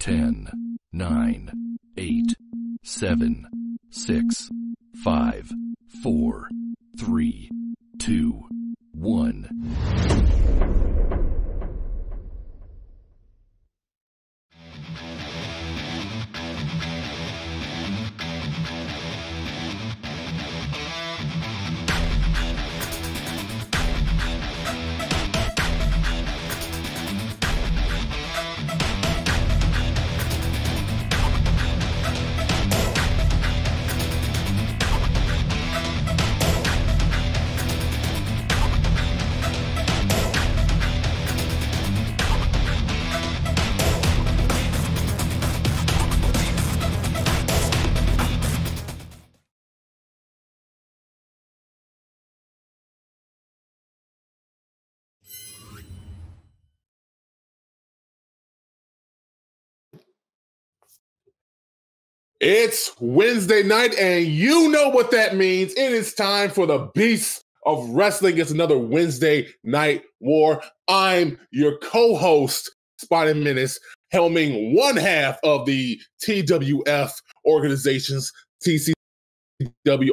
10, 9, 8, 7, 6, 5, 4, 3, 2, 1. It's Wednesday night, and you know what that means. It is time for the Beasts of Wrestling. It's another Wednesday night war. I'm your co-host, Spotted Menace, helming one half of the TWF organization's TCW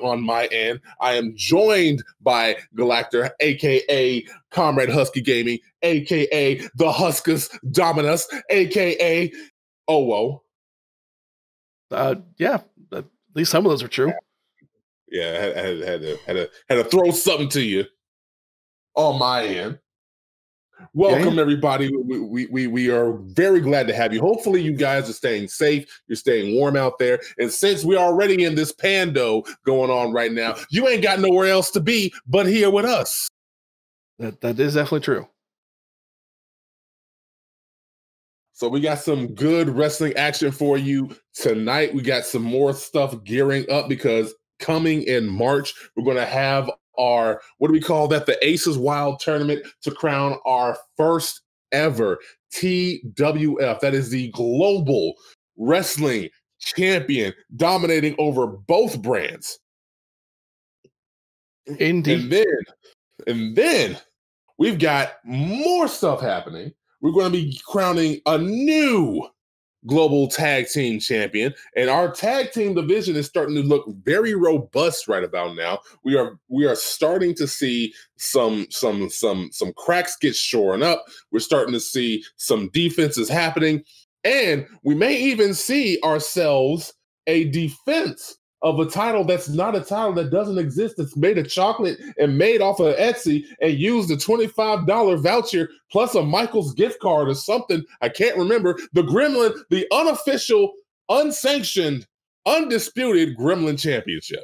on my end. I am joined by Galactor, a.k.a. Comrade Husky Gaming, a.k.a. the Huskers Dominus, a.k.a. Owo. Yeah, at least some of those are true. Yeah, I had to throw something to you on my end. Welcome, everybody. We are very glad to have you. Hopefully, you guys are staying safe. You're staying warm out there. And since we're already in this pando going on right now, you ain't got nowhere else to be but here with us. That is definitely true. So we got some good wrestling action for you tonight. We got some more stuff gearing up because coming in March, we're going to have our, what do we call that? The Aces Wild Tournament to crown our first ever TWF. That is the Global Wrestling Champion, dominating over both brands. Indeed. And then we've got more stuff happening. We're going to be crowning a new global tag team champion, and our tag team division is starting to look very robust right about now. We are starting to see some cracks get shoring up. We're starting to see some defenses happening, and we may even see ourselves a defense of a title that's not a title that doesn't exist. It's made of chocolate and made off of Etsy and used a $25 voucher plus a Michael's gift card or something. I can't remember. The Gremlin, the unofficial, unsanctioned, undisputed Gremlin Championship.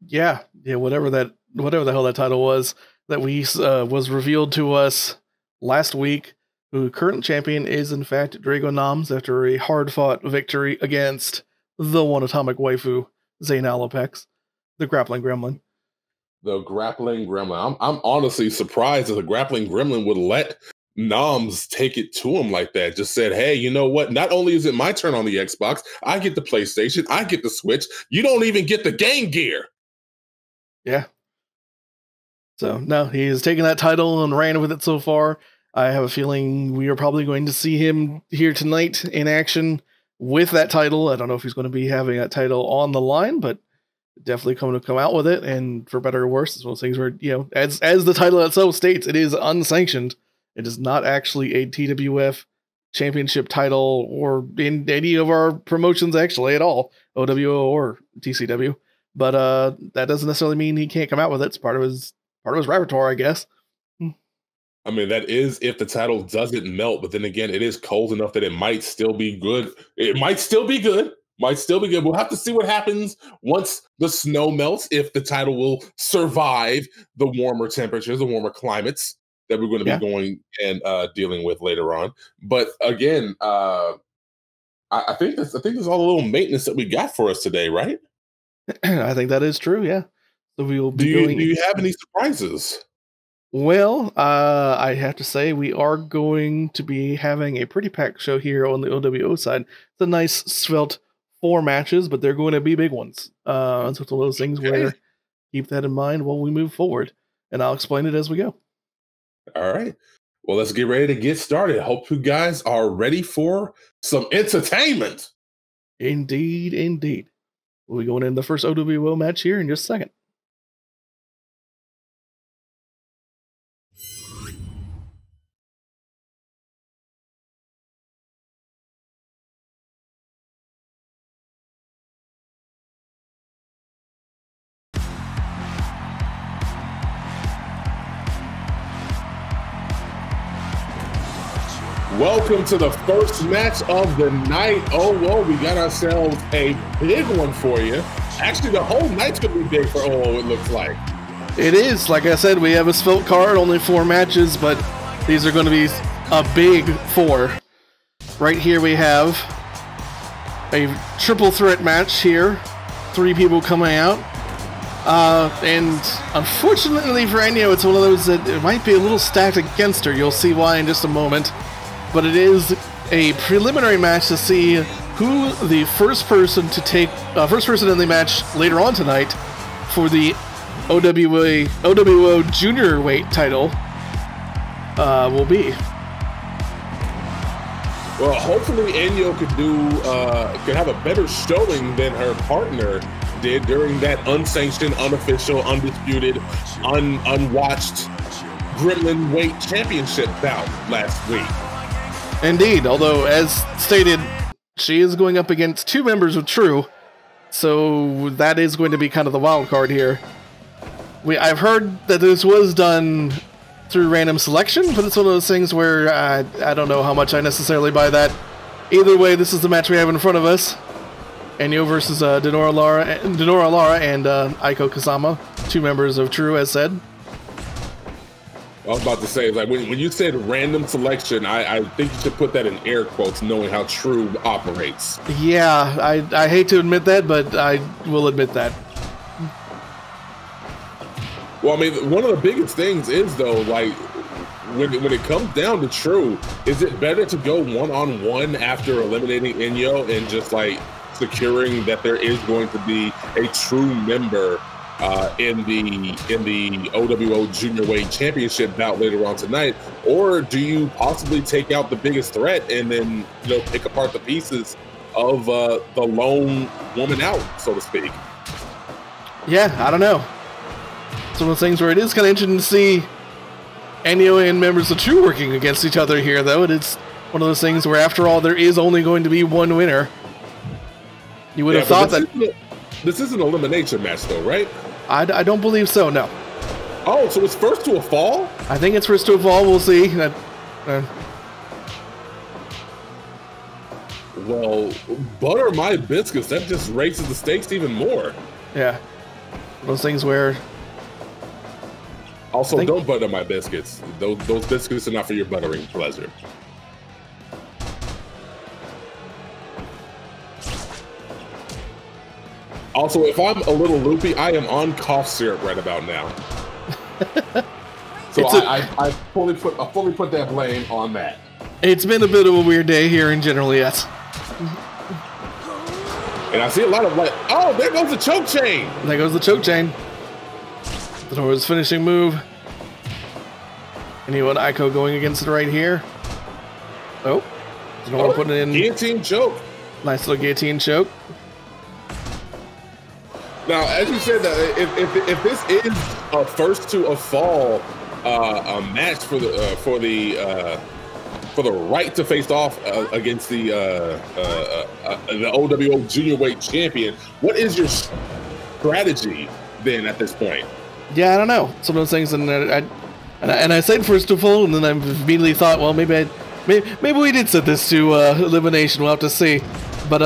Yeah, whatever the hell that title was that was revealed to us last week. The current champion is in fact Drago Nommz after a hard-fought victory against the one atomic waifu, Zayn Alopex, the grappling gremlin. The grappling gremlin. I'm honestly surprised that the grappling gremlin would let Nommz take it to him like that. Just said, hey, you know what? Not only is it my turn on the Xbox, I get the PlayStation, I get the Switch. You don't even get the Game Gear. Yeah. So, no, he has taken that title and ran with it so far. I have a feeling we are probably going to see him here tonight in action with that title. I don't know if he's going to be having that title on the line, but definitely coming to come out with it. And for better or worse, it's one of those things where, as the title itself states, it is unsanctioned. It is not actually a TWF championship title or in any of our promotions actually at all, OWO or TCW. But that doesn't necessarily mean he can't come out with it. It's part of his repertoire, I guess. I mean, that is if the title doesn't melt, but then again, it is cold enough that it might still be good. It might still be good. We'll have to see what happens once the snow melts, if the title will survive the warmer temperatures, the warmer climates that we're going to be going and dealing with later on. But again, I think that's all the little maintenance that we got for us today, right? I think that is true, yeah. So we will be do you have any surprises? Well, I have to say we are going to be having a pretty packed show here on the OWO side. It's a nice svelte 4 matches, but they're going to be big ones. So it's one of those things where keep that in mind while we move forward, and I'll explain it as we go. All right. Well, let's get ready to get started. Hope you guys are ready for some entertainment. Indeed, indeed. We'll be going in the first OWO match here in just a second. Welcome to the first match of the night. Oh, whoa, we got ourselves a big one for you. Actually, the whole night's going to be big for OO, it looks like. It is. Like I said, we have a svelte card, only 4 matches, but these are going to be a big 4. Right here we have a triple threat match here. 3 people coming out. And unfortunately for Enyo, it's one of those that it might be a little stacked against her. You'll see why in just a moment. But it is a preliminary match to see who the first person in the match later on tonight for the OWO Juniorweight title will be. Well, hopefully Enyo could have a better showing than her partner did during that unsanctioned, unofficial, undisputed, unwatched Gremlin Weight Championship bout last week. Indeed, although as stated, she is going up against 2 members of True, so that is going to be kind of the wild card here. I've heard that this was done through random selection, but it's one of those things where I don't know how much I necessarily buy that. Either way, this is the match we have in front of us. Enyo versus Denora Alara and Aiko Kazama, 2 members of True, as said. I was about to say, like when you said random selection, I think you should put that in air quotes, knowing how True operates. Yeah, I hate to admit that, but I will admit that. Well, I mean, one of the biggest things is, though, like, when it comes down to True, is it better to go one-on-one after eliminating Enyo and just, like, securing that there is going to be a True member in the OWO Juniorweight Championship bout later on tonight, or do you possibly take out the biggest threat and then pick apart the pieces of the lone woman out, so to speak? Yeah, I don't know. It's one of those things where it is kind of interesting to see Enyo and members of True working against each other here, though. And it's one of those things where, after all, there is only going to be one winner. You would have thought that this is an elimination match, though, right? I don't believe so, no. Oh, so it's first to a fall? I think it's first to a fall, we'll see. Well, butter my biscuits, that just raises the stakes even more. Yeah. Those things where... Also, don't butter my biscuits. Those biscuits are not for your buttering pleasure. Also, if I'm a little loopy, I am on cough syrup right about now. So I fully put that blame on that. It's been a bit of a weird day here in general, yes. And I see a lot of oh, there goes the choke chain. There goes the choke chain. Denora's finishing move. Anyone Aiko going against it right here. Oh, Denora putting it in. Guillotine choke. Nice little guillotine choke. Now, as you said, if this is a first to a fall a match for the right to face off against the OWO Juniorweight champion, what is your strategy then at this point? Yeah, I don't know. Some of those things, and I said first to fall, and then I immediately thought, well, maybe we did set this to elimination. We'll have to see, but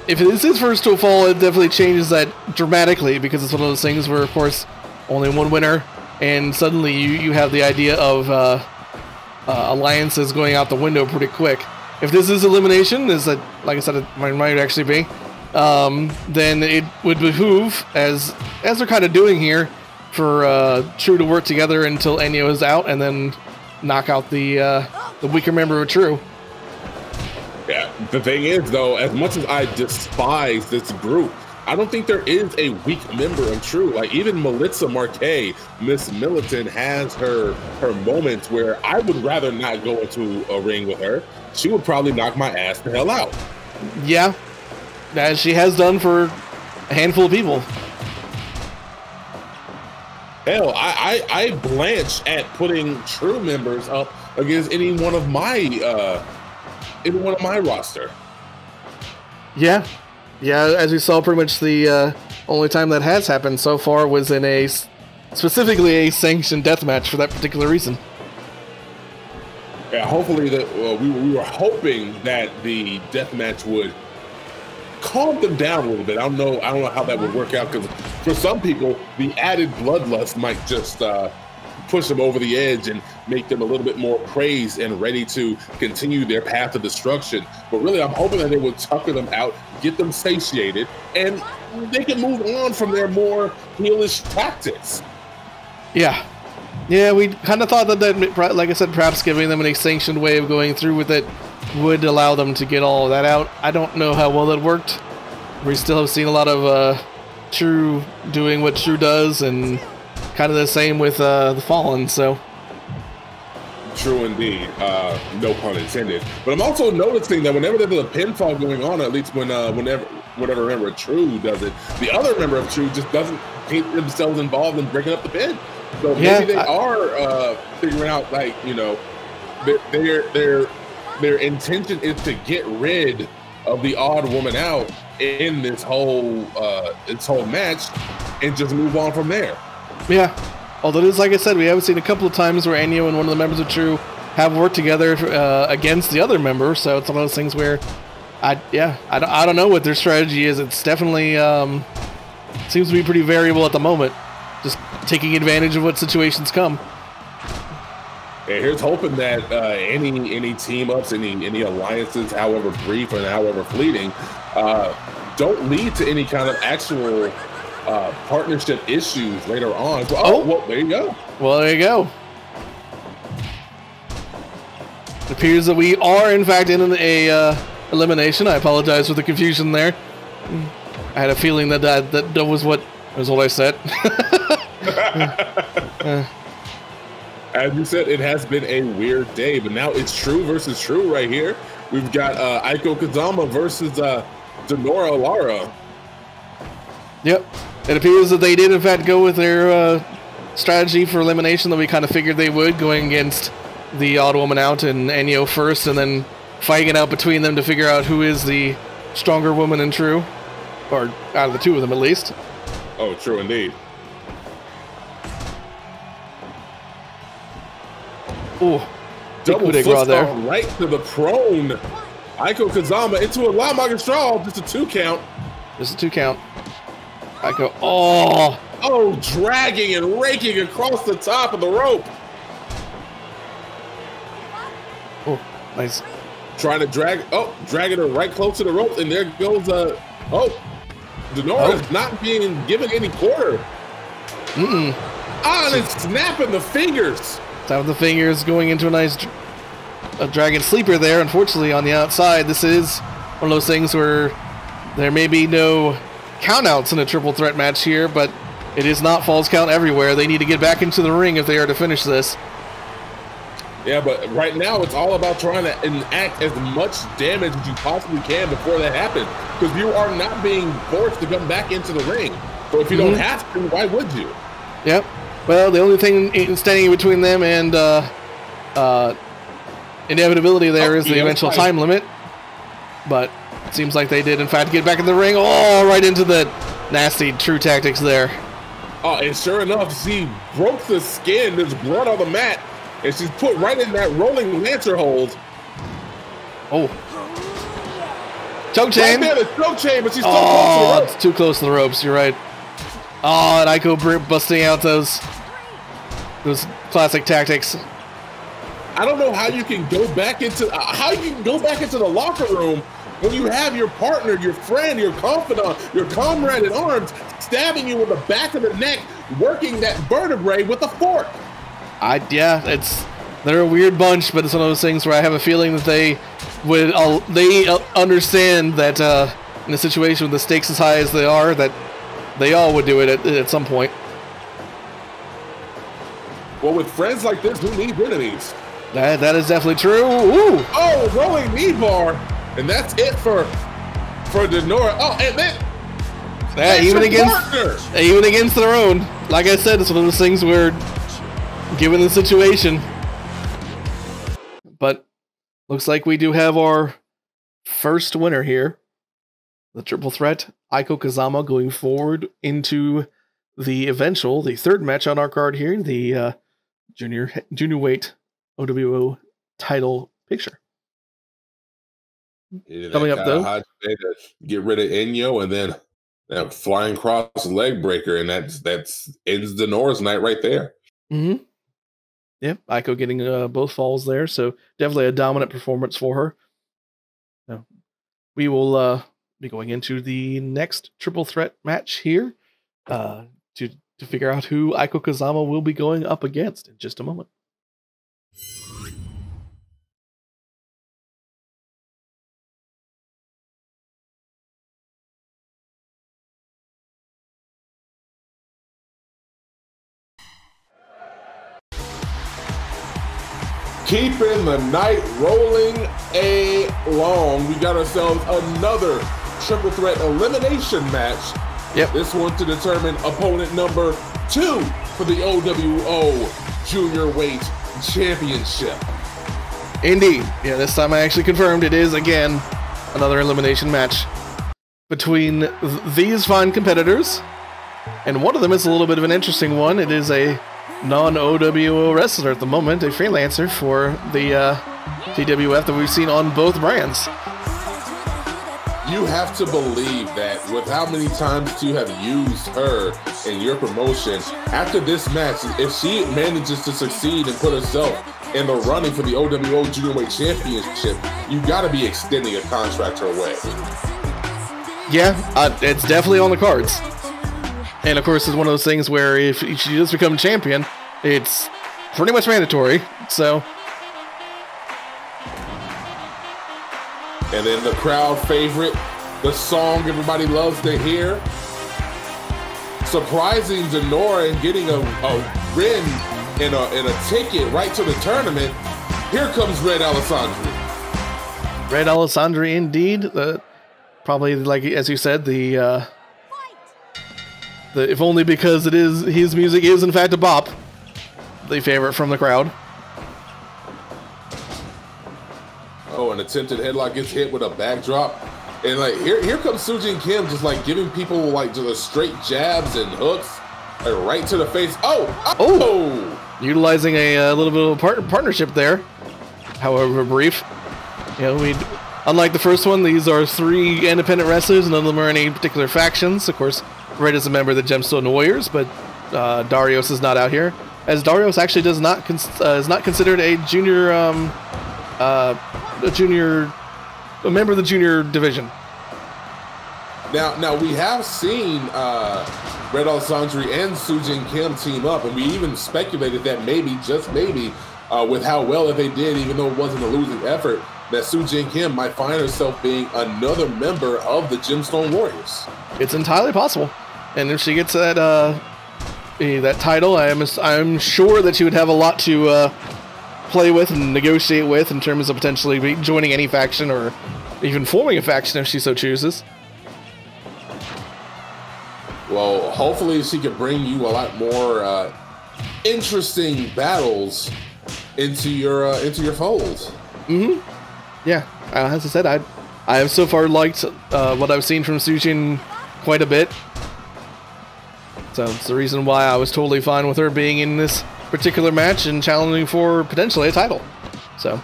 if this is first to a fall, it definitely changes that dramatically, because it's one of those things where, of course, only one winner, and suddenly you have the idea of alliances going out the window pretty quick. If this is elimination, like I said, it might actually be, then it would behoove, as they're kind of doing here, for True to work together until Enyo is out, and then knock out the weaker member of True. Yeah, the thing is, though, as much as I despise this group, I don't think there is a weak member of True. Like even Melissa Marquet, Miss Militant, has her moments where I would rather not go into a ring with her. She would probably knock my ass the hell out. Yeah, as she has done for a handful of people. Hell, I blanch at putting True members up against any one of my roster. Yeah, as we saw, pretty much the only time that has happened so far was in specifically a sanctioned death match for that particular reason. Yeah, hopefully that we were hoping that the death match would calm them down a little bit. I don't know how that would work out, because for some people, the added bloodlust might just push them over the edge and make them a little bit more crazed and ready to continue their path of destruction. But really, I'm hoping that they would tucker them out, get them satiated, and they can move on from their more heelish tactics. Yeah, we kind of thought that, like I said, perhaps giving them a sanctioned way of going through with it would allow them to get all of that out. I don't know how well that worked. We still have seen a lot of True doing what True does, and kind of the same with the Fallen, so. True indeed, no pun intended. But I'm also noticing that whenever there's a pinfall going on, at least whenever member of True does it, the other member of True just doesn't get themselves involved in breaking up the pin. So maybe they are figuring out, like, you know, their intention is to get rid of the odd woman out in this whole match and just move on from there. Yeah, although it is, like I said, we have seen a couple of times where Enyo and one of the members of True have worked together against the other member, so it's one of those things where I don't know what their strategy is. It's definitely seems to be pretty variable at the moment, just taking advantage of what situations come. Yeah, here's hoping that any team ups, any alliances, however brief and however fleeting, don't lead to any kind of actual partnership issues later on. Well, there you go. Well, there you go. It appears that we are, in fact, in a elimination. I apologize for the confusion there. I had a feeling that was what I said. As you said, it has been a weird day, but now it's True versus True right here. We've got Aiko Kazama versus Denora Alara. Yep. It appears that they did, in fact, go with their strategy for elimination that we kind of figured they would, going against the odd woman out and Enyo first, and then fighting it out between them to figure out who is the stronger woman in True. Or out of the two of them, at least. Oh, true indeed. Ooh, double foot there, right to the prone. Aiko Kazama into a loud market straw, just a 2 count. Just a 2 count. Aiko, oh, dragging and raking across the top of the rope. Oh, nice. Trying to dragging her right close to the rope, and there goes Denora is not being given any quarter. And it's snapping the fingers. Tap the fingers, going into a nice dragon sleeper there. Unfortunately, on the outside, this is one of those things where there may be no countouts in a triple threat match here, but it is not falls count everywhere. They need to get back into the ring if they are to finish this. Yeah, but right now it's all about trying to enact as much damage as you possibly can before that happens, because you are not being forced to come back into the ring. So if you don't have to, why would you? Yep. Well, the only thing standing between them and inevitability there is the eventual time limit. But it seems like they did, in fact, get back in the ring. Oh, right into the nasty True tactics there. Oh, and sure enough, she broke the skin. There's blood on the mat, and she's put right in that rolling lancer hold. Oh. Choke chain. Right there, the choke chain, but she's still close to the ropes. It's too close to the ropes. You're right. Oh, and Aiko busting out those classic tactics. I don't know how you can go back into the locker room when you have your partner, your friend, your confidant, your comrade in arms stabbing you in the back of the neck, working that vertebrae with a fork. They're a weird bunch, but it's one of those things where I have a feeling that they understand that in a situation with the stakes as high as they are, that they all would do it at some point. Well, with friends like this, who needs enemies? That is definitely true. Ooh. Oh, rolling knee bar, and that's it for Denora. Oh, and then even against their own. Like I said, it's one of those things where, given the situation. But looks like we do have our first winner here. The triple threat, Aiko Kazama, going forward into the third match on our card here, the junior-weight OWO title picture. Coming up though, hot to get rid of Enyo and then that flying cross leg breaker, and that's ends Denora's night right there. Mm-hmm. Yeah, Aiko getting both falls there, so definitely a dominant performance for her. So we will be going into the next triple threat match here to figure out who Aiko Kazama will be going up against in just a moment. Keeping the night rolling along, we got ourselves another triple threat elimination match. Yep. This one to determine opponent number 2 for the OWO Junior Weight Championship. Indeed. Yeah, this time I actually confirmed it is, again, another elimination match between these fine competitors. And one of them is a little bit of an interesting one. It is a non-OWO wrestler at the moment, a freelancer for the TWF that we've seen on both brands. You have to believe that with how many times you have used her in your promotion, after this match, if she manages to succeed and put herself in the running for the OWO Juniorweight Championship, you got to be extending a contract her way. Yeah, it's definitely on the cards. And of course, it's one of those things where if she does become champion, it's pretty much mandatory. So, and then the crowd favorite, the song everybody loves to hear, surprising Denora and getting a win and a ticket right to the tournament. Here comes Red Alessandri. Red Alessandri, indeed. Probably, like as you said, the if only because it is his music is in fact a bop, the favorite from the crowd. Oh, an attempted headlock gets hit with a backdrop, and like here comes Su-Jin Kim, just like giving people like just straight jabs and hooks, like, right to the face. Oh! Utilizing a little bit of a partnership there, however brief. You know, unlike the first one, these are 3 independent wrestlers, none of them are any particular factions. Of course, Red is a member of the Gemstone Warriors, but Darius is not out here, as Darius actually is not considered a junior, a member of the junior division. Now we have seen Red Alessandri and Su-Jin Kim team up, and we even speculated that maybe, just maybe, with how well that they did, even though it wasn't a losing effort, that Su-Jin Kim might find herself being another member of the Gemstone Warriors. It's entirely possible. And if she gets that that title, I'm sure that she would have a lot to play with and negotiate with in terms of potentially joining any faction or even forming a faction if she so chooses. Well, hopefully she could bring you a lot more interesting battles into your folds. Mm-hmm. Yeah, as I said, I have so far liked what I've seen from Su-Jin quite a bit. So it's the reason why I was totally fine with her being in this particular match and challenging for potentially a title. So.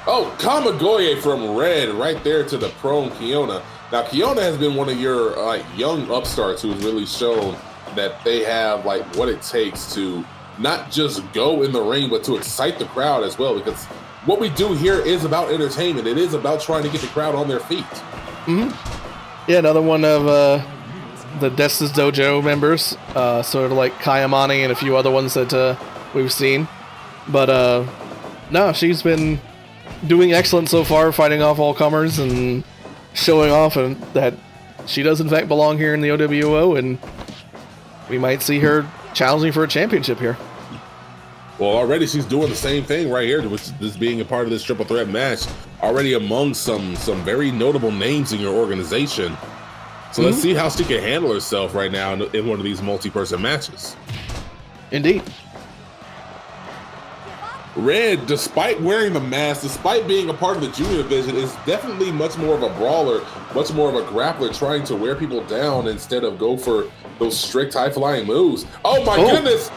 Oh, Kamigoye from Red right there to the prone Keona. Now, Keona has been one of your young upstarts who's really shown that they have what it takes to not just go in the ring, but to excite the crowd as well, because what we do here is about entertainment. It is about trying to get the crowd on their feet. Mm-hmm. Yeah, another one of the Destas Dojo members, sort of like Imani and a few other ones that we've seen. But no, she's been doing excellent so far, fighting off all comers and showing off that she does in fact belong here in the OWO, and we might see her challenging for a championship here. Well, already she's doing the same thing right here, which is being a part of this triple threat match. Already among some very notable names in your organization. So let's see how she can handle herself right now in one of these multi-person matches. Indeed. Red, despite wearing the mask, despite being a part of the junior division, is definitely much more of a brawler, much more of a grappler, trying to wear people down instead of go for those strict high-flying moves. Oh my goodness!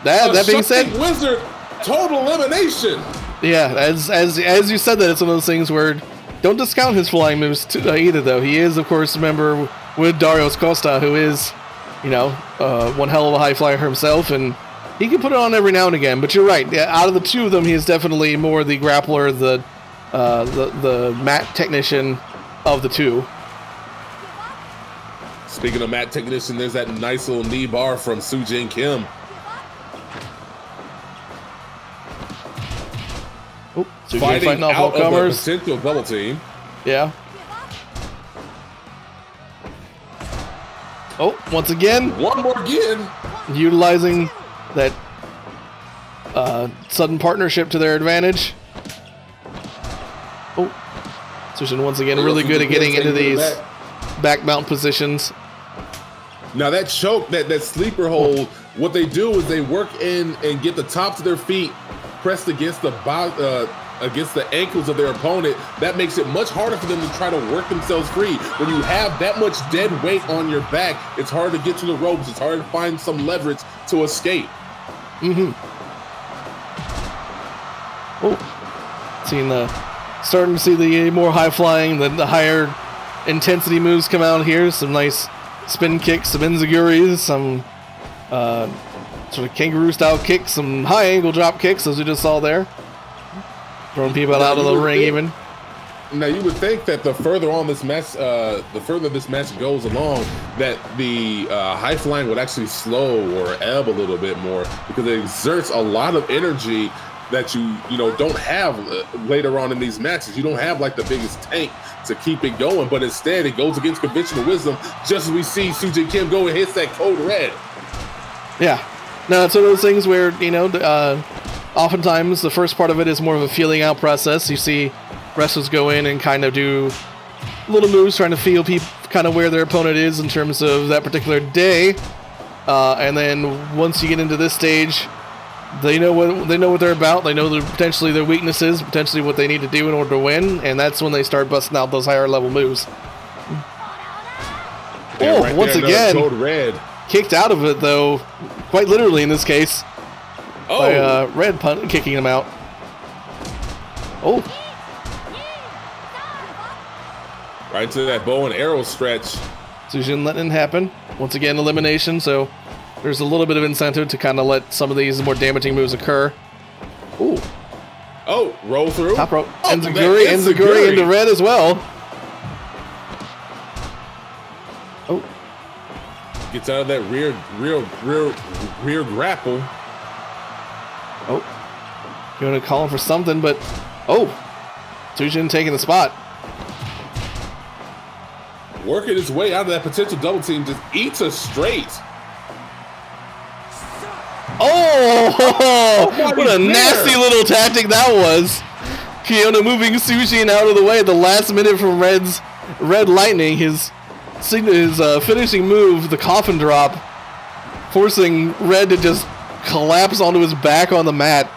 That being said, Wizard, total elimination. Yeah, as you said that, it's one of those things where don't discount his flying moves either, though. He is, of course, a member with Darius Costa, who is, you know, one hell of a high flyer himself, and he can put it on every now and again. But you're right. Yeah, out of the two of them, he is definitely more the grappler, the mat technician of the two. Speaking of mat technician, there's that nice little knee bar from Su-Jin Kim. Oh, fighting off all comers. Potential double team. Yeah. Oh, once again. One more again. Utilizing that sudden partnership to their advantage. Oh, Su-Jin once again really good at getting into these back mount positions. Now that choke, that sleeper hold, what they do is they work in and get the tops of their feet pressed against the ankles of their opponent. That makes it much harder for them to try to work themselves free. When you have that much dead weight on your back, it's hard to get to the ropes. It's hard to find some leverage to escape. Starting to see the more high flying, the higher intensity moves come out here. Some nice spin kicks, some enziguris, some sort of kangaroo style kicks, some high angle drop kicks, as we just saw there. Throwing people out of the ring even. Now you would think that the further on this match, the further this match goes along, that the high flying would actually slow or ebb a little bit more, because it exerts a lot of energy that you don't have later on in these matches. You don't have like the biggest tank to keep it going, but instead it goes against conventional wisdom, just as we see Su-Jin Kim go and hits that code red. Yeah. No, it's one of those things where, oftentimes the first part of it is more of a feeling out process. You see wrestlers go in and kind of do little moves, trying to feel kind of where their opponent is in terms of that particular day. And then once you get into this stage, they know what they're about. They know potentially their weaknesses, potentially what they need to do in order to win, and that's when they start busting out those higher level moves. Once again, code red. Kicked out of it though, quite literally in this case. By Red kicking him out. Right to that bow and arrow stretch. Su-Jin letting it happen. Once again, elimination, so there's a little bit of incentive to kind of let some of these more damaging moves occur. Roll through. Top rope. Enziguri into Red as well. Gets out of that rear grapple. Keona calling for something, but Su-Jin taking the spot. Working his way out of that potential double team, just eats us straight. What a nasty little tactic that was. Keona moving Su-Jin out of the way at the last minute from Red Lightning, his finishing move, the coffin drop, forcing Red to just collapse onto his back on the mat.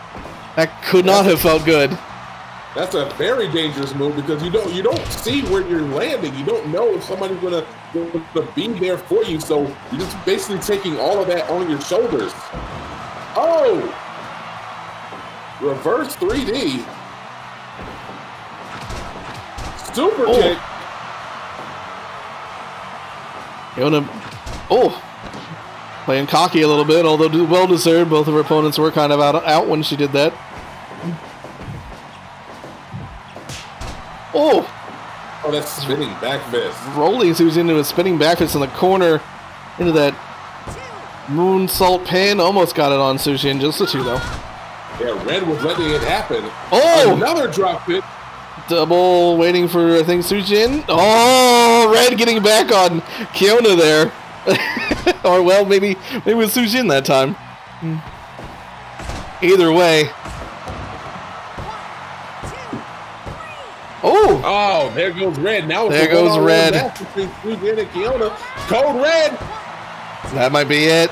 That could not have felt good. That's a very dangerous move, because you don't see where you're landing. You don't know if somebody's gonna be there for you. So you're just basically taking all of that on your shoulders. Reverse 3D. Super kick. Keona, playing cocky a little bit, although well deserved. Both of her opponents were kind of out when she did that. That's spinning back fist. Rolling Su-Jin into a spinning back fist in the corner, into that moonsault pin. Almost got it on Su-Jin, just the two though. Yeah, Red was letting it happen. Oh! Another drop hit. Double waiting for, I think, Su-Jin. Oh, Red getting back on Keona there. Or, well, maybe it was Su-Jin that time. Either way. Oh, there goes Red. Now there goes Red. Between Su-Jin and Keona. Code Red. That might be it.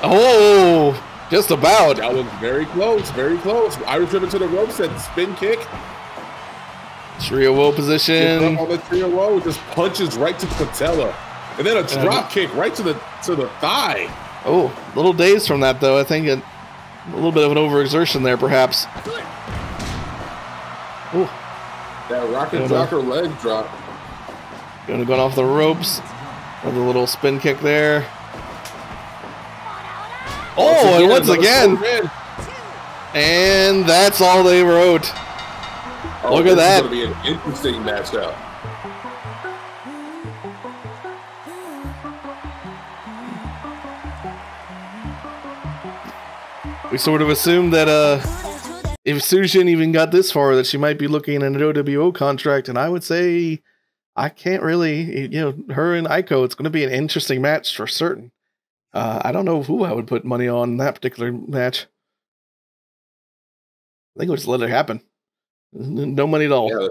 Oh, just about. That was very close, very close. Irish ribbon to the ropes, said spin kick. Trio woe position. On the trio woe, just punches right to the patella. And then a drop kick right to the thigh. Oh, a little dazed from that, though. I think a little bit of an overexertion there, perhaps. Oh. That rocker leg drop. Going off the ropes. Another little spin kick there. Oh, and once again. And that's all they wrote. Look at that. This is going to be an interesting matchup. We sort of assumed that if Su-Jin even got this far, that she might be looking at an OWO contract, and I would say I can't really, her and Aiko, it's going to be an interesting match for certain. I don't know who I would put money on that particular match. I think we'll just let it happen. No money at all. Yeah,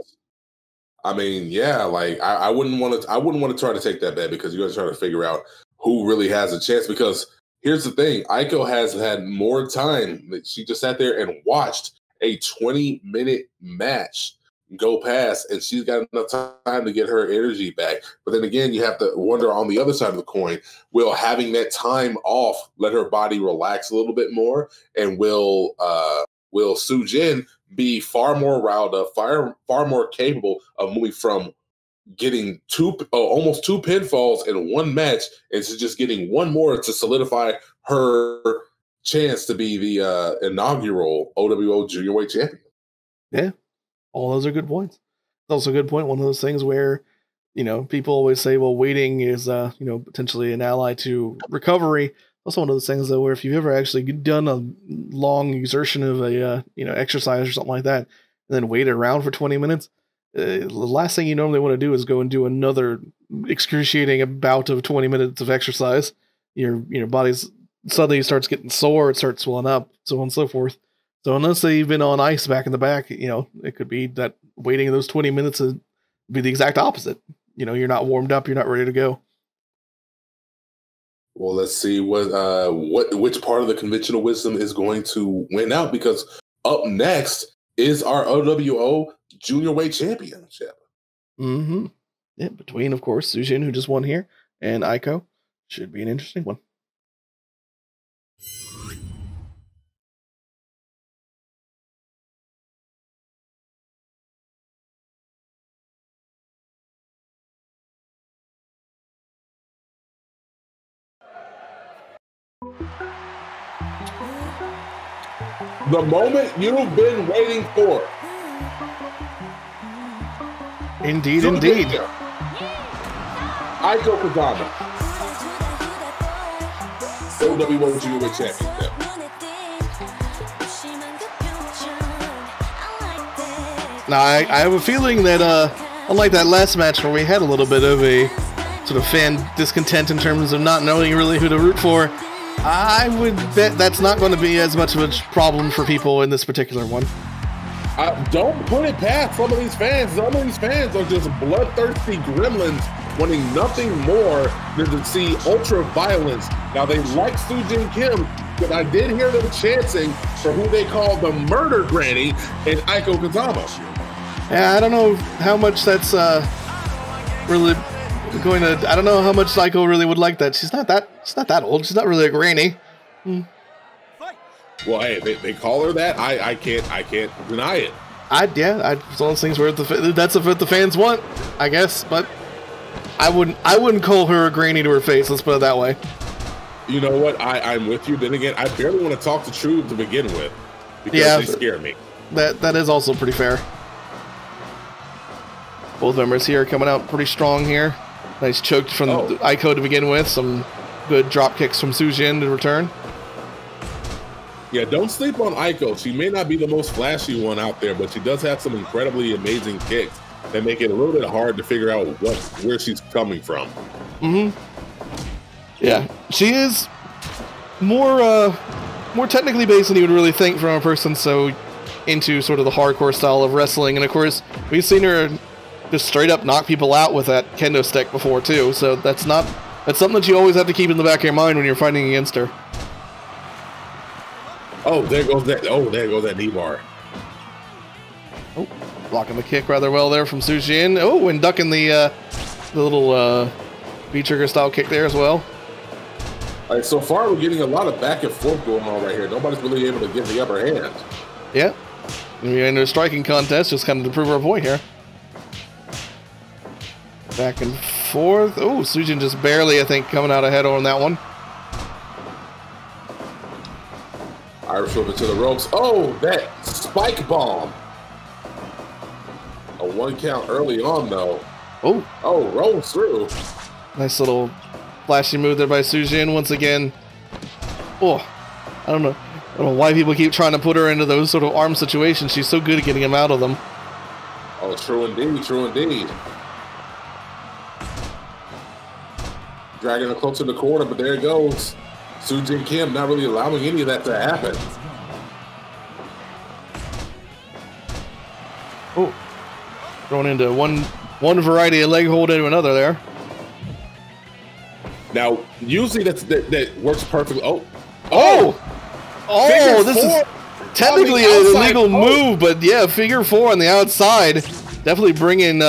I mean, yeah, like I wouldn't want to try to take that bet because you're going to try to figure out who really has a chance. Because here's the thing, Aiko has had more time. She just sat there and watched a 20-minute match go past, and she's got enough time to get her energy back. But then again, you have to wonder on the other side of the coin, will having that time off let her body relax a little bit more, and will Su-Jin be far more riled up, far more capable of moving from getting almost two pinfalls in one match into just getting one more to solidify her chance to be the inaugural OWO Juniorweight champion. Yeah, all those are good points. It's also a good point. One of those things where, people always say, well, waiting is, potentially an ally to recovery. Also one of those things, though, where if you've ever actually done a long exertion of a, exercise or something like that, and then waited around for 20 minutes, the last thing you normally want to do is go and do another excruciating bout of 20 minutes of exercise. Your body's suddenly starts getting sore, it starts swelling up, so on and so forth. So unless they've been on ice back in the back, it could be that waiting those 20 minutes would be the exact opposite. You're not warmed up, you're not ready to go. Well, let's see which part of the conventional wisdom is going to win out, because up next is our OWO Juniorweight Championship. Mm-hmm. Yeah, between, of course, Su-Jin, who just won here, and Aiko. Should be an interesting one. The moment you've been waiting for. Indeed, indeed. Aiko Kazama, OWO Juniorweight Championship. Now, I have a feeling that, unlike that last match where we had a little bit of a sort of fan discontent in terms of not knowing really who to root for, I would bet that's not going to be as much of a problem for people in this particular one. Don't put it past some of these fans. Some of these fans are just bloodthirsty gremlins wanting nothing more than to see ultra violence. Now, they like Su-Jin Kim, but I did hear them chanting for who they call the murder granny and Aiko Kazama. Yeah, I don't know how much that's really going to. I don't know how much Aiko really would like that. She's not that old. She's not really a granny. Well, hey, they call her that. I can't deny it. It's one of those things where that's what the fans want, I guess. But I wouldn't call her a granny to her face. Let's put it that way. You know what? I'm with you. Then again, I barely want to talk to True to begin with because they scare me. That is also pretty fair. Both members here coming out pretty strong here. Nice choke from Aiko to begin with. Some good drop kicks from Su-Jin to return. Yeah, don't sleep on Aiko. She may not be the most flashy one out there, but she does have some incredibly amazing kicks that make it a little bit hard to figure out where she's coming from. Yeah, she is more technically based than you would really think from a person so into sort of the hardcore style of wrestling. And of course, we've seen her just straight up knock people out with that kendo stick before too. So that's something that you always have to keep in the back of your mind when you're fighting against her. Oh, there goes that. Oh, there goes that knee bar. Oh, blocking the kick rather well there from Su-Jin. Oh, and ducking the little V-trigger style kick there as well. All right, so far we're getting a lot of back and forth going on right here. Nobody's really able to get the upper hand. Yeah. We're into a striking contest, just kind of to prove our point here. Back and forth. Oh, Su-Jin just barely, I think, coming out ahead on that one. Irish whip to the ropes. Oh, that spike bomb. A 1 count early on, though. Oh, rolls through. Nice little flashy move there by Su-Jin once again. Oh, I don't know why people keep trying to put her into those sort of arm situations. She's so good at getting him out of them. Oh, true indeed, true indeed. Dragging her close to the corner, but there it goes. Su-Jin Kim not really allowing any of that to happen. Oh, thrown into one variety of leg hold into another there. Now, usually that works perfectly. This is technically an illegal move, but yeah, figure 4 on the outside. Definitely bringing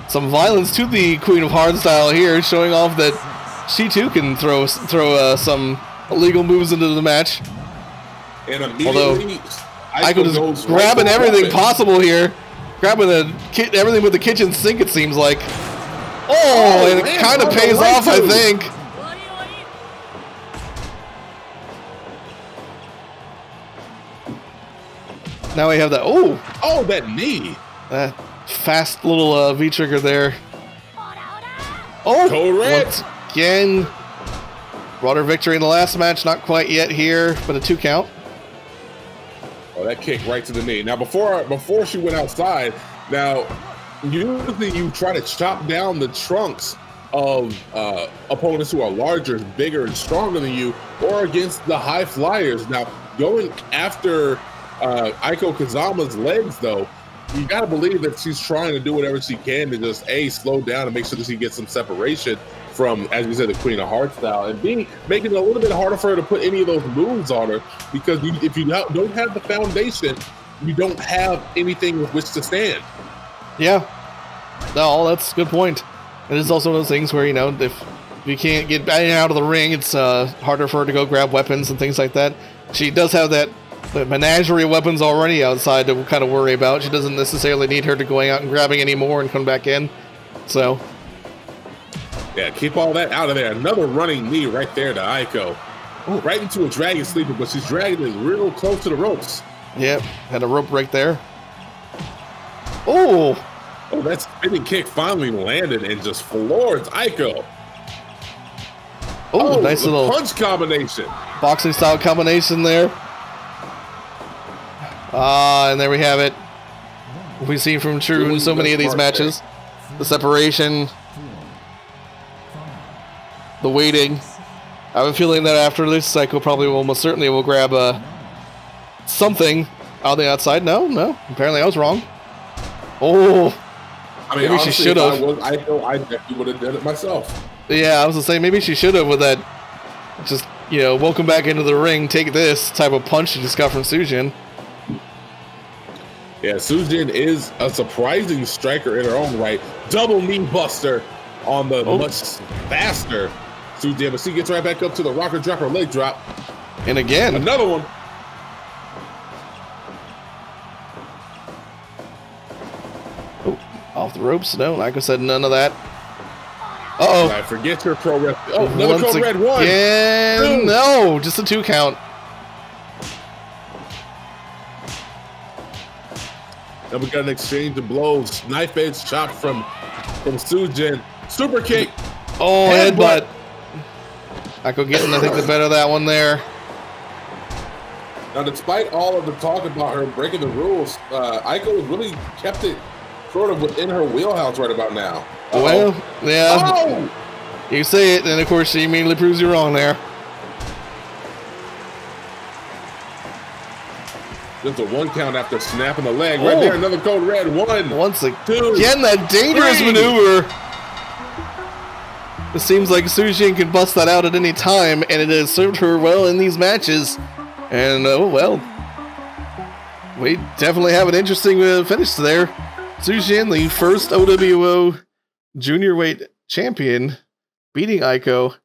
some violence to the Queen of Hardstyle here, showing off that she too can throw some illegal moves into the match. And immediately, Aiko just grabbing everything possible here, grabbing everything with the kitchen sink. It seems like. And it kind of pays off, I think. Now we have that. That knee. That fast little V trigger there. Correct. Once again, brought her victory in the last match. Not quite yet here, but a 2 count. Oh, that kick right to the knee. Now, before she went outside, now usually you try to chop down the trunks of opponents who are larger, bigger, and stronger than you, or against the high flyers. Now, going after Aiko Kazama's legs, though, you got to believe that she's trying to do whatever she can to just A, slow down and make sure that she gets some separation from, as you said, the Queen of Hardstyle, and B, making it a little bit harder for her to put any of those moves on her, because if you don't have the foundation, you don't have anything with which to stand. Yeah. No, that's a good point. It is also one of those things where, if you can't get out of the ring, it's harder for her to go grab weapons and things like that. She does have the menagerie of weapons already outside to kind of worry about. She doesn't necessarily need her to going out and grabbing any more and come back in. So, yeah, keep all that out of there. Another running knee right there to Aiko. Right into a dragon sleeper, but she's dragging it real close to the ropes. Yep, had a rope right there. That spinning kick finally landed and just floors Aiko. Nice little punch combination. Boxing style combination there. And there we have it. We've seen from True in so many of these matches. The separation. The waiting. I have a feeling that after this, Aiko probably most certainly will grab something on the outside. No. Apparently I was wrong. Maybe she should have. I definitely would have done it myself. Yeah, I was going to say, maybe she should have with that, just, welcome back into the ring, take this type of punch she just got from Su-Jin. Yeah, Su-Jin is a surprising striker in her own right. Double knee buster on the much faster Su-Jin, but she gets right back up to the rocker dropper leg drop. And again. Another one. Off the ropes. No, like I said, none of that. I forget her pro rep. Another pro red one. Yeah, no, just a 2 count. Then we got an exchange of blows. Knife edge chop from Su-Jin. Super kick. Headbutt. Aiko getting, I think, the better of that one there. Now, despite all of the talk about her breaking the rules, Aiko has really kept it sort of within her wheelhouse right about now. Well, yeah. Oh! You say it, and of course she immediately proves you wrong there. Just a 1 count after snapping the leg. Right there, another code red. 1. Once again, 2, that dangerous 3. maneuver. It seems like Su-Jin can bust that out at any time, and it has served her well in these matches. And, oh well. We definitely have an interesting finish there. Su-Jin, the first OWO Juniorweight champion, beating Aiko,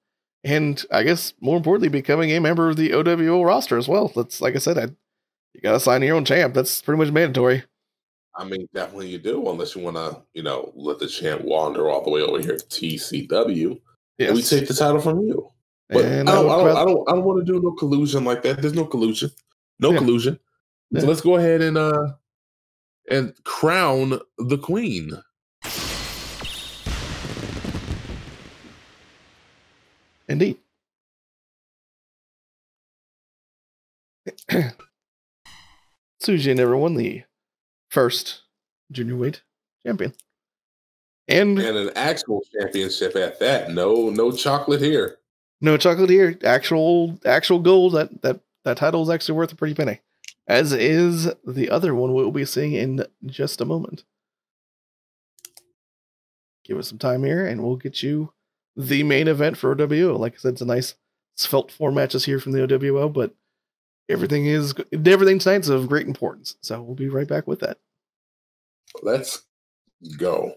and I guess more importantly, becoming a member of the OWO roster as well. That's, like I said, you gotta sign your own champ. That's pretty much mandatory. I mean, definitely you do, unless you want to, let the champ wander all the way over here to TCW, and we take the title from you. But I don't want to do no collusion like that. There's no collusion, collusion. So let's go ahead and crown the queen. Indeed. Su-Jin, everyone, the first Juniorweight champion. And an actual championship at that. No chocolate here. No chocolate here. Actual gold. That title is actually worth a pretty penny. As is the other one we'll be seeing in just a moment. Give us some time here, and we'll get you the main event for OWO. Like I said, it's a nice svelte 4 matches here from the OWO, but everything tonight's of great importance. So we'll be right back with that. Let's go.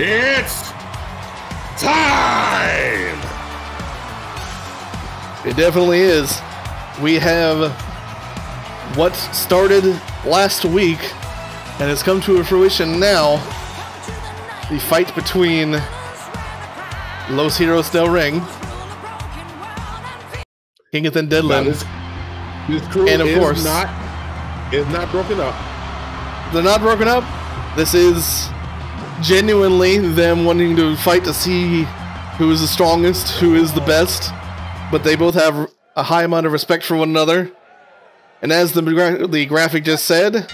It's time! It definitely is. We have what started last week and has come to fruition now. The fight between Los Heroes del Ring, Kingathan Deadlan, this crew and of course, is not broken up. They're not broken up. This is genuinely them wanting to fight to see who is the strongest, who is the best, but they both have a high amount of respect for one another. And as the graphic just said,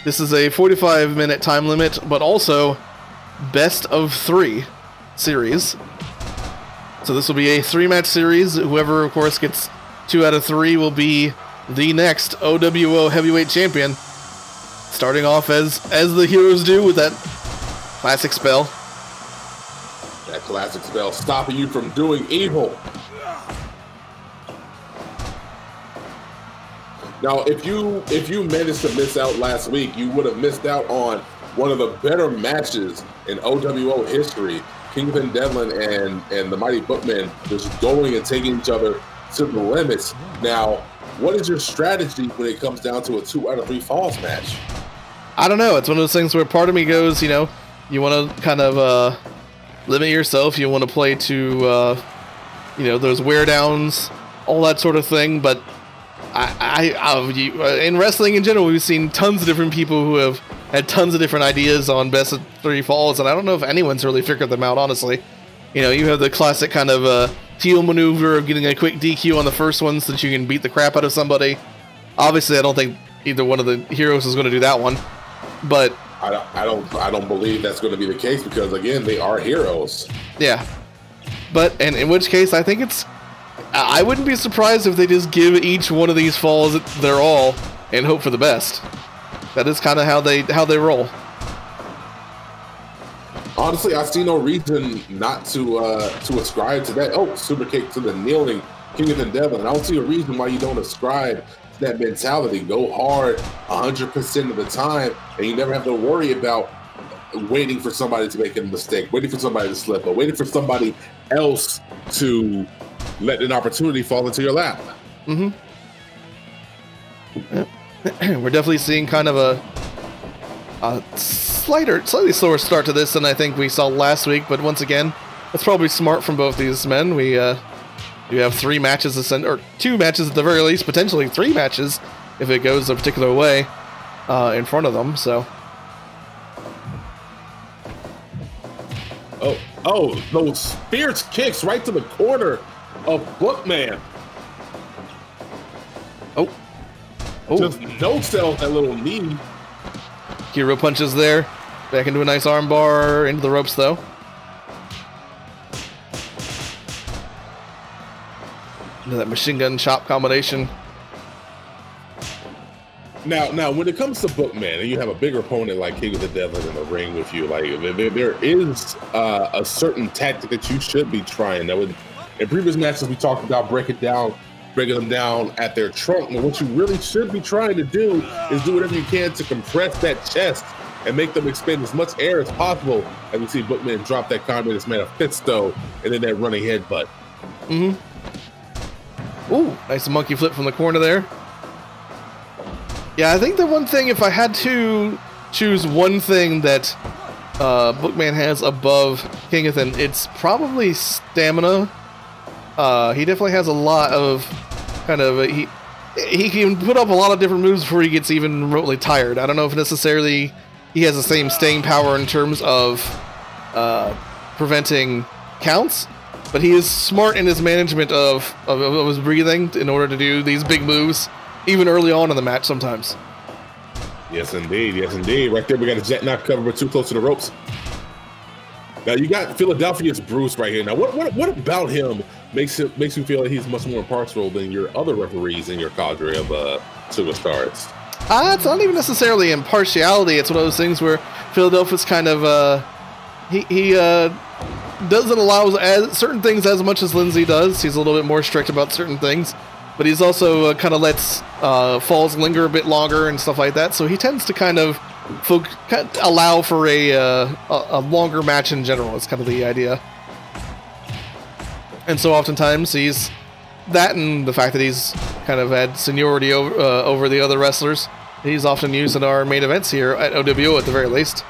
this is a 45-minute time limit, but also best of 3 series. So this will be a 3-match series. Whoever, of course, gets 2 out of 3 will be the next OWO Heavyweight Champion. Starting off as the heroes do with that classic spell. That classic spell stopping you from doing evil. Now, if you managed to miss out last week, you would have missed out on one of the better matches in OWO history. Kingathan Deadlan and the Mighty Bookmen just going and taking each other to the limits. Now, what is your strategy when it comes down to a 2 out of 3 falls match? I don't know. It's one of those things where part of me goes, you want to kind of limit yourself. You want to play to, those wear downs, all that sort of thing. But in wrestling in general, we've seen tons of different people who have had tons of different ideas on best of 3 falls, and I don't know if anyone's really figured them out, honestly. You have the classic kind of heel maneuver of getting a quick DQ on the first one so that you can beat the crap out of somebody. Obviously, I don't think either one of the heroes is going to do that one, but I don't believe that's going to be the case because, again, they are heroes. Yeah. But, and in which case, I think I wouldn't be surprised if they just give each one of these falls their all and hope for the best. That is kind of how they roll. Honestly, I see no reason not to ascribe to that. Oh, super kick to the kneeling Kingathan Deadlan. I don't see a reason why you don't ascribe to that mentality. Go hard 100% of the time, and you never have to worry about waiting for somebody to make a mistake, waiting for somebody to slip, or waiting for somebody else to let an opportunity fall into your lap. Mm-hmm. We're definitely seeing kind of a slightly slower start to this than I think we saw last week, but once again, that's probably smart from both these men. We You have 3 matches, or 2 matches at the very least, potentially 3 matches if it goes a particular way in front of them. So. Oh, those fierce kicks right to the corner of Bookman. Oh. Just no sells that little knee. Hero punches there. Back into a nice arm bar, into the ropes though. Into that machine gun chop combination. Now, when it comes to Bookman, and you have a bigger opponent like King of the Deadlan in the ring with you, like there is a certain tactic that you should be trying. Now, in previous matches, we talked about breaking them down at their trunk. And what you really should be trying to do is do whatever you can to compress that chest and make them expend as much air as possible. And we see Bookman drop that Communist Manifesto and then that running headbutt. Ooh, nice monkey flip from the corner there. Yeah, I think the one thing, if I had to choose one thing that Bookman has above Kingathan, it's probably stamina. He definitely has a lot of he can put up a lot of different moves before he gets even remotely tired. I don't know if necessarily he has the same staying power in terms of preventing counts, but he is smart in his management of his breathing in order to do these big moves, even early on in the match sometimes. Yes, indeed. Yes, indeed. Right there, we got a jet knock cover, but too close to the ropes. Now, you got Philadelphia's Bruce right here. Now, what about him makes you feel that he's much more impartial than your other referees in your cadre of superstars? It's not even necessarily impartiality. It's one of those things where Philadelphia's kind of he doesn't allow certain things as much as Lindsay does. He's a little bit more strict about certain things, but he's also kind of lets falls linger a bit longer and stuff like that. So he tends to kind of allow for a longer match in general. It's kind of the idea. And so oftentimes he's that, and the fact that he's kind of had seniority over the other wrestlers, he's often used in our main events here at OWO at the very least.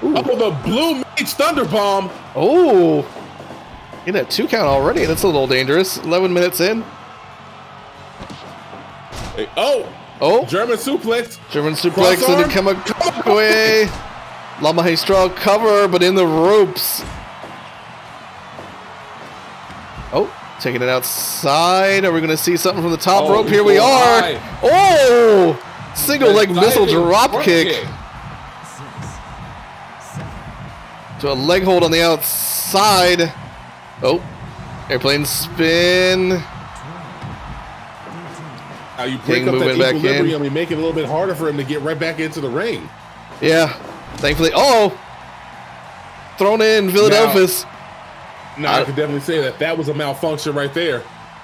Ooh. Oh, the Blue Mage Thunder Bomb! Oh, in a 2 count already. That's a little dangerous. 11 minutes in. Hey, oh! German suplex. German suplex into Keona. Lama straw cover, but in the ropes. Oh, taking it outside. Are we going to see something from the top rope? Here we are. High. Oh! Single leg missile drop kick. To a leg hold on the outside. Oh, airplane spin. Now you break up that equilibrium and make it a little bit harder for him to get right back into the ring. Yeah, thankfully. Oh, thrown in Philadelphia. Now I could definitely say that was a malfunction right there.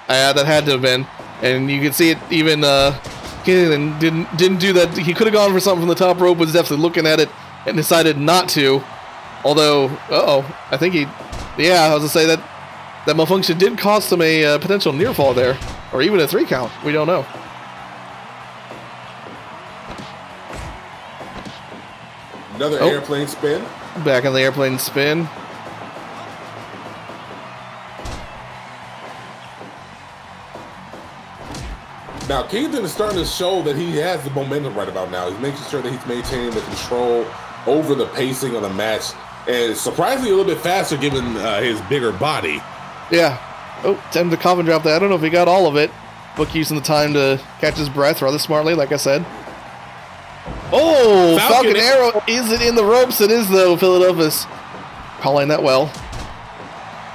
That had to have been, and you can see it. Even Kingathan didn't do that. He could have gone for something from the top rope. Was definitely looking at it and decided not to. Although, I think I was gonna say that malfunction did cost him a potential near fall there, or even a 3 count. We don't know. Another airplane spin. Back on the airplane spin. Now, Kingathan is starting to show that he has the momentum right about now. He's making sure that he's maintaining the control over the pacing of the match, and surprisingly a little bit faster given his bigger body. Yeah. Oh, time to coffin drop that. I don't know if he got all of it. Book using the time to catch his breath rather smartly, like I said. Oh, Falcon Arrow. Is it in the ropes? It is, though. Philadelphia's calling that well.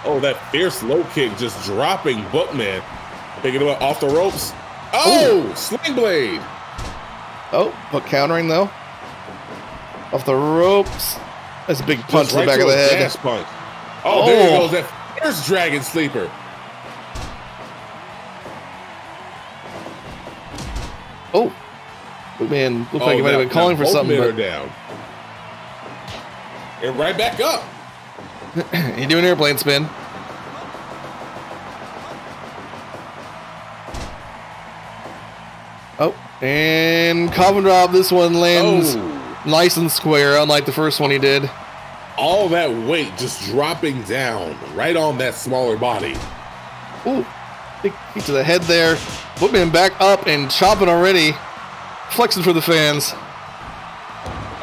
Oh, that fierce low kick just dropping Bookman. Picking him up off the ropes. Oh, sling blade. Oh, but countering, though. Off the ropes. That's a big punch to the back of the head. Punch. Oh, there he goes. That first Dragon Sleeper. Oh. Man, looked like he might have been calling for something. But down. And right back up. He doing an airplane spin. Oh, and coffin drop. This one lands nice and square, unlike the first one he did. All that weight just dropping down right on that smaller body. Ooh. Big kick to the head there. Bookman back up and chopping already. Flexing for the fans.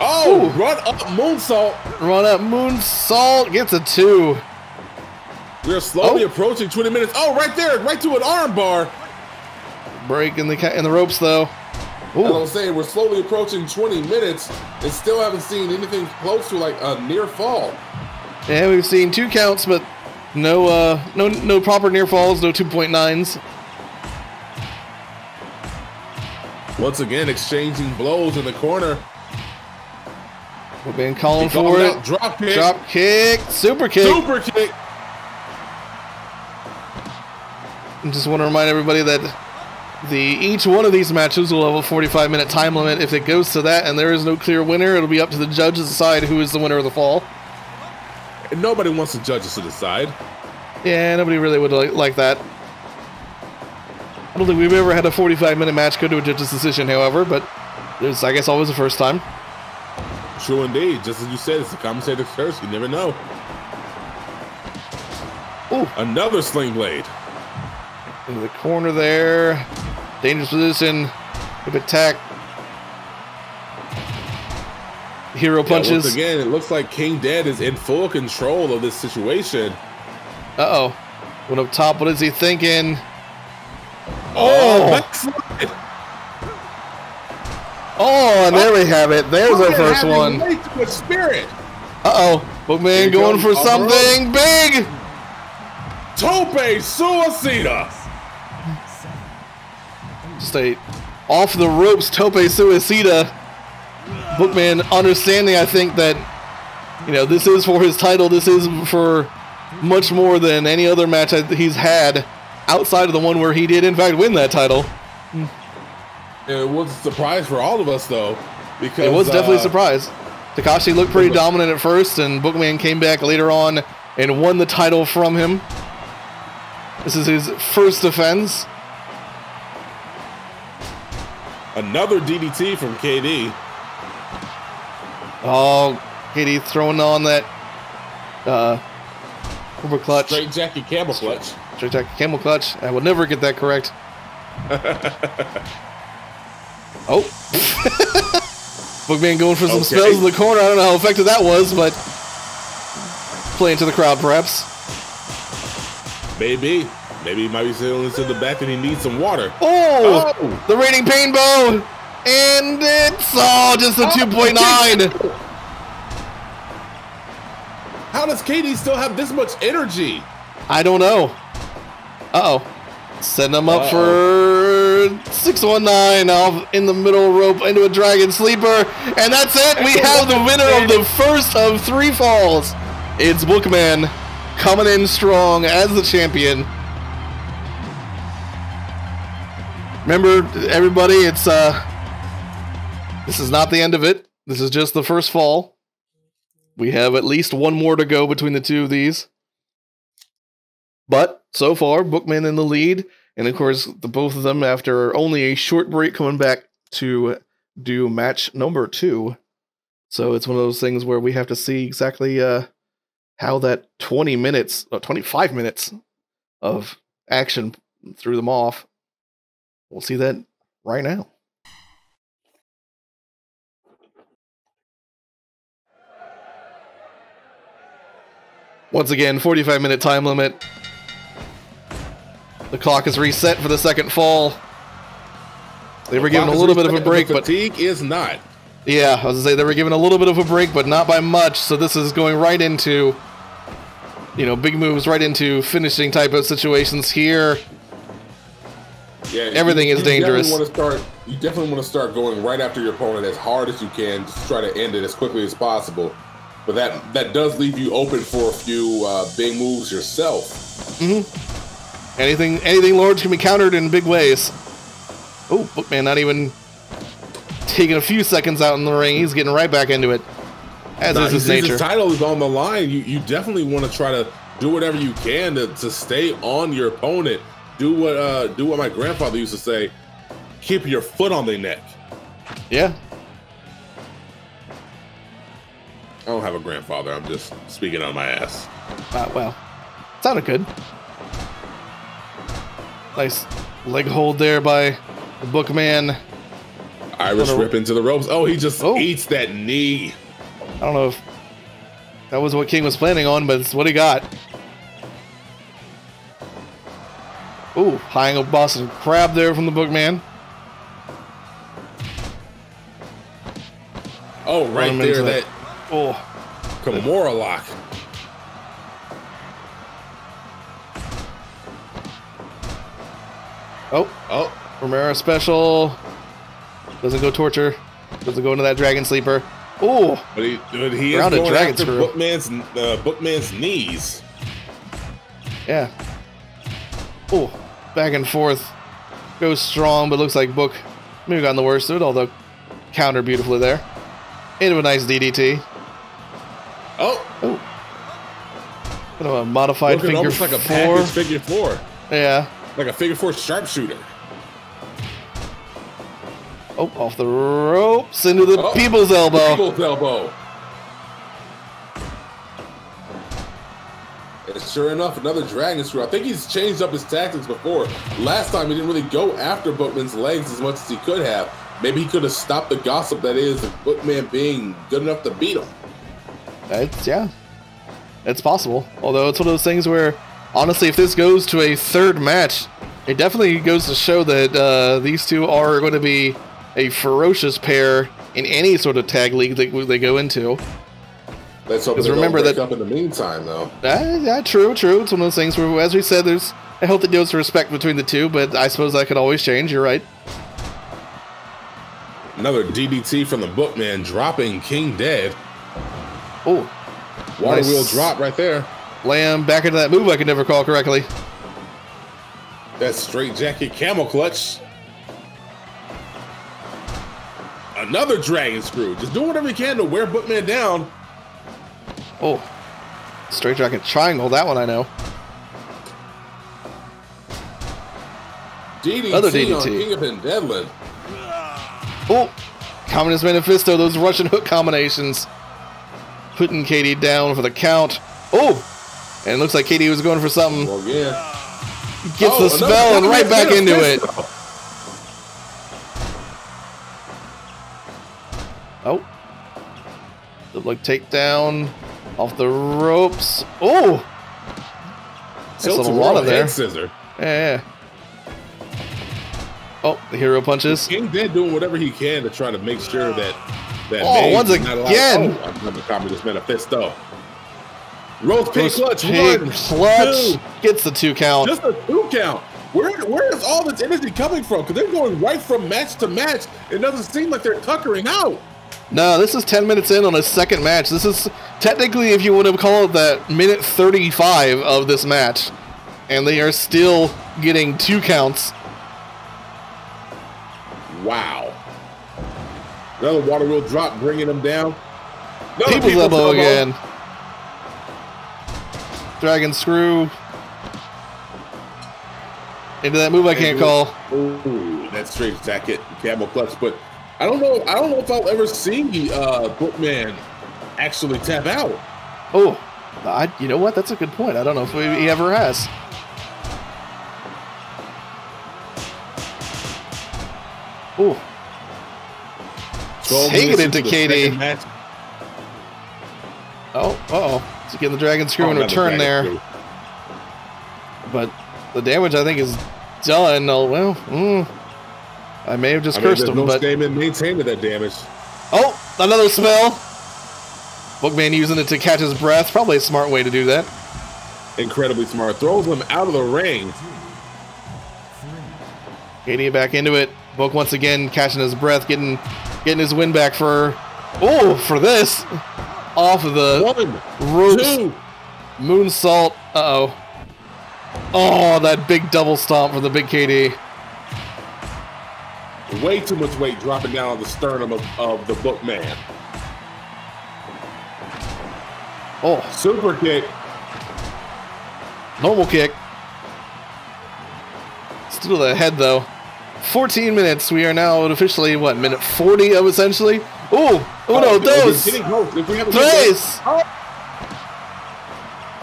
Oh, Ooh. run up moonsault. Run up moonsault. Gets a 2. We're slowly approaching 20 minutes. Oh, right there, right to an arm bar. Break in the ropes though. Ooh. As I was saying, we're slowly approaching 20 minutes and still haven't seen anything close to like a near fall. Yeah, we've seen 2 counts, but no proper near falls, no 2.9s. Once again, exchanging blows in the corner. We've been calling for it. Drop kick. Drop kick. Super kick. Super kick. I just want to remind everybody that each one of these matches will have a 45-minute time limit. If it goes to that and there is no clear winner, it'll be up to the judges to decide who is the winner of the fall. And nobody wants the judges to decide. Yeah, nobody really would like that. I don't think we've ever had a 45-minute match go to a judge's decision, however, but it's, I guess, always the first time. True indeed. Just as you said, it's a commentator's curse. You never know. Ooh. Another sling blade. Into the corner there. Dangerous position. Hip attack. Hero punches. Once again, it looks like King Dead is in full control of this situation. Uh-oh. Went up top. What is he thinking? Oh! Oh, and there we have it. There's our first one. Spirit. Uh-oh. Bookman going for something big. Tope Suicida. Just a off the ropes Tope Suicida. Bookman understanding, I think, that, you know, this is for his title. This is for much more than any other match he's had outside of the one where he did, in fact, win that title. It was a surprise for all of us, though, because it was definitely a surprise. Takashi looked pretty dominant at first, and Bookman came back later on and won the title from him. This is his first defense. Another DDT from KD. Oh, KD throwing on that Uber clutch. Straight jacket camel clutch. Straight jacket camel clutch. I will never get that correct. Oh. Bookman going for some spells in the corner. I don't know how effective that was, but playing to the crowd, perhaps. Maybe. Maybe he might be sailing to the back and he needs some water. Oh! The Raining Pain Bow! And it's just a 2.9. How does KD still have this much energy? I don't know. Uh-oh. Setting him up for 619 off in the middle rope into a Dragon Sleeper. And that's it. We have the winner of the first of 3 falls. It's Bookman coming in strong as the champion. Remember, everybody, it's this is not the end of it. This is just the first fall. We have at least one more to go between the two of these. But so far, Bookman in the lead, and of course, the both of them after only a short break coming back to do match number 2. So it's one of those things where we have to see exactly how that 25 minutes of action threw them off. We'll see that right now. Once again, 45-minute time limit. The clock is reset for the second fall. They were given a little bit of a break, but fatigue is not. Yeah, I was gonna say they were given a little bit of a break, but not by much. So this is going right into, you know, big moves right into finishing type of situations here. Yeah, everything is dangerous. You definitely want to start going right after your opponent as hard as you can, just to try to end it as quickly as possible. But that does leave you open for a few big moves yourself. Mm-hmm. Anything large can be countered in big ways. Oh, Bookman not even taking a few seconds out in the ring. He's getting right back into it. As is his nature. His title is on the line. You definitely want to try to do whatever you can to stay on your opponent. Do what my grandfather used to say. Keep your foot on their neck. Yeah. I don't have a grandfather. I'm just speaking on my ass. Well, sounded good. Nice leg hold there by the Bookman. Irish rip into the ropes. Oh, he just eats that knee. I don't know if that was what King was planning on, but it's what he got. Ooh, high angle Boston Crab there from the Bookman. Oh, right there, that Kimura lock. Oh, Romero special. Doesn't go torture. Doesn't go into that dragon sleeper. Ooh, but he is going after Bookman's knees. Yeah. Ooh, back and forth. Goes strong, but looks like Book maybe gotten the worst of it, although counter beautifully there. Into a nice DDT. Oh. Kind of a modified figure almost like a package figure four. Yeah. Like a figure four sharpshooter. Oh, off the ropes into the people's elbow. People's elbow. And sure enough, another dragon screw. I think he's changed up his tactics before. Last time he didn't really go after Bookman's legs as much as he could have. Maybe he could have stopped the gossip that is the Bookman being good enough to beat him. It's possible. Although it's one of those things where, honestly, if this goes to a third match, it definitely goes to show that these two are going to be a ferocious pair in any sort of tag league that they go into. Let's hope they don't break up in the meantime, though. Yeah, true. It's one of those things where, as we said, there's a healthy dose of respect between the two, but I suppose that could always change. You're right. Another DDT from the Bookman, dropping King dead. Oh, water wheel drop right there. Lamb back into that move I could never call correctly. That straight jacket camel clutch. Another dragon screw. Just do whatever you can to wear Bookman down. Oh, straight jacket triangle. That one I know. DDT Another DDT on Kingathan Deadlan. Oh, Communist Manifesto, those Russian hook combinations. Putting Katie down for the count. Oh, and it looks like Katie was going for something. Well, yeah. Gets the spell and right back into it. Oh. Look like takedown off the ropes. Oh. There's a lot of there. Scissor. Yeah. Oh, the hero punches. King dead doing whatever he can to try to make sure that once again. Another Communist Manifesto. Roast pig clutch. Clutch. Gets the 2 count. Just a 2 count. Where is all this energy coming from? Because they're going right from match to match. It doesn't seem like they're tuckering out. No, this is 10 minutes in on a second match. This is technically, if you want to call it that, minute 35 of this match. And they are still getting 2 counts. Wow. Another water wheel drop, bringing them down. People's elbow again. Dragon screw. Into that move I can't call. Ooh, that straight jacket, camel clutch. But I don't know if I'll ever see Bookman actually tap out. Oh, you know what? That's a good point. I don't know if he ever has. Ooh. Taking it to Katie. Oh, He's getting the dragon screw in return there. Screw. But the damage, I think, is done. Oh, well, I may have just cursed him. No but statement maintaining that damage. Oh, another spell. Bookman using it to catch his breath. Probably a smart way to do that. Incredibly smart. Throws him out of the ring. Katie back into it. Book once again catching his breath, getting his win back for this. Off of the 1, ropes. 2. Moonsault. Uh-oh. Oh, that big double stomp for the big KD. Way too much weight dropping down on the sternum of the Bookman. Oh. Super kick. Normal kick. Still the head, though. 14 minutes. We are now at officially, what, minute 40 of essentially? Dos. Tres.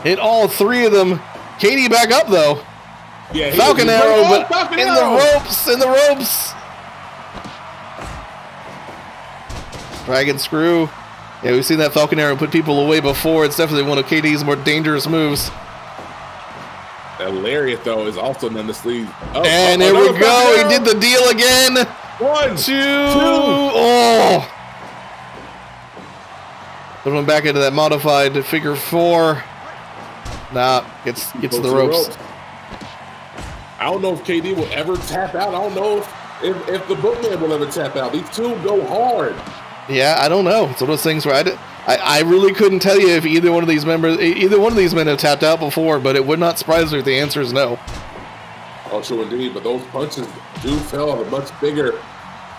Hit all 3 of them. Katie back up, though. Yeah, Falcon Arrow, but Falcon in Arrow. In the ropes. Dragon Screw. Yeah, we've seen that Falcon Arrow put people away before. It's definitely one of KD's more dangerous moves. That lariat, though, is also on the sleeve. And there we go. He did the deal again. 1, 2. Oh. Put him back into that modified figure 4. Nah, gets to the ropes. I don't know if KD will ever tap out. I don't know if the Bookman will ever tap out. These two go hard. Yeah, I don't know. It's one of those things where I really couldn't tell you if either one of these men have tapped out before, but it would not surprise me if the answer is no. Oh, sure indeed. But those punches do fell on a much bigger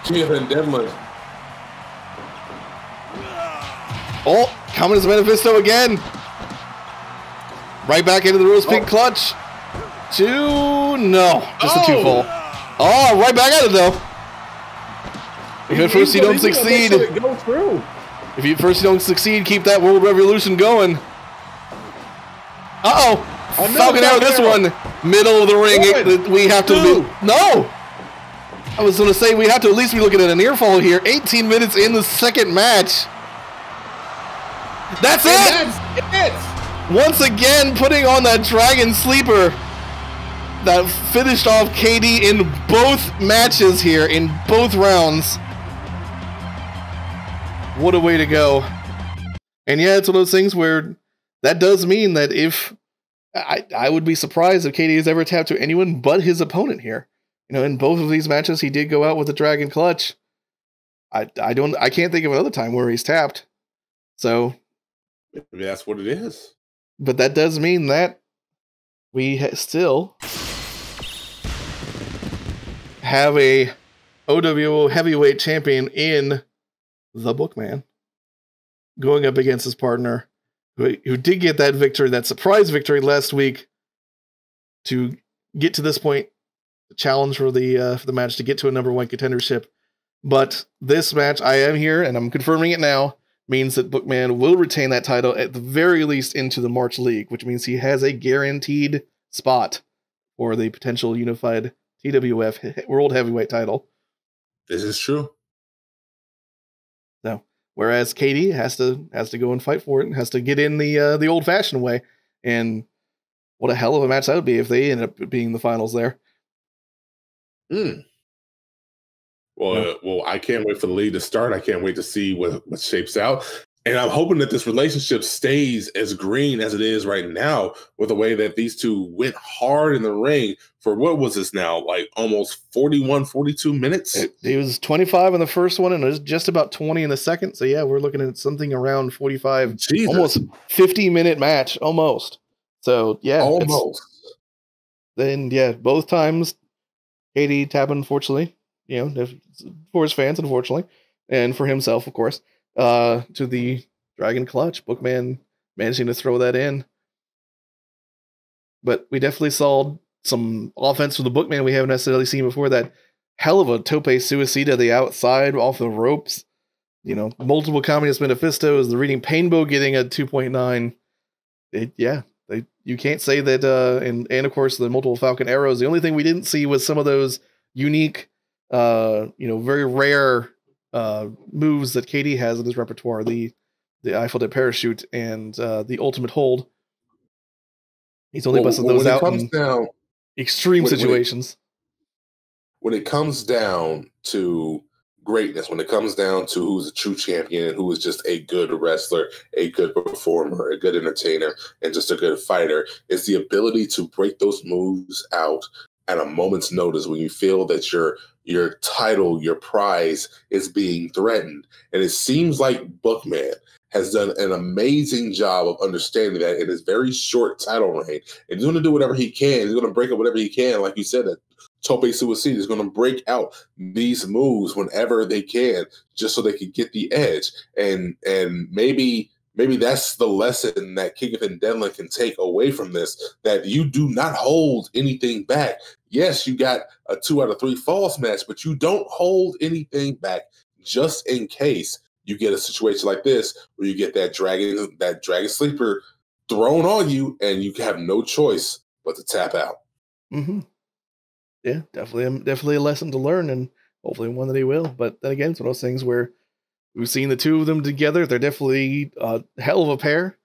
Kingathan Deadlan. Oh, coming as Manifesto again. Right back into the Rose Pink clutch. 2, no, just a 2 fall. Oh, right back at it though. If first you don't succeed, if you first don't succeed, keep that World Revolution going. Falcon Arrow, this one, middle of the ring. We have to no. I was going to say we have to at least be looking at a near fall here. 18 minutes in the second match. That's it. That's it. Once again, putting on that Dragon Sleeper that finished off KD in both matches here, in both rounds. What a way to go. And yeah, it's one of those things where that does mean that if I would be surprised if KD has ever tapped to anyone but his opponent here. You know, in both of these matches, he did go out with a Dragon Clutch. I can't think of another time where he's tapped. So maybe that's what it is. But that does mean that we still have a OWO heavyweight champion in the Bookman going up against his partner who did get that victory, that surprise victory last week to get to this point, the challenge for the match to get to a number 1 contendership. But this match, I am here and I'm confirming it now, means that Bookman will retain that title at the very least into the March League, which means he has a guaranteed spot for the potential unified TWF World Heavyweight title. This is true. So, whereas KD has to go and fight for it and has to get in the old-fashioned way. And what a hell of a match that would be if they end up being the finals there. Well, I can't wait for the league to start. I can't wait to see what shapes out. And I'm hoping that this relationship stays as green as it is right now with the way that these two went hard in the ring for what was this now? Like almost 41, 42 minutes? It was 25 in the first one and it was just about 20 in the second. So yeah, we're looking at something around 45, Jesus. Almost 50-minute match, almost. So yeah. Almost. Then yeah, both times KD tapping, unfortunately, you know, for his fans, unfortunately, and for himself, of course. To the Dragon Clutch. Bookman managing to throw that in. But we definitely saw some offense from the Bookman we haven't necessarily seen before. That hell of a tope suicida the outside off the ropes. You know, multiple Communist Manifestos, the Reading Painbow getting a 2.9. You can't say that, and of course the multiple Falcon Arrows. The only thing we didn't see was some of those unique, very rare moves that KD has in his repertoire, the Eiffel Dead Parachute and the Ultimate Hold. He's only busted those out in extreme situations. When it comes down to greatness, when it comes down to who's a true champion, who is just a good wrestler, a good performer, a good entertainer, and just a good fighter, is the ability to break those moves out at a moment's notice when you feel that your title, your prize is being threatened. And it seems like Bookman has done an amazing job of understanding that in his very short title reign. And he's going to do whatever he can. He's going to break up whatever he can. Like you said, that Tope Suicide is going to break out these moves whenever they can, just so they can get the edge. And maybe that's the lesson that Kingathan Deadlan can take away from this, that you do not hold anything back. Yes, you got a 2 out of 3 falls match, but you don't hold anything back just in case you get a situation like this where you get that dragon sleeper thrown on you and you have no choice but to tap out. Mm-hmm. Yeah, definitely a lesson to learn, and hopefully one that he will. But then again, it's one of those things where we've seen the two of them together. They're definitely a hell of a pair.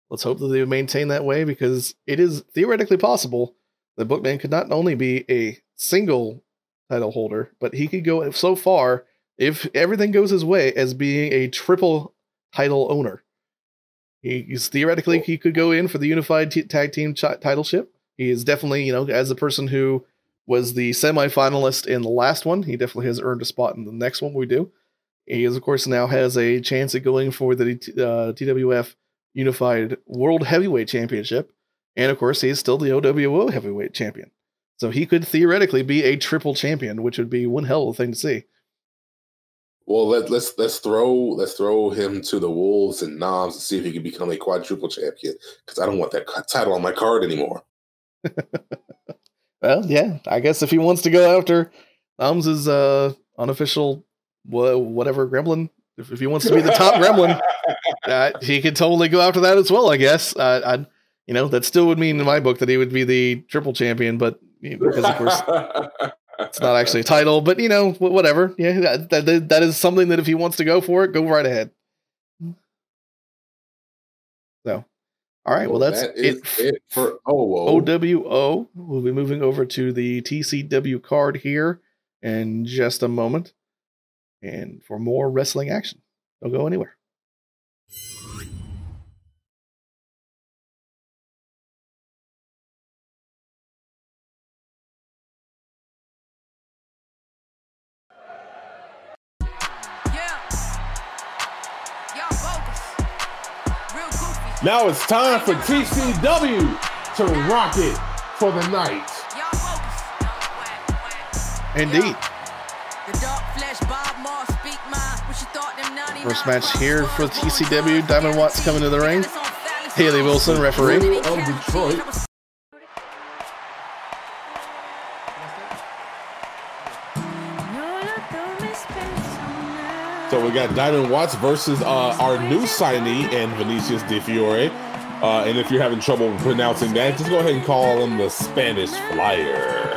Let's hope that they maintain that way, because it is theoretically possible that Bookman could not only be a single title holder, but he could go so far, if everything goes his way, as being a triple title owner. He's theoretically, he could go in for the unified tag team titleship. He is definitely, as the person who was the semi-finalist in the last one, he definitely has earned a spot in the next one we do. He is, of course, now has a chance at going for the TWF Unified World Heavyweight Championship. And, of course, he's still the OWO Heavyweight Champion. So he could theoretically be a triple champion, which would be one hell of a thing to see. Well, let's throw him to the Wolves and Nommz and see if he can become a quadruple champion, because I don't want that title on my card anymore. Well, yeah, I guess if he wants to go after Nommz' unofficial whatever gremlin, if he wants to be the top gremlin, he could totally go after that as well, I guess. That still would mean in my book that he would be the triple champion, but because of course it's not actually a title, but whatever. Yeah, that is something that if he wants to go for it, go right ahead. So, all right. Well, that's it for OWO. We'll be moving over to the TCW card here in just a moment, and for more wrestling action. Don't go anywhere. Now it's time for TCW to rock it for the night. Indeed. First match here for TCW. Diamond Watts coming to the ring. Haley Wilson, referee. Of Detroit. So we got Diamond Watts versus our new signee and Vinicius de Fiore. And if you're having trouble pronouncing that, just go ahead and call him the Spanish Flyer.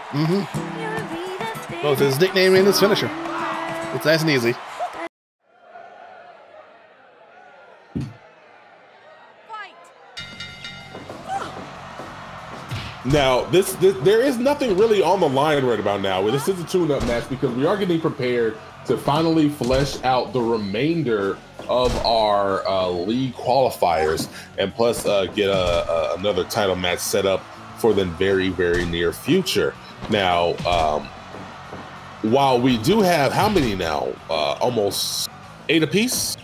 Mm-hmm. Both his nickname and his finisher. It's nice and easy. Now, this there is nothing really on the line right about now. This is a tune-up match because we are getting prepared to finally flesh out the remainder of our league qualifiers, and plus get another title match set up for the very, very near future. Now, while we do have how many now? Almost 8 apiece.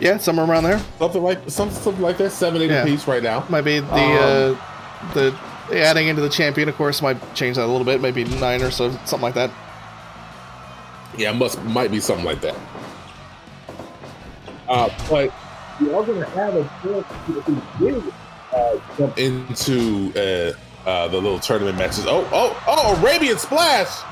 Yeah, somewhere around there. Something like that. 7, 8 apiece right now. Might be the adding into the champion, of course, might change that a little bit. Maybe 9 or so, something like that. Yeah, might be something like that. But we are going to have a chance to jump into the little tournament matches. Oh, Arabian Splash!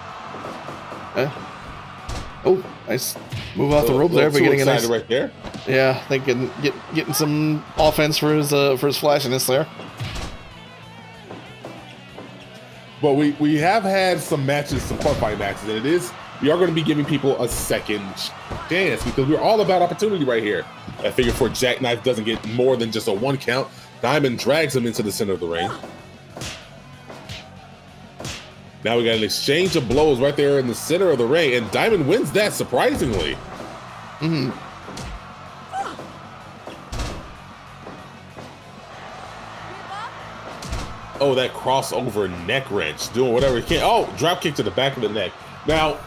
Oh, nice move off the rope there, but getting a nice right there. Yeah, thinking getting some offense for his flashiness there. But we have had some matches, some qualifying matches, and we are going to be giving people a second chance because we're all about opportunity right here. I figure for Jackknife doesn't get more than just a 1 count. Diamond drags him into the center of the ring. Now we got an exchange of blows right there in the center of the ring, and Diamond wins that surprisingly. Mm-hmm. Oh, that crossover neck wrench, doing whatever he can. Oh, drop kick to the back of the neck. Now,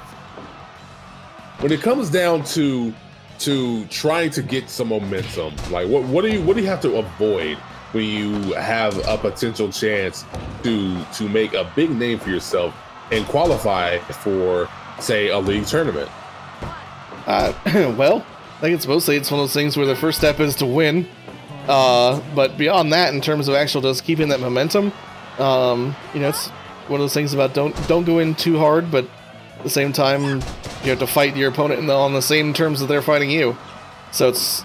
when it comes down to trying to get some momentum, like what do you have to avoid when you have a potential chance to make a big name for yourself and qualify for, say, a league tournament? Well, I think it's one of those things where the first step is to win. But beyond that, in terms of actual just keeping that momentum, it's one of those things about don't go in too hard, but at the same time, you have to fight your opponent on the same terms that they're fighting you. So it's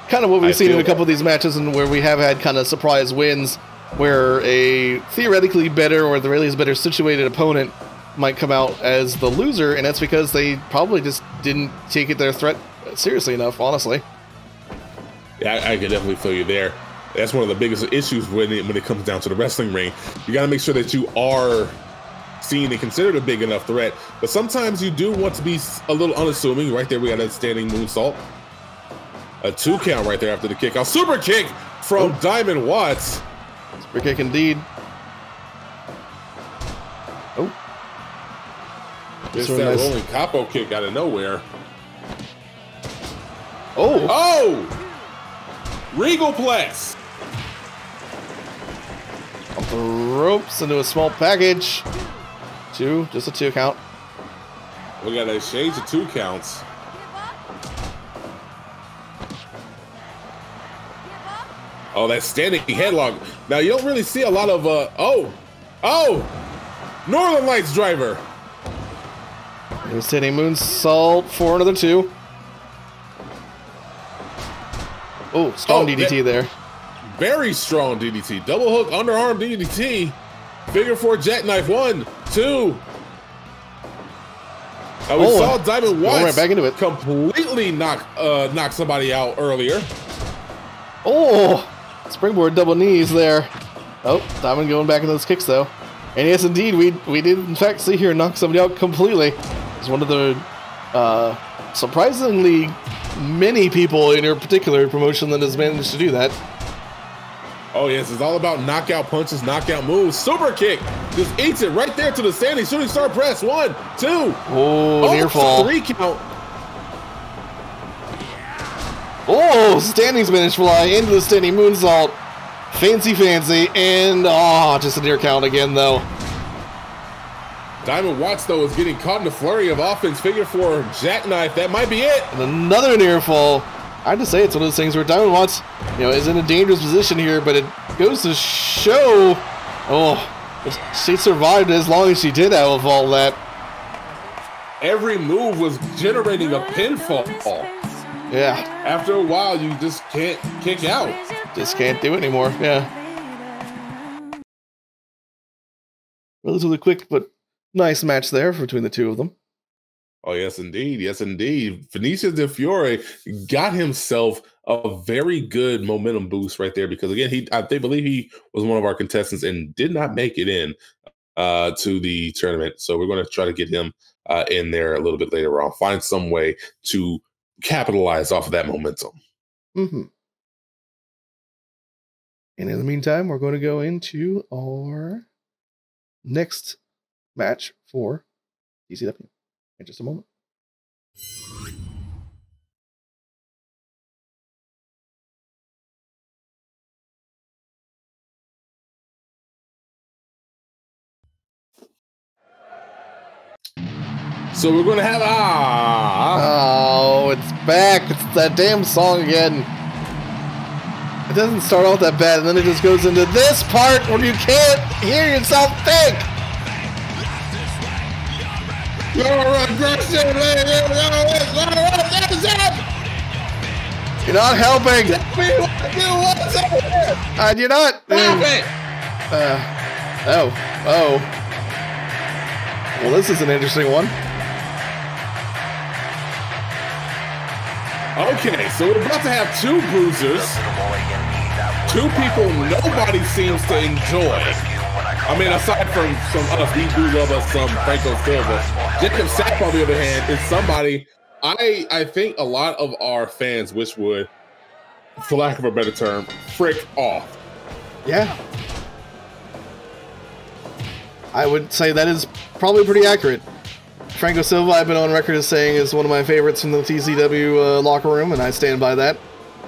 kind of what we've seen in a couple of these matches, and where we have had kind of surprise wins where a theoretically better or at the very least better situated opponent might come out as the loser, and that's because they probably just didn't take their threat seriously enough, honestly. Yeah, I can definitely feel you there. That's one of the biggest issues when it comes down to the wrestling ring. You got to make sure that you are seen and considered a big enough threat, but sometimes you do want to be a little unassuming. Right there, we got a standing moonsault. A 2 count right there after the kick. A super kick from Diamond Watts. Super kick indeed. Oh. It's that nice rolling capo kick out of nowhere. Oh! Oh! Regalplex! Off the ropes into a small package. Just a 2 count. We got a shades of 2 counts. Oh, that standing headlock. Now, you don't really see a lot of, Northern Lights driver. He was hitting moonsault for another 2. Oh, strong DDT there. Very strong DDT. Double hook, underarm DDT. Figure 4 jackknife. 1, 2. We saw Diamond Watts right back into it. Completely knock somebody out earlier. Oh, springboard double knees there. Oh, Diamond going back into those kicks though. And yes, indeed, we did in fact see here knock somebody out completely. It's one of the surprisingly many people in your particular promotion that has managed to do that. Oh yes, it's all about knockout punches, knockout moves. Super kick, just eats it right there to the standing shooting star press. 1, 2. Oh, near fall. 3 count. Oh, standing Spanish fly into the standing moonsault. Fancy, and just a near count again though. Diamond Watts though is getting caught in the flurry of offense. Figure 4 jackknife. That might be it. And another near fall. I have to say, it's one of those things where Diamond Watts, is in a dangerous position here, but it goes to show, she survived as long as she did out of all that. Every move was generating a pinfall. Yeah. After a while, you just can't kick out. Just can't do it anymore, yeah. Relatively quick, but nice match there between the two of them. Oh, yes, indeed. Yes, indeed. Vinicius de Fiore got himself a very good momentum boost right there because, again, I believe he was one of our contestants and did not make it in to the tournament. So we're going to try to get him in there a little bit later on. Find some way to capitalize off of that momentum. Mm-hmm. And in the meantime, we're going to go into our next match for ECW. In just a moment. So we're going to have Oh, it's back. It's that damn song again. It doesn't start out that bad, and then it just goes into this part where you can't hear yourself think. You're not helping. You're not. Well, this is an interesting one. Okay, so we're about to have 2 bruisers. 2 people nobody seems to enjoy. I mean, aside from us, we do love us some Franco Silva. Jakob Sapp, on the other hand, is somebody I think a lot of our fans wish would, for lack of a better term, frick off. Yeah. I would say that is probably pretty accurate. Franco Silva, I've been on record as saying, is one of my favorites from the TCW locker room, and I stand by that.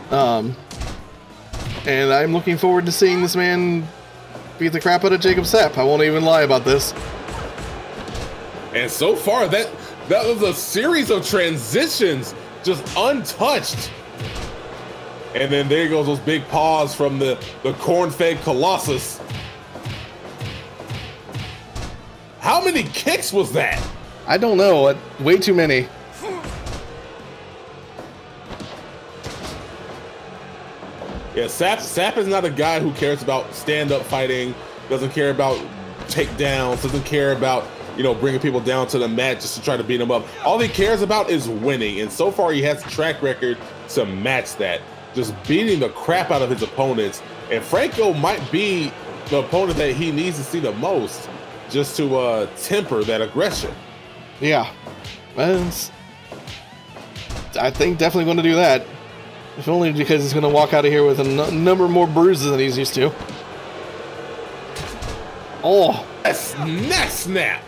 And I'm looking forward to seeing this man beat the crap out of Jakob Sapp. I won't even lie about this. And so far, that was a series of transitions, just untouched. And then there goes those big paws from the corn-fed Colossus. How many kicks was that? I don't know. Way too many. Yeah, Sapp is not a guy who cares about stand-up fighting, doesn't care about takedowns, doesn't care about, bringing people down to the mat just to try to beat them up. All he cares about is winning, and so far he has a track record to match that, just beating the crap out of his opponents. And Franco might be the opponent that he needs to see the most just to temper that aggression. Yeah. I think definitely going to do that. If only because he's going to walk out of here with a number more bruises than he's used to. Oh. That's neck snap.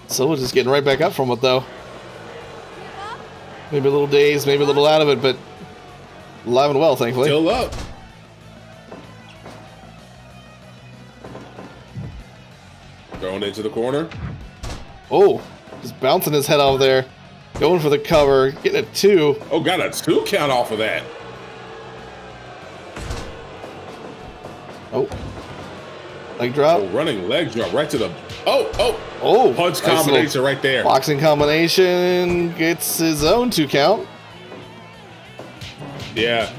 Silva just getting right back up from it, though. Maybe a little dazed, maybe a little out of it, but alive and well, thankfully. Still up. Going into the corner. Oh, just bouncing his head off there. Going for the cover, getting a 2. Oh, got a 2 count off of that. Oh. Leg drop. Oh, running leg drop right to the... Oh. Punch nice combination right there. Boxing combination gets his own 2 count. Yeah.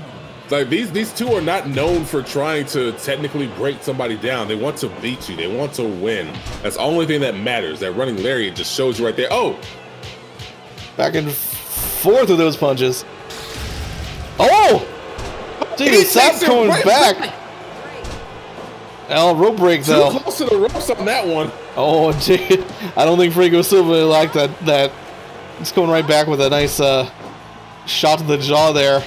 Like these two are not known for trying to technically break somebody down. They want to beat you. They want to win. That's the only thing that matters. That running lariat just shows you right there. Oh! Back and forth with those punches. Oh! Dude, Sapp going back. Rope break though. Too close to the ropes on that one. Oh, dude. I don't think Franco Silva liked that. He's going right back with a nice shot to the jaw there.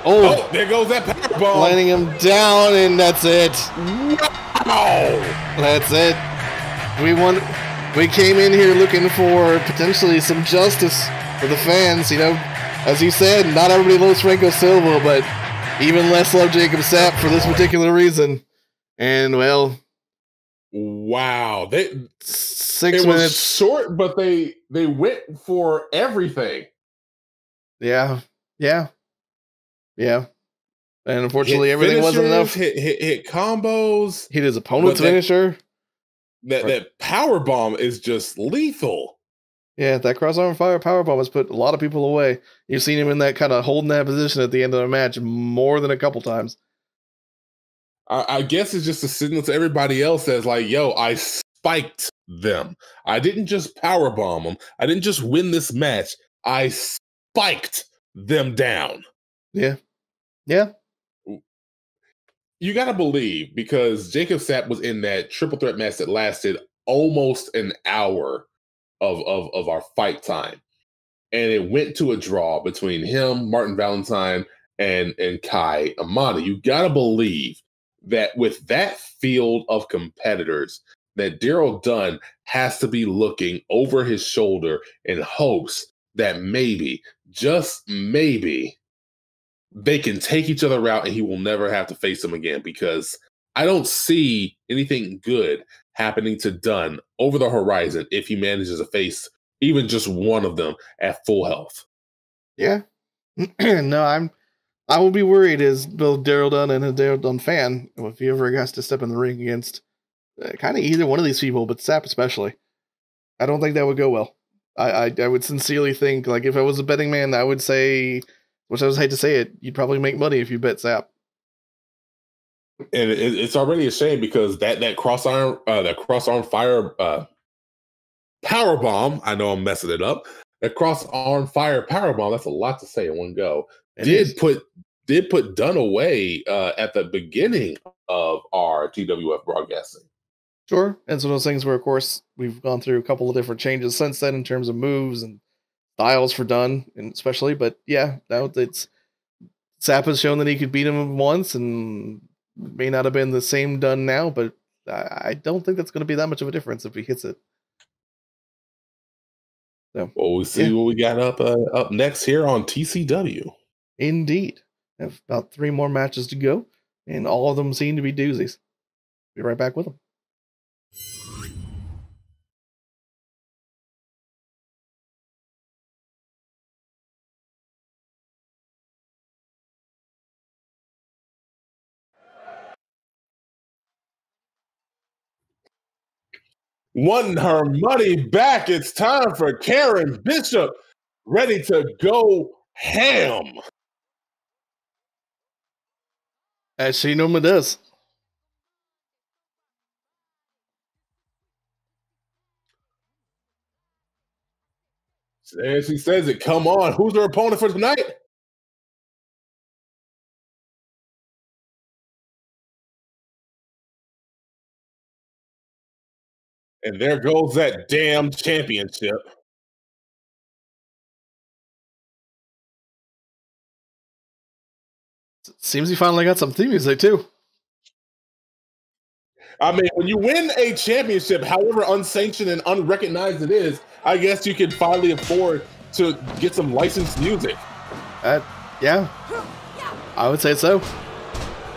Oh, there goes that powerbomb. Landing him down, and that's it. Wow. That's it. We came in here looking for potentially some justice for the fans. As you said, not everybody loves Franco Silva, but even less love Jakob Sapp for this particular reason. And well, wow, 6 minutes was short, but they went for everything. Yeah. And unfortunately, everything wasn't enough. Hit combos. Hit his opponent's finisher. That power bomb is just lethal. Yeah, that cross-arm fire powerbomb has put a lot of people away. You've seen him in that kind of holding that position at the end of the match more than a couple times. I guess it's just a signal to everybody else that's like, yo, I spiked them. I didn't just powerbomb them. I didn't just win this match. I spiked them down. Yeah. You got to believe, because Jakob Sapp was in that triple threat match that lasted almost an hour of our fight time. And it went to a draw between him, Martin Valentine, and Kai Imani. You got to believe that with that field of competitors, that Darrell Dunn has to be looking over his shoulder in hopes that maybe, just maybe, they can take each other out and he will never have to face them again, because I don't see anything good happening to Dunn over the horizon if he manages to face even just one of them at full health. Yeah. No, I will be worried as both Darrell Dunn and a Darrell Dunn fan if he ever has to step in the ring against kind of either one of these people, but Sapp especially. I don't think that would go well. I would sincerely think, like, if I was a betting man, I would say, which I hate to say it, you'd probably make money if you bet Sapp. And it's already a shame, because that cross arm fire power bomb. I know I'm messing it up. That cross arm fire power bomb. That's a lot to say in one go. Did put Dunn away at the beginning of our TWF broadcasting. Sure, and it's one of those things where, of course, we've gone through a couple of different changes since then in terms of moves and styles for Dunn, and especially. But yeah, now Sapp has shown that he could beat him once, and may not have been the same Dunn now, but I don't think that's going to be that much of a difference if he hits it. So, well, we'll see what we got up next here on TCW. Indeed. We have about 3 more matches to go, and all of them seem to be doozies. Be right back with them. Wanting her money back, it's time for Carin Bishop ready to go ham. As she normally does. As she says it, come on. Who's her opponent for tonight? And there goes that damn championship. Seems he finally got some theme music too. I mean, when you win a championship, however unsanctioned and unrecognized it is, I guess you can finally afford to get some licensed music. Yeah, I would say so.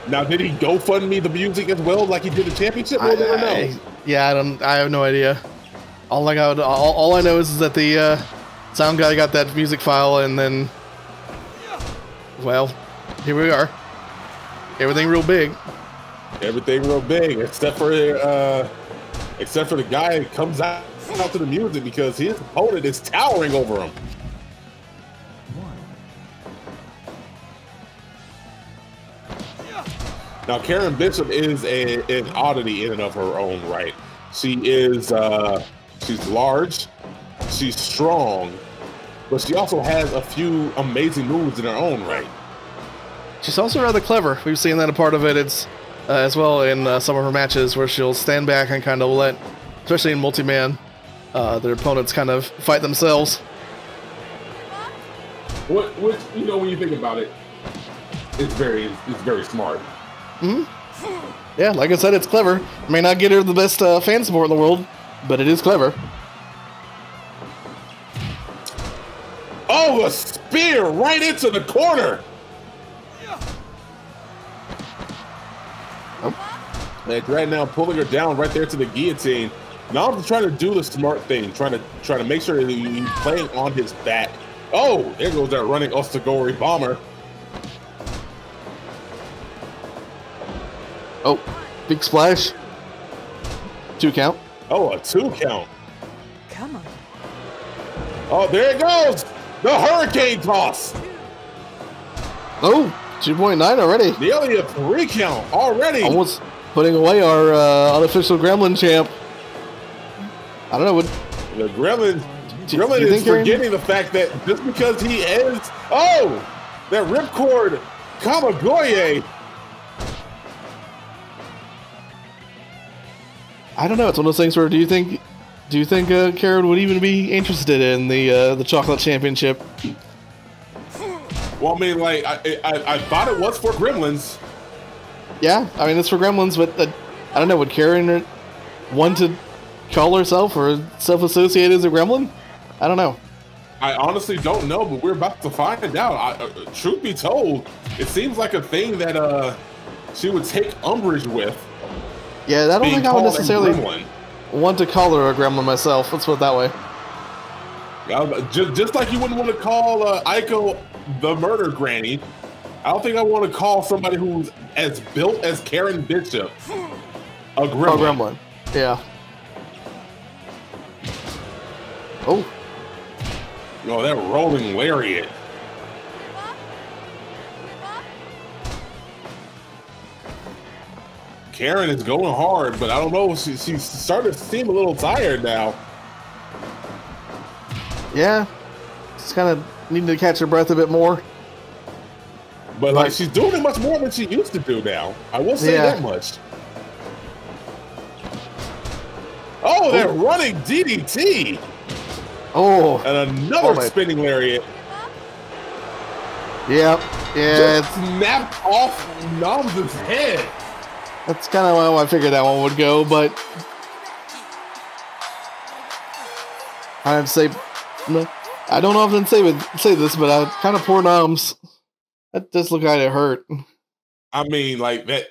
Now, did he GoFundMe the music as well, like he did the championship? We'll never know. I have no idea. All I know is that the sound guy got that music file, and then, well, here we are. Everything real big. Everything real big, except for the guy that comes out to the music because his opponent is towering over him. Now, Carin Bishop is an oddity in and of her own right. She is she's large, she's strong, but she also has a few amazing moves in her own right. She's also rather clever. We've seen that a part of it. It's as well in some of her matches where she'll stand back and kind of let, especially in multi-man, their opponents kind of fight themselves. Which when you think about it, it's very smart. Mm-hmm. Yeah, like I said, it's clever. May not get her the best fan support in the world, but it is clever. Oh, a spear right into the corner. And right now, pulling her down right there to the guillotine. Nommz is trying to do the smart thing, trying to make sure that he's playing on his back. Oh, there goes that running Osagori bomber. Oh, big splash. 2 count. Oh, a 2 count. Come on. Oh, there it goes. The hurricane toss. Oh, 2.9 already. Nearly a 3 count already. Almost putting away our unofficial Gremlin champ. I don't know what. The Gremlin is forgetting the fact that just because he is. Oh, that ripcord Kamagoye. I don't know. It's one of those things where do you think Carin would even be interested in the Chocolate Championship? Well, I mean, like I thought it was for Gremlins. Yeah, I mean it's for Gremlins, but I don't know. Would Carin want to call herself or self-associate as a Gremlin? I don't know. I honestly don't know, but we're about to find out. Truth be told, it seems like a thing that she would take umbrage with. Yeah, I don't think I would necessarily want to call her a Gremlin myself. Let's put it that way. Just like you wouldn't want to call Aiko the murder granny, I don't think I want to call somebody who's as built as Carin Bishop a Gremlin. Oh, Gremlin. Yeah. Oh. Oh, that rolling lariat. Carin is going hard, but I don't know. She's starting to seem a little tired now. Yeah. She's kind of needing to catch her breath a bit more. But like she's doing it much more than she used to do now. I will say that much. Oh, that running DDT. Oh. And another spinning lariat. Yeah. Yeah. Just snapped off Nommz' head. That's kind of how I figured that one would go, but I have to say, no, I don't often say this, but I kind of poor Nommz. That does look like it hurt. I mean, like that.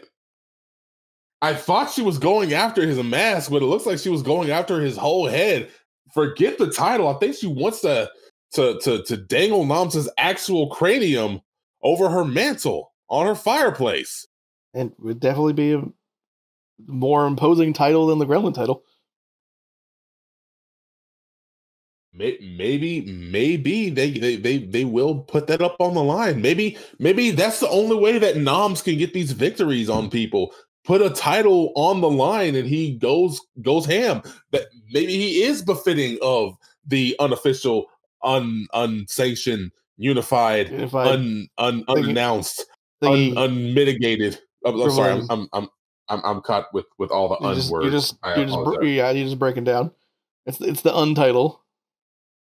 I thought she was going after his mask, but it looks like she was going after his whole head. Forget the title. I think she wants to dangle Nommz' actual cranium over her mantle on her fireplace. And would definitely be a more imposing title than the Gremlin title. maybe they will put that up on the line. Maybe that's the only way that Nommz can get these victories on people. Put a title on the line and he goes ham. That maybe he is befitting of the unofficial, unsanctioned, unified, unannounced, unmitigated. I'm sorry, I'm caught with all the words. You're just breaking down. It's the untitle.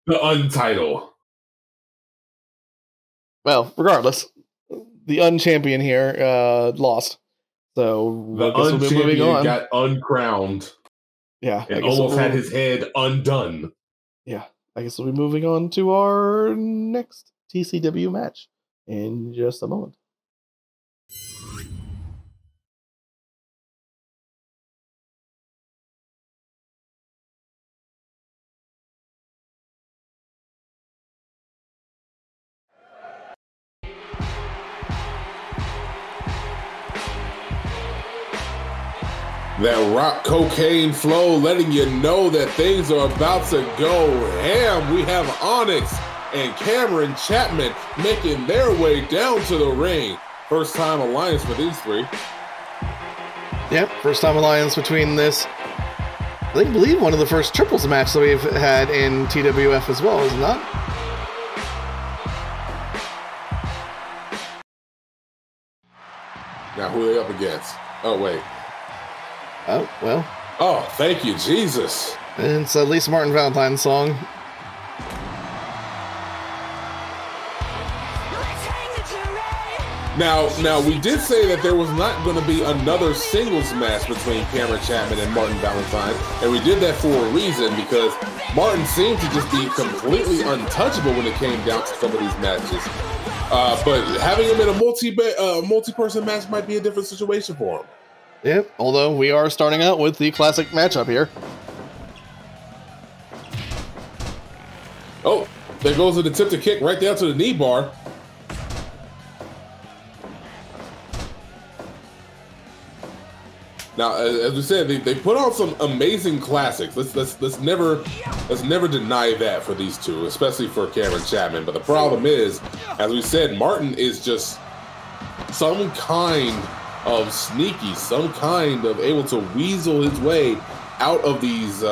The untitle. Well, regardless, the unchampion here lost. So the unchampion got uncrowned. Yeah, and almost had his head undone. Yeah, I guess we'll be moving on to our next TCW match in just a moment. That rock cocaine flow letting you know that things are about to go ham. We have Onyx and Cameron Chapman making their way down to the ring. First time alliance for these three. Yep, first time alliance between this. I believe one of the first triples match that we've had in TWF as well, is it not? Now who are they up against? Oh, wait. Oh, well. Oh, thank you, Jesus. And it's at least Martin Valentine's song. Now we did say that there was not going to be another singles match between Cameron Chapman and Martin Valentine, and we did that for a reason, because Martin seemed to just be completely untouchable when it came down to some of these matches. But having him in a multi-person match might be a different situation for him. Yep, although we are starting out with the classic matchup here. Oh, there goes an attempted kick right down to the knee bar. Now, as we said, they put on some amazing classics. Let's never deny that for these two, especially for Cameron Chapman. But the problem is, as we said, Martin is just some kind of sneaky, some kind of able to weasel his way out of these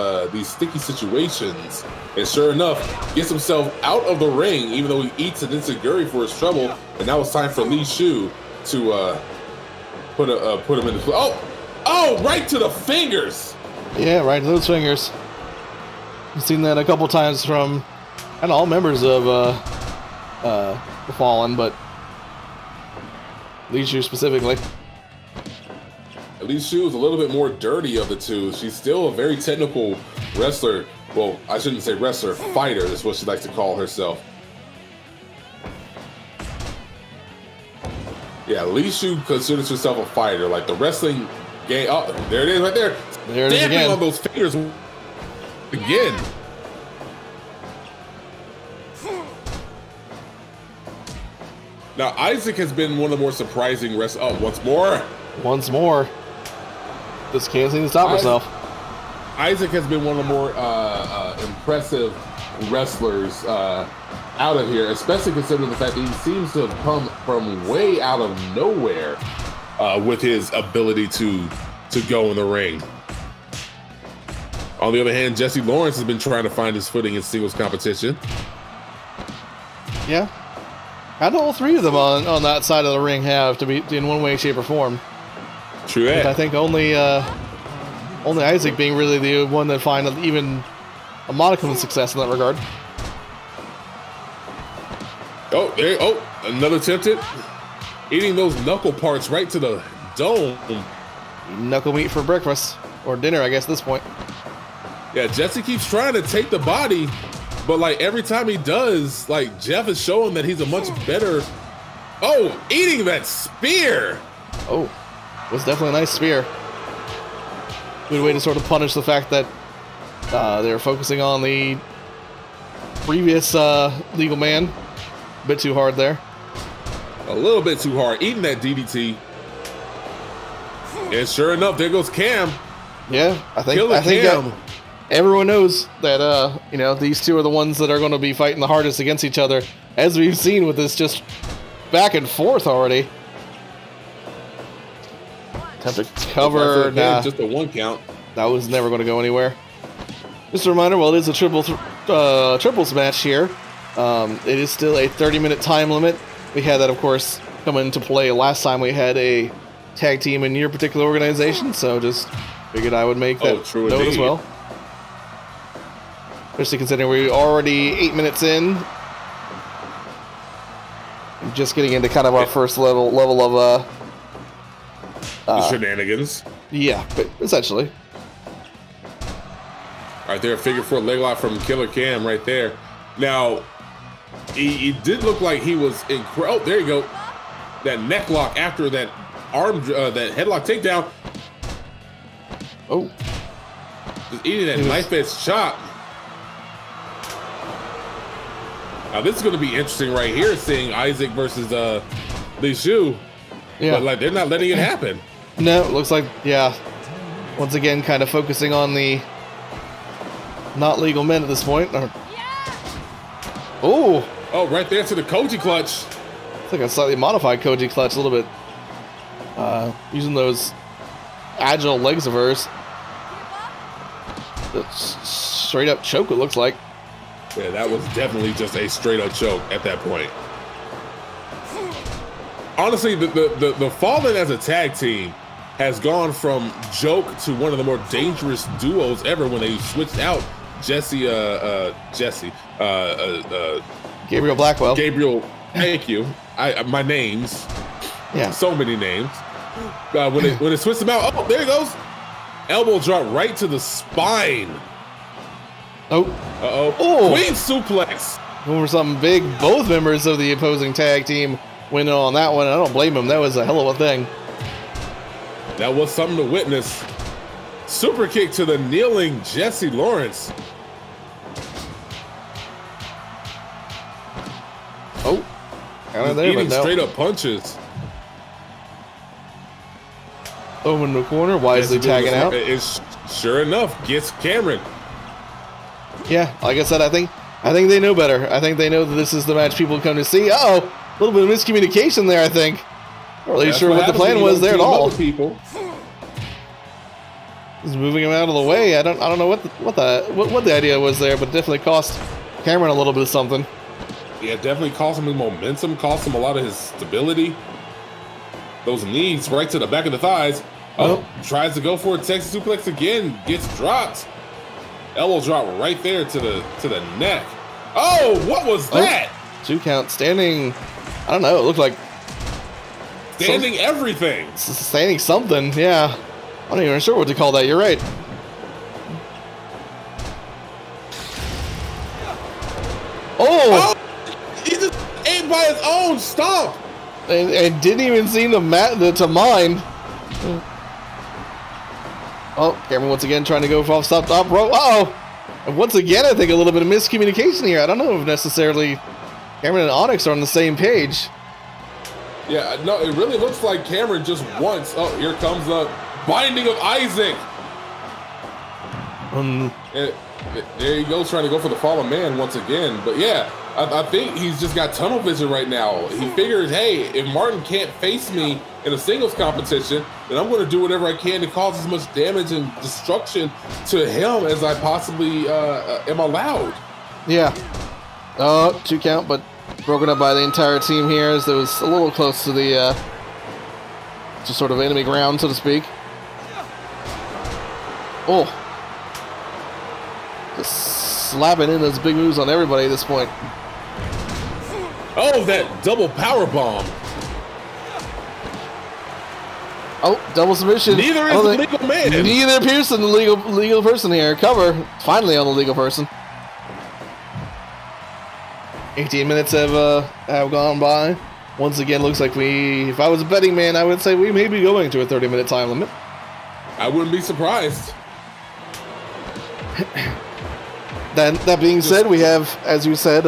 sticky situations, and sure enough, gets himself out of the ring, even though he eats an enziguri for his trouble. And now it's time for Lee Shu to put him in the right to the fingers. Yeah, right to those fingers. I've seen that a couple times from not all members of the Fallen, but Lee Shu specifically. Lee Shu is a little bit more dirty of the two. She's still a very technical wrestler. Well, I shouldn't say wrestler, fighter is what she likes to call herself. Yeah, Lee Shu considers herself a fighter. Like the wrestling game. Oh, there it is right there. There it is again. On those fingers again. Now, Isaac has been one of the more surprising wrestlers. Oh, once more. Just can't seem to stop herself. Isaac has been one of the more impressive wrestlers out of here, especially considering the fact that he seems to have come from way out of nowhere with his ability to go in the ring. On the other hand, Jesse Laurence has been trying to find his footing in singles competition. Yeah. How do all three of them on that side of the ring have to be in one way, shape, or form? True that. I think only Isaac being really the one that find even a modicum of success in that regard. Oh, another attempted. Eating those knuckle parts right to the dome. Knuckle meat for breakfast. Or dinner, I guess, at this point. Yeah, Jesse keeps trying to take the body, but like every time he does, like Geoff is showing that he's a much better. Oh, eating that spear. Oh, it was definitely a nice spear. Good way to sort of punish the fact that they're focusing on the previous legal man. A bit too hard there. A little bit too hard. Eating that DDT. And sure enough, there goes Cam. Yeah, I think everyone knows that, you know, these two are the ones that are going to be fighting the hardest against each other, as we've seen with this just back and forth already. Attempt to cover. Nah, just a 1 count. that was never going to go anywhere. Just a reminder, while it is a triples match here, it is still a 30-minute time limit. We had that, of course, come into play last time we had a tag team in your particular organization, so just figured I would make that note as well. Especially considering we're already 8 minutes in. Just getting into kind of our first level of shenanigans. Yeah, but essentially. Right there, figure 4 leg lock from Killer Cam right there. Now, he did look like he was in. Oh, there you go. That neck lock after that arm, that headlock takedown. Oh, just eating that knife edge chop. Now this is going to be interesting right here, seeing Isaac versus Li Shu. Yeah, but like they're not letting it happen. No, it looks like, yeah. Once again, kind of focusing on the not legal men at this point. Oh, right there to the Koji clutch. It's like a slightly modified Koji clutch, a little bit. Using those agile legs of hers. Straight up choke, it looks like. Yeah, that was definitely just a straight up choke at that point. Honestly, the Fallen as a tag team has gone from joke to one of the more dangerous duos ever when they switched out Gabriel Blackwell. Gabriel, thank you. My names. Yeah. So many names. When they switched them out, oh, there he goes. Elbow drop right to the spine. Oh. Uh-oh. Oh. Queen suplex. Going for something big. Both members of the opposing tag team winning on that one. I don't blame him. That was a hell of a thing. That was something to witness. Super kick to the kneeling Jesse Laurence. Oh. Kind of there, eating but no. straight up punches. Over in the corner, wisely tagging out. It's sure enough gets Cameron. Yeah, like I said, I think they know better. I think they know that this is the match people come to see. Uh-oh, a little bit of miscommunication there, I think. Not really sure what the plan was there at all. People. He's moving him out of the way. I don't know what the idea was there, but it definitely cost Kam'Ron a little bit of something. Yeah, definitely cost him momentum, cost him a lot of his stability. Those knees right to the back of the thighs. Oh, tries to go for a Texas suplex again, gets dropped. Elbow drop right there to the neck. Oh, what was that? 2 count, standing. I don't know. It looked like standing everything. Standing something. Yeah, I'm not even sure what to call that. You're right. Oh, he just ate by his own stomp. And didn't even seem to mind. Oh, Kam'Ron once again trying to go off top rope. Uh-oh. And once again, I think a little bit of miscommunication here. I don't know if necessarily Kam'Ron and Onyx are on the same page. Yeah, no, it really looks like Kam'Ron just wants. Oh, here comes the binding of Isaac. There he goes, trying to go for the fallen man once again. But yeah, I think he's just got tunnel vision right now. He figures, hey, if Martin can't face me in a singles competition, then I'm going to do whatever I can to cause as much damage and destruction to him as I possibly am allowed. Yeah. 2 count, but broken up by the entire team here, as it was a little close to the just sort of enemy ground, so to speak. Oh. Just slapping in those big moves on everybody at this point. Oh, that double power bomb. Oh, double submission. Neither is the legal man. Neither Pearson, the legal person here. Cover. Finally on the legal person. 18 minutes have gone by. Once again, looks like if I was a betting man, I would say we may be going to a 30-minute time limit. I wouldn't be surprised. That being said, we have, as you said,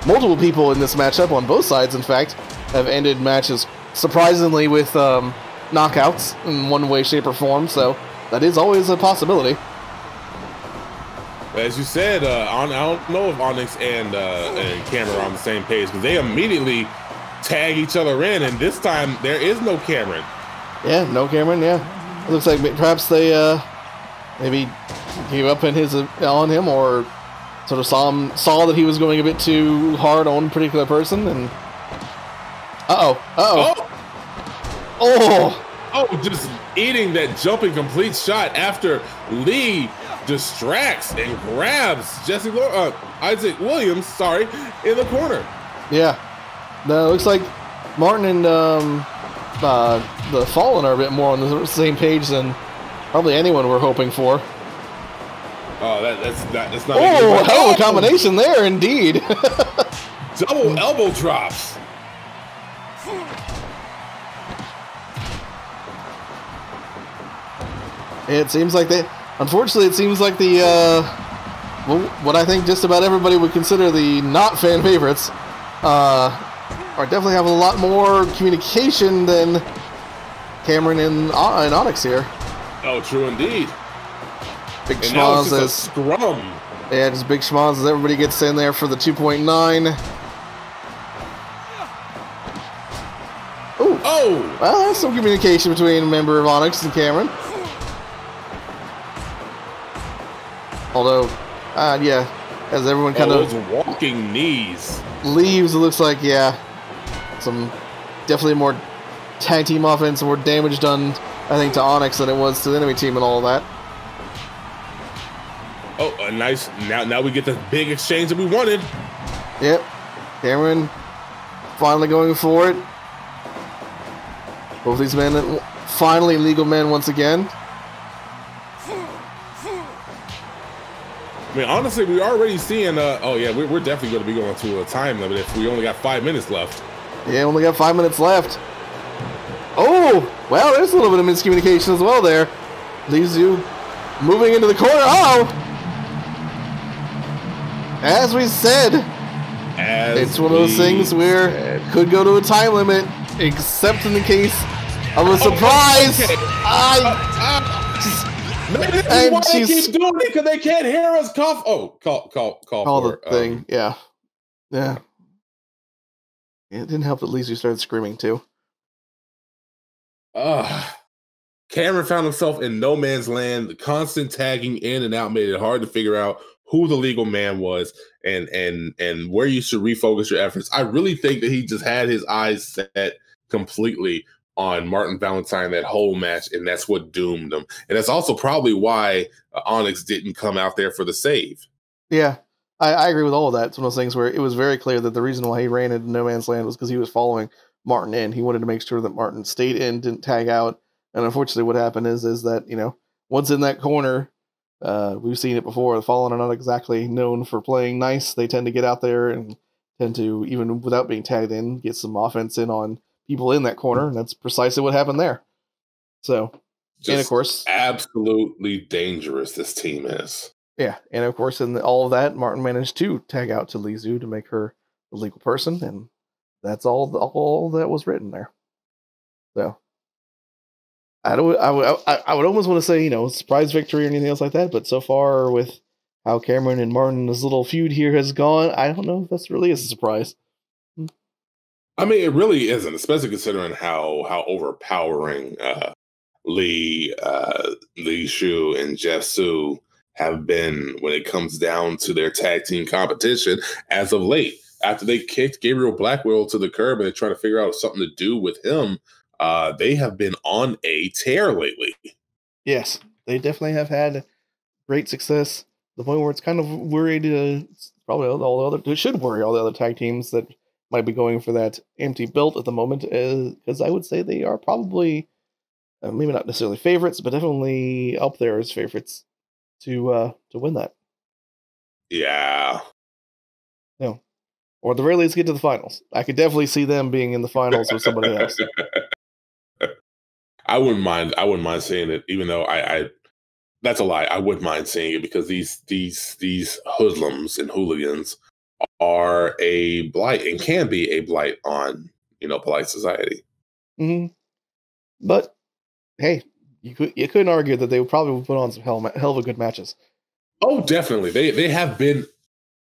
multiple people in this matchup on both sides, in fact, have ended matches surprisingly with knockouts in one way, shape, or form, so that is always a possibility. As you said, I don't know if Onyx and Cameron are on the same page because they immediately tag each other in, and this time there is no Cameron. Yeah, no Cameron. Yeah, it looks like perhaps they maybe gave up on him, or sort of saw that he was going a bit too hard on a particular person, and just eating that jumping complete shot after Lee distracts and grabs Isaac Williams, in the corner. Yeah. No, it looks like Martin and the Fallen are a bit more on the same page than probably anyone we're hoping for. Oh, that's not. Oh, hell of a combination there, indeed. Double elbow drops. Unfortunately, it seems like what I think just about everybody would consider the not fan favorites are definitely have a lot more communication than Cameron and Onyx here. Oh, true indeed. Big schmoz as scrum. Yeah, just big schmoz as everybody gets in there for the 2.9. Oh, well, there's some communication between a member of Onyx and Cameron. Although, yeah, as everyone kind of those walking knees leaves, it looks like, yeah, some definitely more tag team offense, more damage done, I think, to Onyx than it was to the enemy team and all of that. Oh, a nice, now we get the big exchange that we wanted. Yep, Cameron finally going for it. Both these men, finally legal men once again. I mean, honestly, we're already seeing, we're definitely going to be going to a time limit if we only got 5 minutes left. Yeah, only got 5 minutes left. Oh, well, there's a little bit of miscommunication as well there. Leaves you moving into the corner. As we said, it's one of those things where it could go to a time limit, except in the case of a surprise. Maybe this is why they keep doing it, because they can't hear us cough. Oh, call for the thing. Yeah. It didn't help that Lizzie started screaming too. Cameron found himself in no man's land. The constant tagging in and out made it hard to figure out who the legal man was and where you should refocus your efforts. I really think that he just had his eyes set completely on Martin Valentine that whole match, and that's what doomed him. And that's also probably why Onyx didn't come out there for the save. Yeah, I agree with all of that. It's one of those things where it was very clear that the reason why he ran into no man's land was because he was following Martin in. He wanted to make sure that Martin stayed in, didn't tag out. And unfortunately what happened is that, once in that corner, we've seen it before, the Fallen are not exactly known for playing nice. They tend to get out there and tend to, even without being tagged in, get some offense in on people in that corner, and that's precisely what happened there. So, and of course, absolutely dangerous this team is. Yeah, and of course, in all of that, Martin managed to tag out to Lizu to make her a legal person, and that's all that was written there. So, I would almost want to say, surprise victory or anything else like that, but so far with how Cameron and Martin's little feud here has gone, I don't know if that's really a surprise. I mean, it really isn't, especially considering how overpowering Lee Shu and Jeff Su have been when it comes down to their tag team competition as of late. After they kicked Gabriel Blackwell to the curb and they're trying to figure out something to do with him, they have been on a tear lately. Yes, they definitely have had great success. To the point where it's kind of worried, probably it should worry all the other tag teams that might be going for that empty belt at the moment, because I would say they are probably, maybe not necessarily favorites, but definitely up there as favorites to win that. Yeah. No. Or at the very least get to the finals. I could definitely see them being in the finals with somebody else. I wouldn't mind seeing it, even though I that's a lie. I wouldn't mind seeing it because these hoodlums and hooligans are a blight and can be a blight on, polite society. Mm-hmm. But hey, you couldn't argue that they would probably put on some hell of a good matches. Oh, definitely. They have been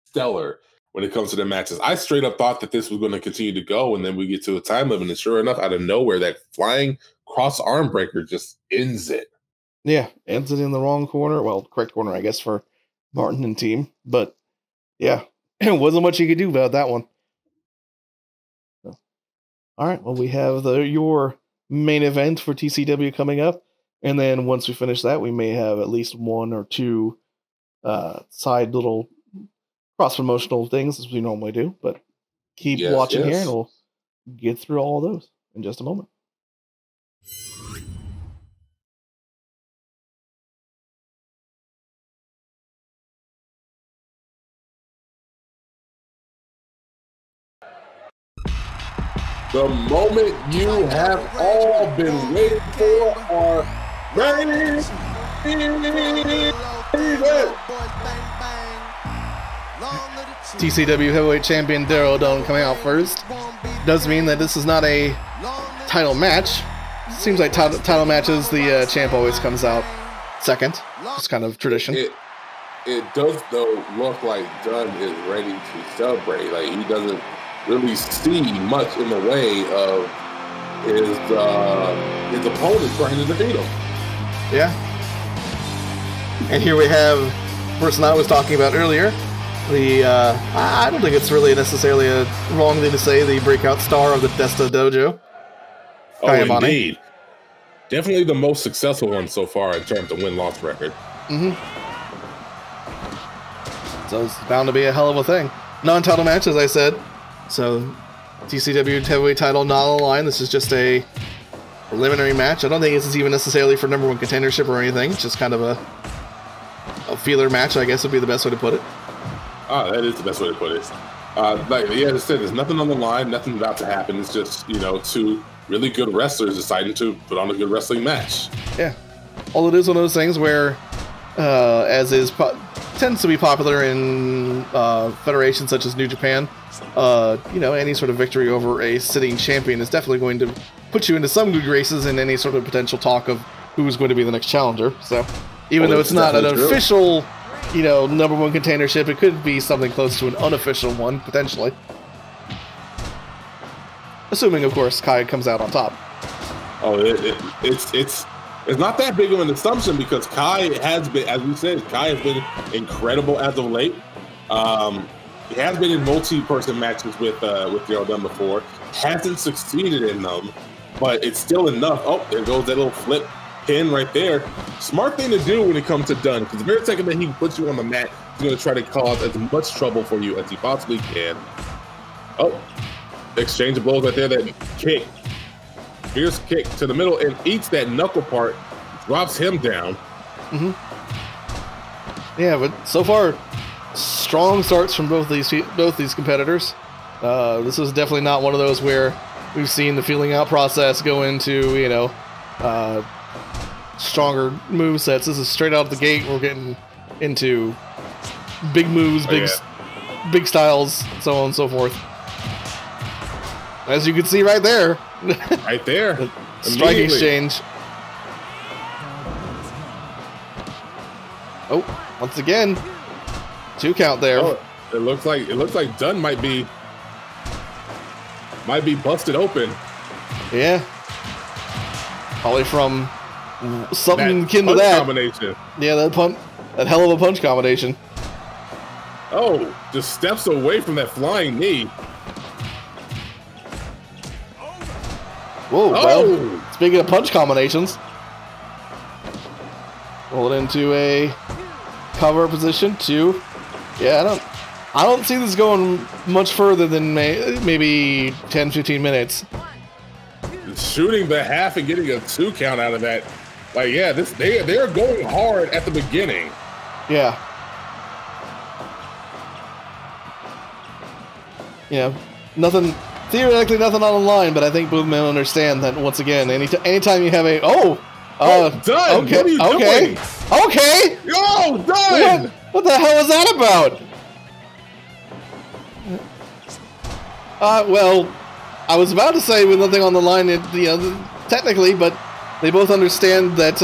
stellar when it comes to their matches. I straight up thought that this was going to continue to go, and then we get to a time limit, and sure enough, out of nowhere, that flying cross arm breaker just ends it. Yeah, ends it in the wrong corner. Well, correct corner, I guess, for Martin and team. But yeah, it wasn't much you could do about that one. So, all right, well, we have your main event for TCW coming up. And then once we finish that, we may have at least one or two side little cross-promotional things as we normally do. But keep watching here, and we'll get through all of those in just a moment. The moment you have all been waiting for are ready. TCW Heavyweight Champion Darrell coming out first. Does mean that this is not a title match. Seems like title matches, the champ always comes out second. It's kind of tradition. It does, though, look like Dunn is ready to celebrate. Like, he doesn't really see much in the way of his opponent trying to defeat him. Yeah. And here we have the person I was talking about earlier. I don't think it's really necessarily a wrong thing to say, the breakout star of the Desta Dojo. Oh, Imani. Indeed. Definitely the most successful one so far in terms of win-loss record. Mm-hmm. So it's bound to be a hell of a thing. Non-title match, as I said. So TCW heavyweight title not on the line. This is just a preliminary match. I don't think this is even necessarily for number one contendership or anything. It's just kind of a feeler match, I guess would be the best way to put it. Ah, that is the best way to put it. Like I said, there's nothing on the line, nothing about to happen. It's just, two really good wrestlers deciding to put on a good wrestling match. Yeah. All it is one of those things where, tends to be popular in federations such as New Japan, any sort of victory over a sitting champion is definitely going to put you into some good graces in any sort of potential talk of who's going to be the next challenger. So even though it's not an official, number one contendership, it could be something close to an unofficial one, potentially. Assuming, of course, Kai comes out on top. Oh, it's not that big of an assumption because Kai has been, as we said, Kai has been incredible as of late. He has been in multi-person matches with Darrell Dunn before. Hasn't succeeded in them, but it's still enough. Oh, there goes that little flip pin right there. Smart thing to do when it comes to Dunn, because the very second that he puts you on the mat, he's going to try to cause as much trouble for you as he possibly can. Oh, exchange of blows right there. That kick. Fierce kick to the middle and eats that knuckle part, drops him down. Mm-hmm. Yeah, but so far, strong starts from both these competitors. This is definitely not one of those where we've seen the feeling out process go into stronger move sets. This is straight out of the gate. We're getting into big moves, big styles, so on and so forth. As you can see right there. Right there. Strike exchange. Oh, once again, 2 count there. Oh, it looks like Dunn might be busted open. Yeah. Probably from something that akin to that combination. Yeah, that hell of a punch combination. Oh, just steps away from that flying knee. Whoa, well, speaking of punch combinations, roll it into a cover position, 2. Yeah, I don't see this going much further than maybe 10-15 minutes. Shooting the half and getting a 2 count out of that. Like, yeah, they're going hard at the beginning. Yeah. Theoretically nothing on the line, but I think both men understand that once again, anytime you have Dunn! Okay, what are you doing? Okay! Yo, Dunn! What the hell is that about? Well, I was about to say with nothing on the line, technically, but they both understand that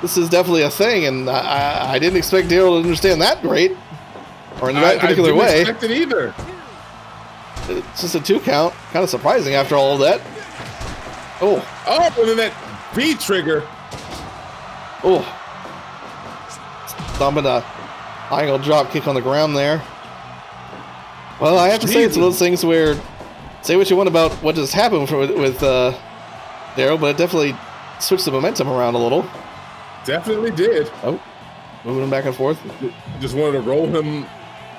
this is definitely a thing, and I didn't expect Darrell to understand that great, or in that particular way. I didn't expect it either. It's just a 2 count. Kind of surprising after all of that. Oh, and then that B trigger. Oh, stomping a angle drop kick on the ground there. Well, I have to say it's one of those things where, say what you want about what just happened with Darrell, but it definitely switched the momentum around a little. Definitely did. Oh, moving him back and forth. Just wanted to roll him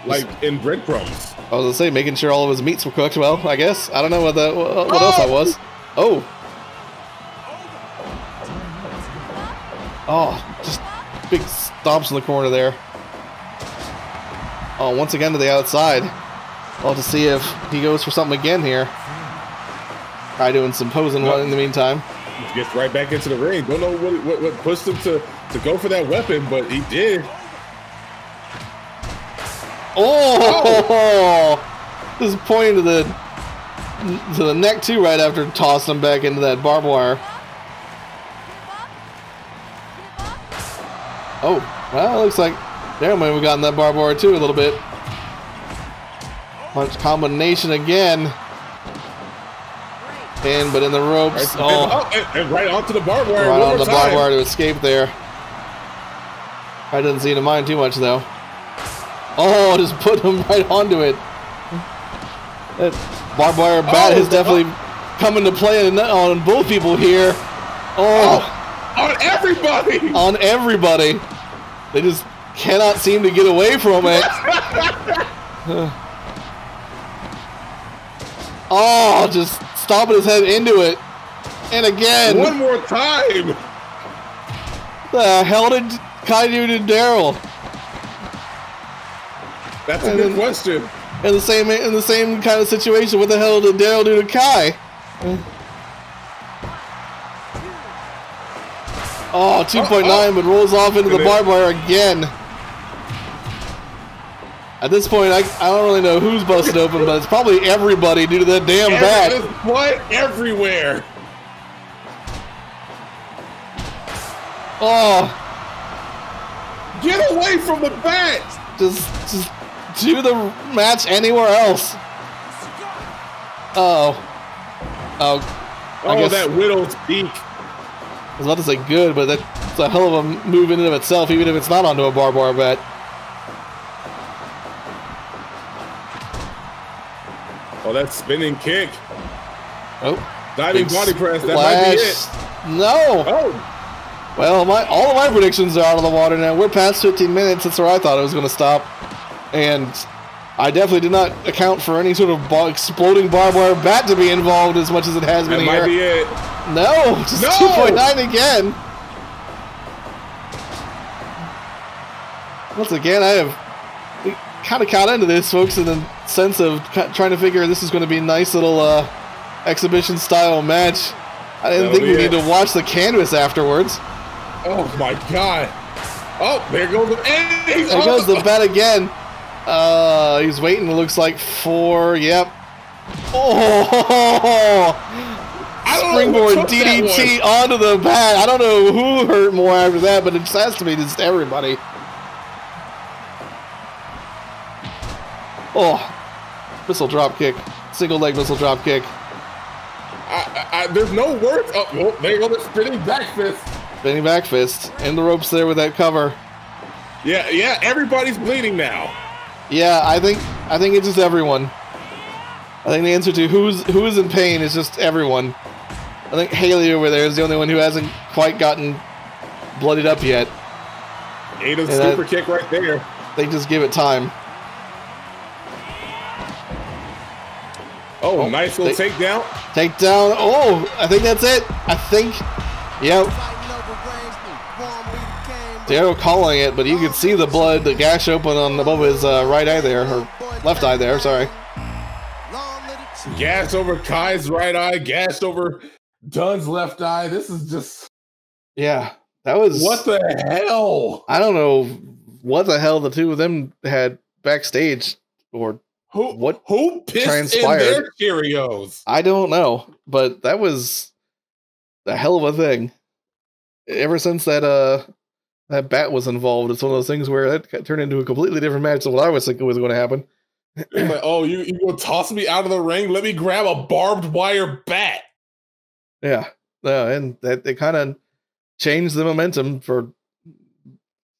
like in breadcrumbs. I was gonna say, making sure all of his meats were cooked well, I guess. I don't know what else that was. Oh. Oh, just big stomps in the corner there. Oh, once again to the outside. Well, to see if he goes for something again here. Try doing some posing one in the meantime. He gets right back into the ring. Don't know what pushed him to go for that weapon, but he did. Oh! Just pointing to the neck too right after tossing him back into that barbed wire. Oh, well, it looks like Darrell might have gotten that barbed wire too a little bit. Punch combination again. But in the ropes. And right onto the barbed wire. Right on the barbed wire to escape there. I didn't seem to mind too much though. Oh, just put him right onto it. That barbed wire bat has definitely come into play on both people here. On everybody! On everybody. They just cannot seem to get away from it. Just stomping his head into it. And again. One more time. The hell did Kai do to Darrell? That's a good question. In the same kind of situation, what the hell did Darrell do to Kai? 2.9, but rolls off into the barbed wire again. At this point, I don't really know who's busted open, but it's probably everybody due to that damn bat. There's blood everywhere. Get away from the bat! Just do the match anywhere else. I guess that Widow's Peak. I was about to say good, but that's a hell of a move in and of itself, even if it's not onto a barbed wire bat. Oh, that spinning kick. Diving big body press. That splash. might be it. No. Well, all of my predictions are out of the water now. We're past 15 minutes. That's where I thought it was going to stop. And I definitely did not account for any sort of exploding barbed wire bat to be involved as much as it has been here. That might be it. No, just 2.9 again. Once again, we kind of caught into this, folks, in the sense of trying to figure this is going to be a nice little exhibition style match. I didn't think we need to watch the canvas afterwards. Oh my god. Oh, there goes the There goes the bat again. He's waiting, it looks like for, yep. Springboard DDT onto the bat. I don't know who hurt more after that, but it has to be just everybody. Missile drop kick. Single leg missile drop kick. There's no words. There you go, the spinning back fist. Spinning back fist. In the ropes there with that cover. Yeah, everybody's bleeding now. Yeah, I think it's just everyone. I think the answer to who is in pain is just everyone. I think Haley over there is the only one who hasn't quite gotten bloodied up yet. Ada's super kick right there. They just give it time. Nice little takedown. Takedown. I think that's it. Yep. Darrell calling it, but you can see the blood, the gash open on above his right eye there, or left eye there, sorry. Gash over Kai's right eye, gashed over Dunn's left eye. This is just... Yeah, that was... What the hell? I don't know what the hell the two of them had backstage, or who pissed transpired. In their Cheerios? I don't know, but that was a hell of a thing. ever since that that bat was involved, it's one of those things where that turned into a completely different match than what I was thinking was going to happen. Like, oh, you gonna toss me out of the ring? Let me grab a barbed wire bat. Yeah, and that it kind of changed the momentum for.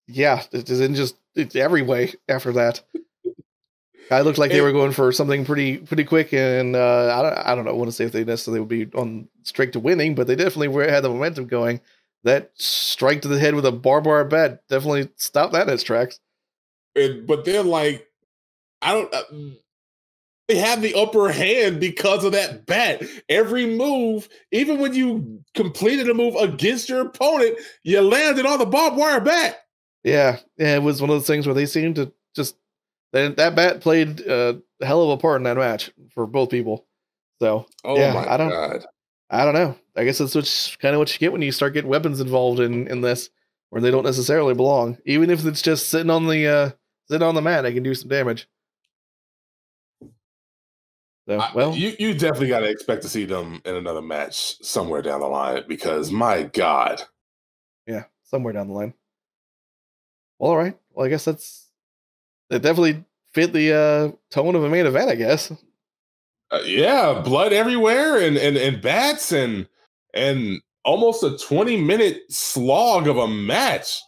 Yeah, it's every way after that. I looked like they were going for something pretty quick, and I don't know. I want to say if they necessarily would be on straight to winning, but they definitely had the momentum going. That strike to the head with a barbed wire bat definitely stopped that in its tracks. But they're like, they have the upper hand because of that bat. Every move, even when you completed a move against your opponent, you landed on the barbed wire bat. Yeah, it was one of those things where they seemed to just that bat played a hell of a part in that match for both people. So, I don't know. I guess that's kind of what you get when you start getting weapons involved in this, where they don't necessarily belong. Even if it's just sitting on the mat, they can do some damage. So, you definitely got to expect to see them in another match somewhere down the line, because my God. Yeah, somewhere down the line. Well, all right. Well, I guess it definitely fit the tone of a main event, I guess. Yeah, blood everywhere and bats and almost a 20-minute slog of a match.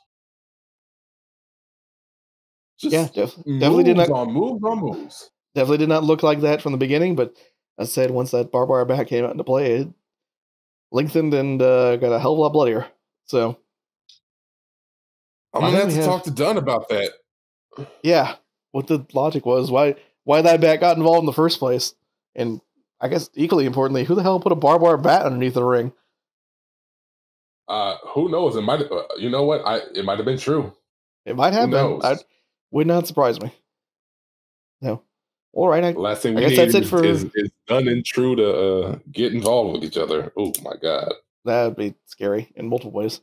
Just definitely did not moves. Definitely did not look like that from the beginning, but as I said, once that barbed wire bat came out into play, it lengthened and got a hell of a lot bloodier. So I'm gonna have to talk to Dunn about that. Yeah, what the logic was, why that bat got involved in the first place, and I guess equally importantly, who the hell put a barbed wire bat underneath the ring? Who knows? It might. You know what? It might have been true. It might have been. Would not surprise me. No. All right. The last thing we need is Dunn and True to get involved with each other. Oh my God, that'd be scary in multiple ways.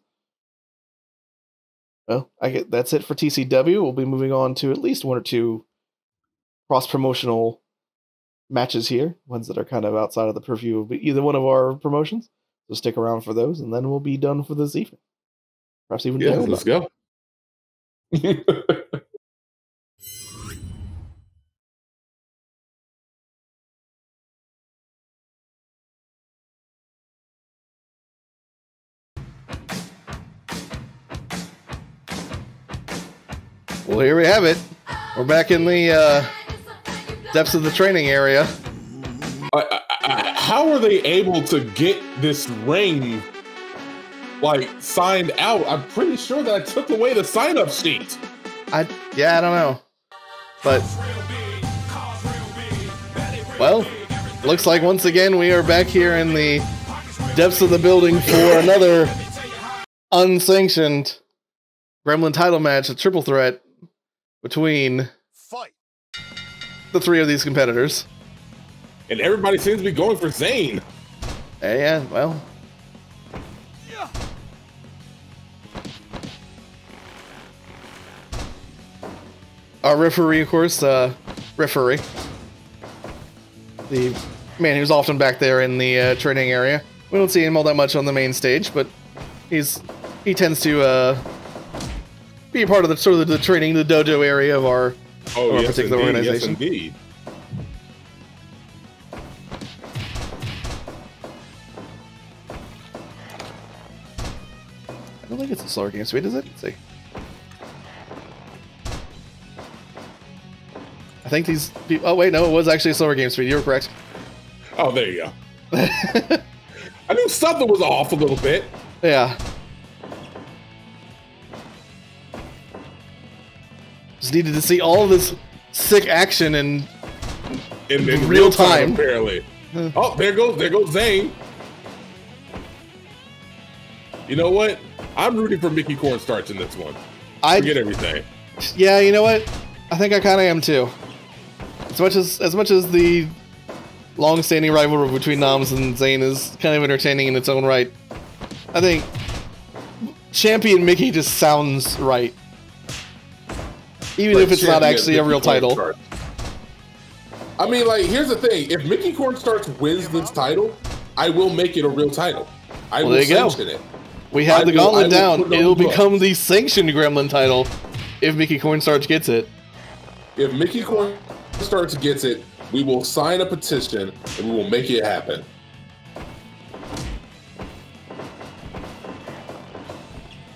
Well, that's it for TCW. We'll be moving on to at least one or two cross-promotional matches here, ones that are kind of outside of the purview of either one of our promotions. So stick around for those, and then we'll be done for this evening. Perhaps even let's go. Well, here we have it. We're back in the depths of the training area. How are they able to get this ring signed out? I'm pretty sure that I took away the sign-up sheet. I don't know. But well, looks like once again we are back here in the depths of the building for another unsanctioned Gremlin title match, a triple threat between the three of these competitors. And everybody seems to be going for Zane. Yeah, well. Our referee, of course, the man who's often back there in the training area. We don't see him all that much on the main stage, but he tends to be a part of the training, the dojo area of our particular organization. Yes, indeed. I don't think it's a slower game speed, is it? Let's see. I think these people... Oh, wait, no, it was actually a slower game speed. You were correct. Oh, there you go. I knew something was off a little bit. Yeah. Just needed to see all of this sick action in real time. Apparently. Oh, there goes Zane. You know what? I'm rooting for Mickey Cornstarch in this one. Forget everything. Yeah, you know what? I think I kind of am too. As much as the long-standing rivalry between Nommz and Zane is kind of entertaining in its own right, I think Champion Mickey just sounds right. Even if it's not actually a real title. I mean, here's the thing. If Mickey Cornstarch wins this title, I will make it a real title. I will sanction it. We have the gauntlet down. It'll become the sanctioned Gremlin title if Mickey Cornstarch gets it. If Mickey Cornstarch gets it, we will sign a petition and we will make it happen.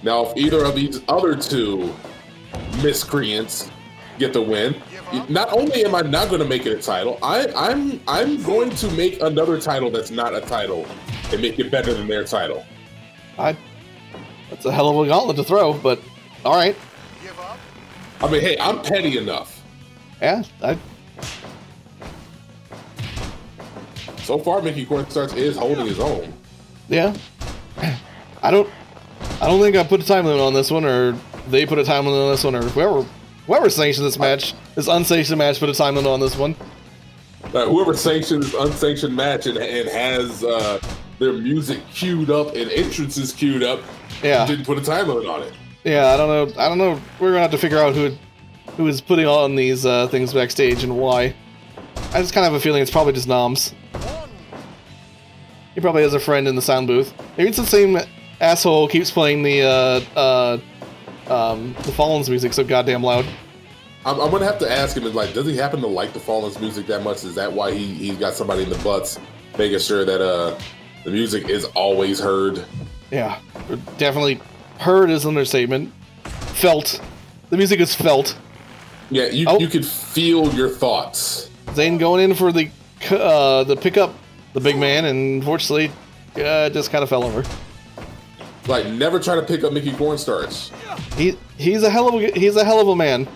Now, if either of these other two miscreants get the win, not only am I not going to make it a title, I'm going to make another title that's not a title and make it better than their title. That's a hell of a gauntlet to throw, but all right. I mean, hey, I'm petty enough. Yeah. So far, Mickey Cornstarch is holding his own. Yeah. I don't think I put a time limit on this one, or they put a time limit on this one, or whoever sanctioned this match, this unsanctioned match, put a time limit on this one. Whoever sanctioned this unsanctioned match and has their music queued up and entrances queued up, didn't put a time limit on it. Yeah, I don't know. We're gonna have to figure out who is putting on these things backstage and why. I just kind of have a feeling it's probably just Nommz. He probably has a friend in the sound booth. Maybe it's the same asshole who keeps playing the Fallen's music so goddamn loud. I'm gonna have to ask him, like, does he happen to like the Fallen's music that much? Is that why he's got somebody in the butts making sure that the music is always heard? Yeah, definitely. Heard is an understatement. Felt. The music is felt. Yeah, you could feel your thoughts. Zayn going in for the pickup, the big man, and unfortunately, just kind of fell over. Like, never try to pick up Mickey Cornstarch. He's a hell of a man.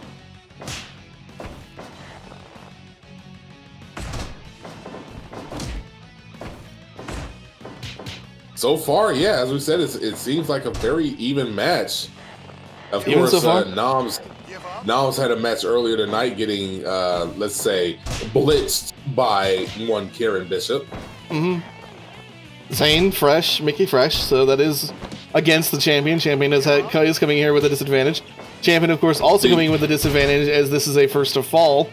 So far, yeah, as we said, it seems like a very even match. Of course, so Nommz had a match earlier tonight getting, let's say, blitzed by one Karen Bishop. Mm-hmm. Zayn fresh, Mickey fresh, so that is against the champion. Champion is coming here with a disadvantage. Champion, of course, also coming with a disadvantage as this is a first to fall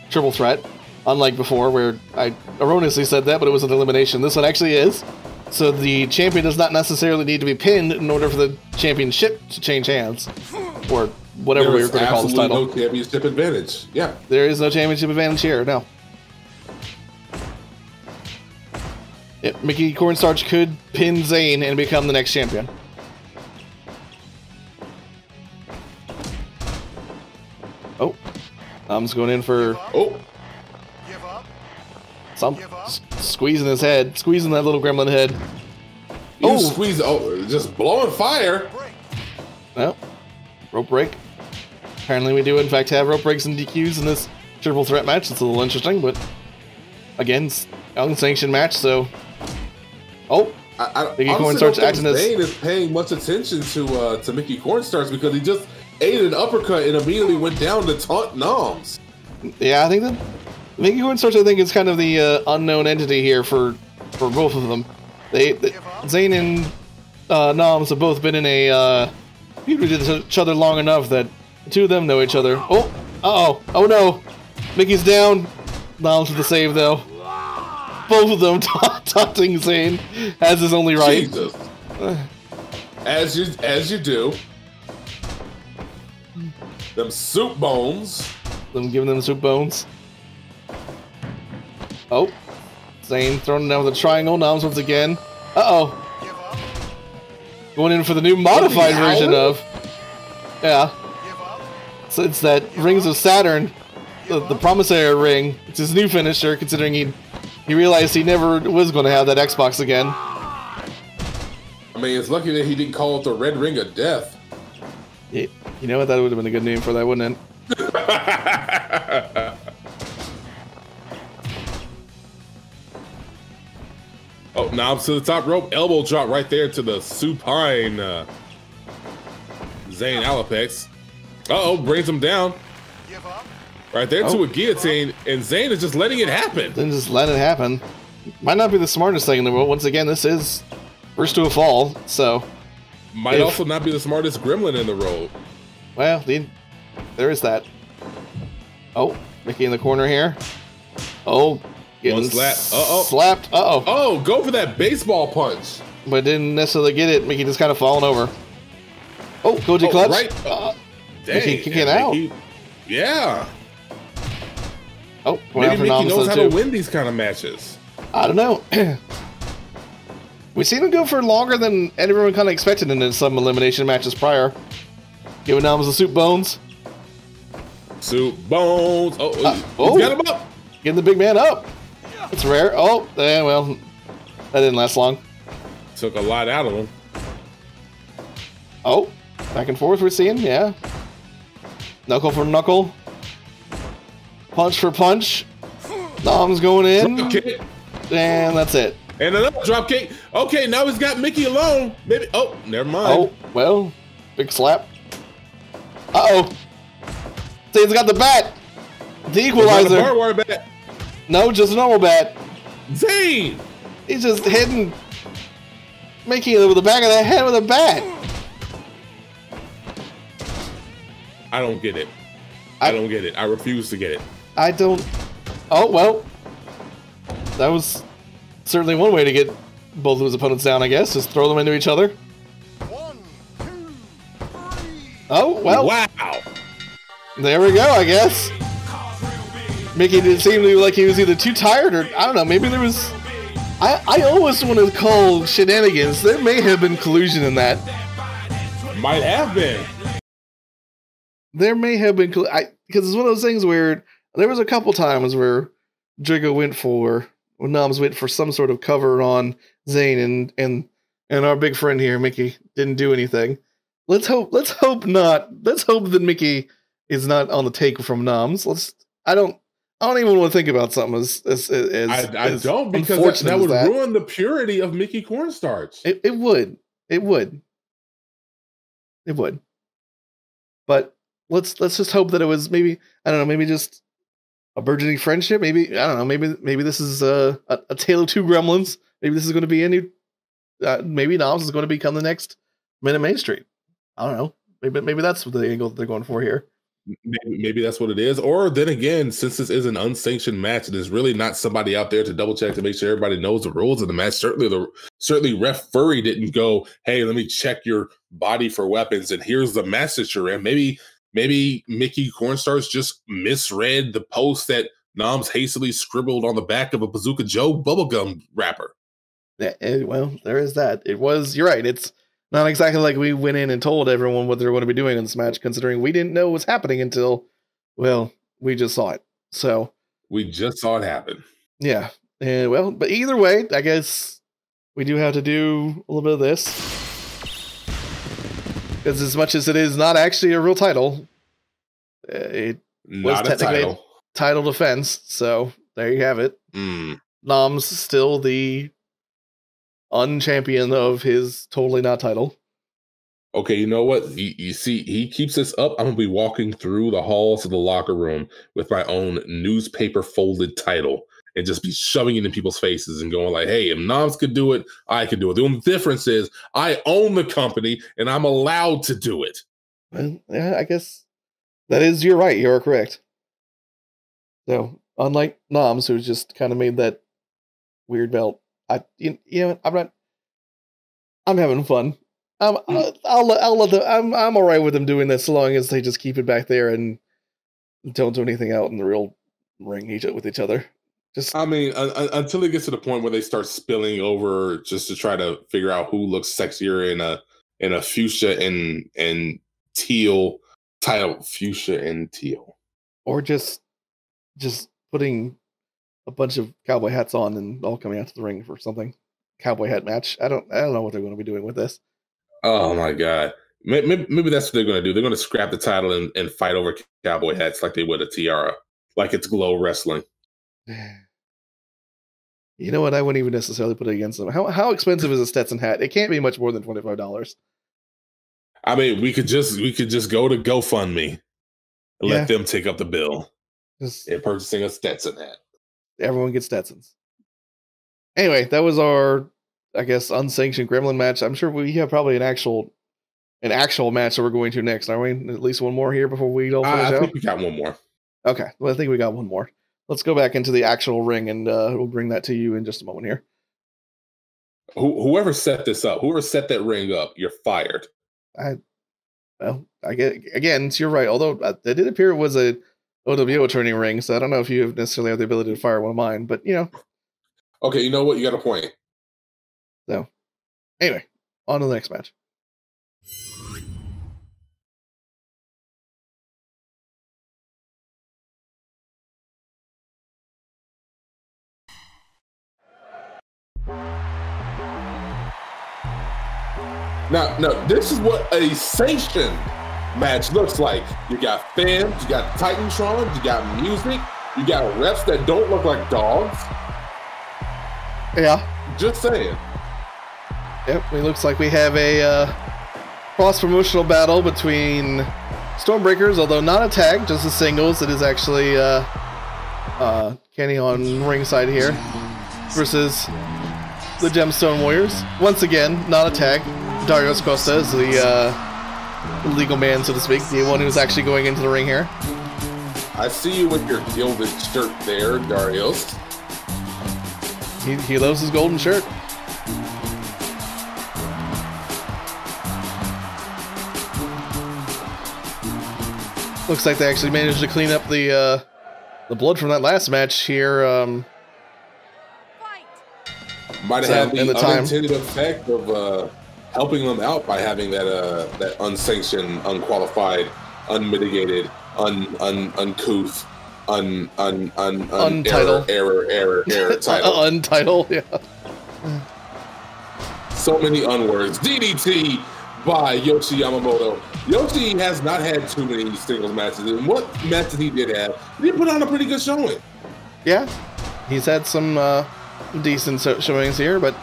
triple threat. Unlike before, where I erroneously said that, but it was an elimination. This one actually is. So the champion does not necessarily need to be pinned in order for the championship to change hands. Or whatever we were going to call this title. There is no championship advantage. Yeah. There is no championship advantage here, no. Yep, Mickey Cornstarch could pin Zayn and become the next champion. Oh. Nommz going in for... Oh. Squeezing his head, squeezing that little gremlin head. Just blowing fire. Well, rope break. Apparently we do in fact have rope breaks and DQs in this triple threat match. It's a little interesting, but again, it's an unsanctioned match, so... Oh, Mickey Cornstarch acting as... Zayn is paying much attention to Mickey Cornstarch because he just ate an uppercut and immediately went down to taunt Nommz. Yeah, I think that... Mickey Cornstarch, I think, is kind of the unknown entity here for both of them. Zayn and Nommz have both been in a feud with each other long enough that the two of them know each other. Oh, oh no, Mickey's down. Nommz with the save though. Both of them taunting Zayn as is only right. Jesus. As you do. Them soup bones. Them giving them soup bones. Oh, Zayn throwing down with a triangle. Nommz once again. Uh-oh. Going in for the new modified version of... Yeah. So it's that Rings of Saturn, the Promissory Ring. It's his new finisher, considering he realized he never was going to have that Xbox again. I mean, it's lucky that he didn't call it the Red Ring of Death. Yeah, you know what? That would have been a good name for that, wouldn't it? Oh, Nommz to the top rope. Elbow drop right there to the supine Zayn Alapex. Uh-oh, brings him down. Right there to a guillotine, and Zayn is just letting it happen. Then just let it happen. Might not be the smartest thing in the world. Once again, this is first to a fall, so... Might also not be the smartest gremlin in the road. Well, there is that. Oh, Mickey in the corner here. Oh, getting slapped. Uh-oh. Slapped. Uh-oh. Oh, go for that baseball punch. but didn't necessarily get it. Mickey just kind of falling over. Oh, Koji clutch. Right. Dang. Mickey kicking out. Yeah. Oh, maybe Mickey knows how to win these kind of matches. I don't know. We've seen him go for longer than everyone kind of expected in some elimination matches prior. Giving Nommz the soup bones. Soup bones. Oh, oh, got him up. Getting the big man up. It's rare. Oh, well, that didn't last long. Took a lot out of him. Oh, back and forth we're seeing, yeah. Knuckle for knuckle. Punch for punch. Nommz going in. Okay. And that's it. And another drop kick. Okay, now he's got Mickey alone. Maybe. Oh, never mind. Oh, well, big slap. Uh-oh. He's got the bat. The equalizer. Barbed wire bat. No, just a normal bat. Zane. He's just hitting Mickey with the back of the head with a bat. I don't get it. I don't get it. I refuse to get it. I don't. Oh, well. That was certainly one way to get both of his opponents down, I guess. Just throw them into each other. 1, 2, 3. Oh, well. Wow. There we go, I guess. Mickey didn't seem to like he was either too tired or, I don't know, maybe there was... I almost want to call shenanigans. There may have been collusion in that. Might have been. There may have been... Because it's one of those things where there was a couple times where Drago Nommz went for some sort of cover on Zane and our big friend here, Mickey, didn't do anything. Let's hope not. Let's hope that Mickey is not on the take from Nommz. I don't even want to think about something as I don't, because that would ruin the purity of Mickey Cornstarch. It would. But let's just hope that it was maybe, I don't know, maybe just a burgeoning friendship. Maybe, I don't know, maybe this is a tale of two gremlins. Maybe this is going to be maybe Nommz is going to become the next Minute Main Street. I don't know. Maybe that's the angle that they're going for here. Maybe that's what it is. Or then again, since this is an unsanctioned match, there's really not somebody out there to double check to make sure everybody knows the rules of the match. Certainly Ref Furry didn't go, hey, let me check your body for weapons and here's the match that you're in. Maybe Mickey Cornstarch just misread the post that Nommz hastily scribbled on the back of a Bazooka Joe bubblegum wrapper. Yeah, well, there is that. You're right. It's not exactly like we went in and told everyone what they're going to be doing in this match, considering we didn't know what was happening until, well, we just saw it. So we just saw it happen. Yeah. And well, but either way, I guess we do have to do a little bit of this. Because as much as it is not actually a real title, it was technically a title defense. So there you have it. Nommz still the unchampion of his totally not title. Okay, you know what? You see, he keeps this up. I'm going to be walking through the halls of the locker room with my own newspaper folded title and just be shoving it in people's faces and going like, hey, if Nommz could do it, I could do it. The only difference is I own the company and I'm allowed to do it. Well, yeah, I guess you're right. You're correct. So, unlike Nommz, who's just kind of made that weird belt, I'm having fun. I'll let them. I'm all right with them doing this, so long as they just keep it back there and don't do anything out in the real ring with each other. Until it gets to the point where they start spilling over, just to try to figure out who looks sexier in a fuchsia and teal title, fuchsia and teal, or just putting a bunch of cowboy hats on and all coming out to the ring for something cowboy hat match. I don't know what they're going to be doing with this. Oh my god! Maybe that's what they're going to do. They're going to scrap the title and fight over cowboy hats like they would a tiara, like it's Glow Wrestling. You know what? I wouldn't even necessarily put it against them. How expensive is a Stetson hat? It can't be much more than $25. I mean, we could just go to GoFundMe and let them take up the bill in purchasing a Stetson hat. Everyone gets Stetsons. Anyway, that was our, I guess, unsanctioned Gremlin match. I'm sure we have probably an actual match that we're going to next. Are we? At least one more here before we all finish out? I think we got one more. Okay. Well, I think we got one more. Let's go back into the actual ring, and we'll bring that to you in just a moment here. Whoever set this up, whoever set that ring up, you're fired. I get again. You're right. Although it did appear it was a OWO turning ring, so I don't know if you necessarily have the ability to fire one of mine. But Okay, you know what? You got a point. So anyway, on to the next match. Now, this is what a sanctioned match looks like. You got fans, you got Titantron, you got music, you got refs that don't look like dogs. Yeah. Just saying. Yep, it looks like we have a cross-promotional battle between Stormbreakers, although not a tag, just a singles. It is actually Kenny on ringside here versus the Gemstone Warriors. Once again, not a tag. Darius Costa is the legal man, so to speak, the one who's actually going into the ring here. I see you with your gilded shirt there, Darius. He loves his golden shirt. Looks like they actually managed to clean up the blood from that last match here. Might have had the unintended effect of helping them out by having that unsanctioned, unqualified, unmitigated, uncouth, untitled error title. Untitled, yeah. So many unwords. DDT by Yoshi Yamamoto. Yoshi has not had too many singles matches, and what matches he did have, he put on a pretty good showing. Yeah, he's had some decent showings here, but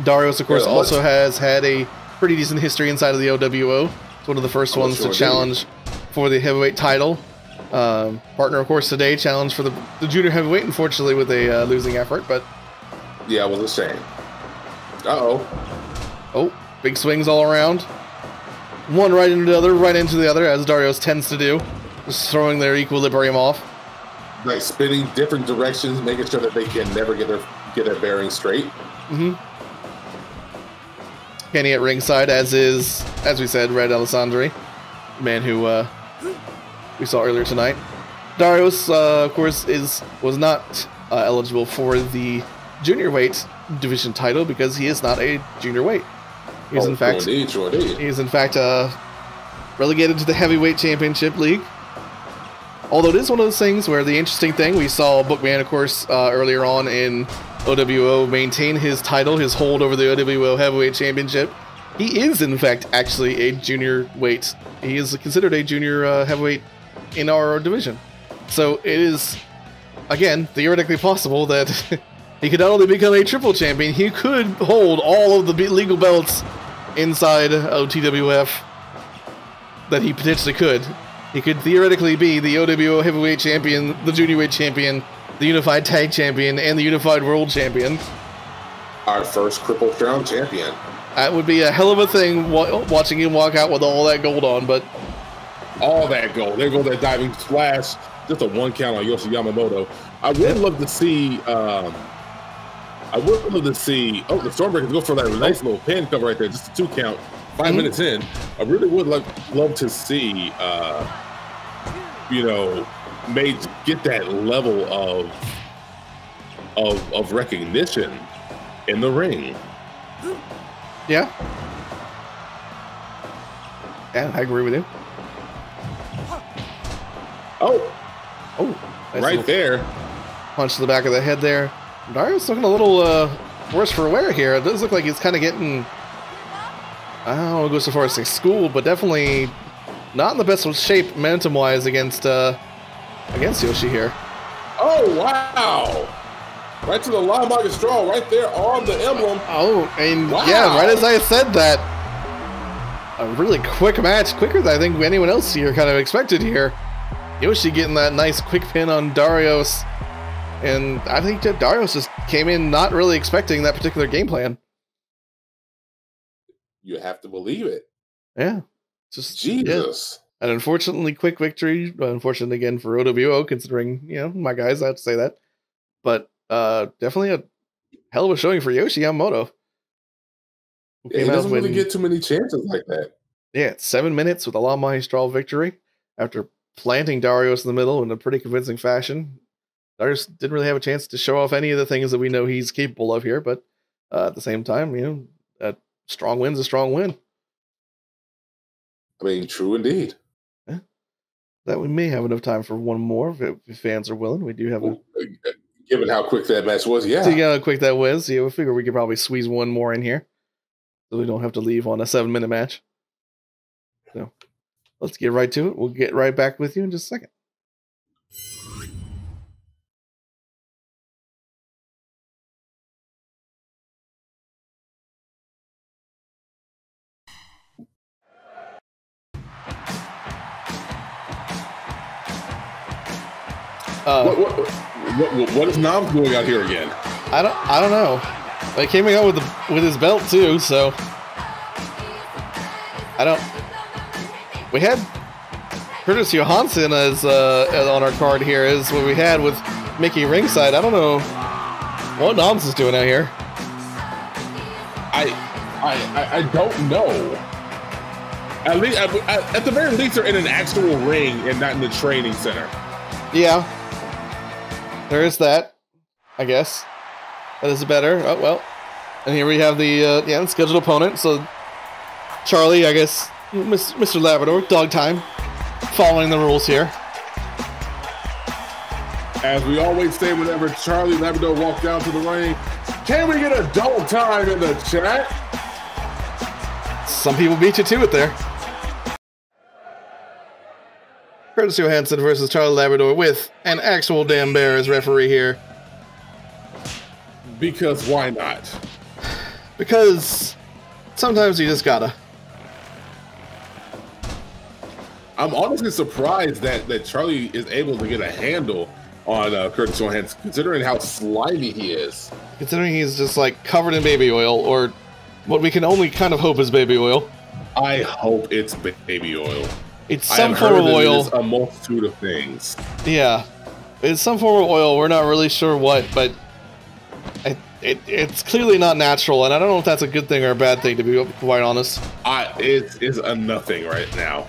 Darius, of course, also has had a pretty decent history inside of the OWO. It's one of the first ones to challenge for the heavyweight title. Partner, of course, today challenged for the junior heavyweight, unfortunately with a losing effort, but yeah, it was a shame. Oh, big swings all around. One right into the other, as Darius tends to do. Just throwing their equilibrium off. Like spinning different directions, making sure that they can never get their bearing straight. Mm-hmm. Kenny at ringside, as we said, Red Alessandri, the man who we saw earlier tonight. Darius, of course, was not eligible for the junior weight division title because he is not a junior weight. He is in fact relegated to the heavyweight championship league. Although it is one of those things where the interesting thing, we saw Bookman, of course, earlier on in OWO maintain his title, his hold over the OWO heavyweight championship. He is, in fact, actually a junior weight. He is considered a junior heavyweight in our division. So it is, again, theoretically possible that he could not only become a triple champion, he could hold all of the legal belts inside of TWF that he potentially could. He could theoretically be the OWO heavyweight champion, the junior weight champion, the unified tag champion, and the unified world champion. Our first Triple Crown champion. That would be a hell of a thing watching him walk out with all that gold on, but all that gold. There goes that diving splash. Just a one count on Yoshi Yamamoto. I would love to see oh, the Stormbreakers go for that nice little pin cover right there, just a 2 count, 5 minutes in. I really would love to see get that level of recognition in the ring. Yeah, I agree with you. Nice right there. Punch to the back of the head there. Darius looking a little worse for wear here. It does look like he's kind of getting, I don't want to go so far as to say schooled, but definitely not in the best of shape momentum-wise against Yoshi here. Oh, wow. Right to the line by the straw, right there on the emblem. Oh, and wow. Yeah, right as I said that, a really quick match, quicker than I think anyone else here kind of expected here. Yoshi getting that nice quick pin on Darius, and I think that Darius just came in not really expecting that particular game plan. You have to believe it. Yeah. Just Jesus. Yeah. An unfortunately quick victory. Unfortunate again for OWO, considering, my guys, I have to say that. but definitely a hell of a showing for Yoshi Yamamoto. Yeah, he doesn't really get too many chances like that. Yeah, 7 minutes with a La Magistral victory after planting Darius in the middle in a pretty convincing fashion. Darius didn't really have a chance to show off any of the things that we know he's capable of here, but at the same time, a strong win's a strong win. I mean, true indeed. Yeah. That we may have enough time for one more if fans are willing. We do have given how quick that match was, yeah. See how quick that was. Yeah, we figure we could probably squeeze one more in here, so we don't have to leave on a 7-minute match. So let's get right to it. We'll get right back with you in just a second. What is Nommz doing out here again? I don't know. They came out with his belt too, so I don't. We had Curtis Johansson as on our card here is what we had with Mickey ringside. I don't know what Nommz is doing out here. I don't know. At least at the very least, they're in an actual ring and not in the training center. Yeah. There is that, I guess. That is better. Oh, well. And here we have the scheduled opponent. So, Charlie, I guess, Mr. Labrador, dog time, following the rules here. As we always say whenever Charlie Labrador walks down to the ring, can we get a dog time in the chat? Some people beat you to it there. Curtis Johansson versus Charlie Labrador with an actual damn bear as referee here. Because why not? Because sometimes you just gotta. I'm honestly surprised that Charlie is able to get a handle on Curtis Johansson, considering how slimy he is. Considering he's just like covered in baby oil, or what we can only kind of hope is baby oil. I hope it's baby oil. It's some form of oil. It's a multitude of things. Yeah, it's some form of oil. We're not really sure what, but it's clearly not natural, and I don't know if that's a good thing or a bad thing, to be quite honest. It's a nothing right now.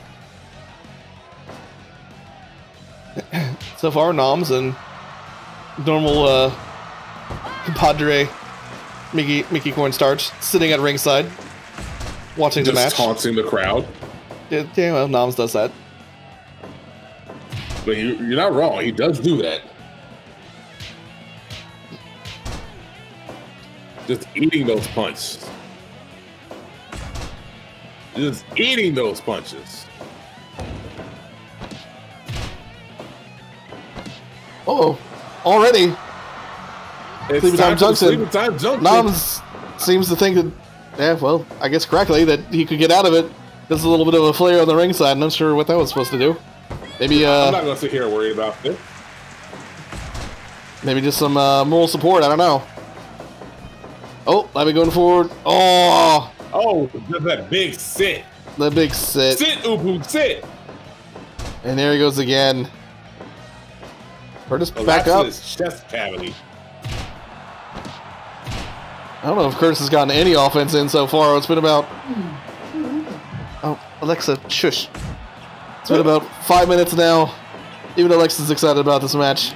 So far, Nommz and normal compadre Mickey Cornstarch sitting at ringside, watching the match. Just taunting the crowd. Yeah, well, Nommz does that. But you're not wrong. He does do that. Just eating those punches. Just eating those punches. Oh, already. It's time Junction. Nommz seems to think that, yeah, well, I guess correctly, that he could get out of it. There's a little bit of a flare on the ringside. I'm not sure what that was supposed to do. Maybe I'm not going to sit here worried about this. Maybe just some moral support. I don't know. Oh, I've been going forward. Oh, that big sit. The big sit. Sit, Ubu, sit. And there he goes again. Curtis back up. His chest cavity. I don't know if Curtis has gotten any offense in so far. It's been about... Oh, Alexa, shush. It's been about 5 minutes now. Even Alexa's excited about this match.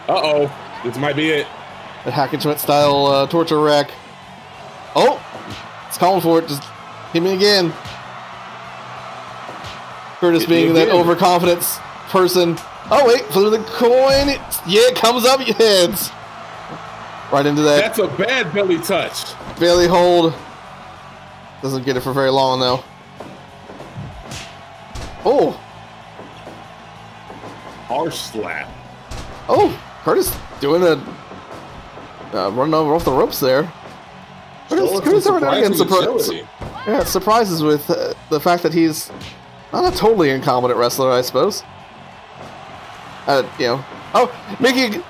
Uh-oh. This might be it. The Hackenschmidt style torture rack. Oh! It's calling for it. Just hit me again. Curtis being that overconfident person. Oh, wait. For the coin. Yeah, it comes up your heads. Right into that. That's a bad belly touch. Belly hold. Doesn't get it for very long, though. Oh. Harsh slap. Oh, Curtis doing a running over off the ropes there. Curtis surprises with the fact that he's not a totally incompetent wrestler, I suppose. Oh, Mickey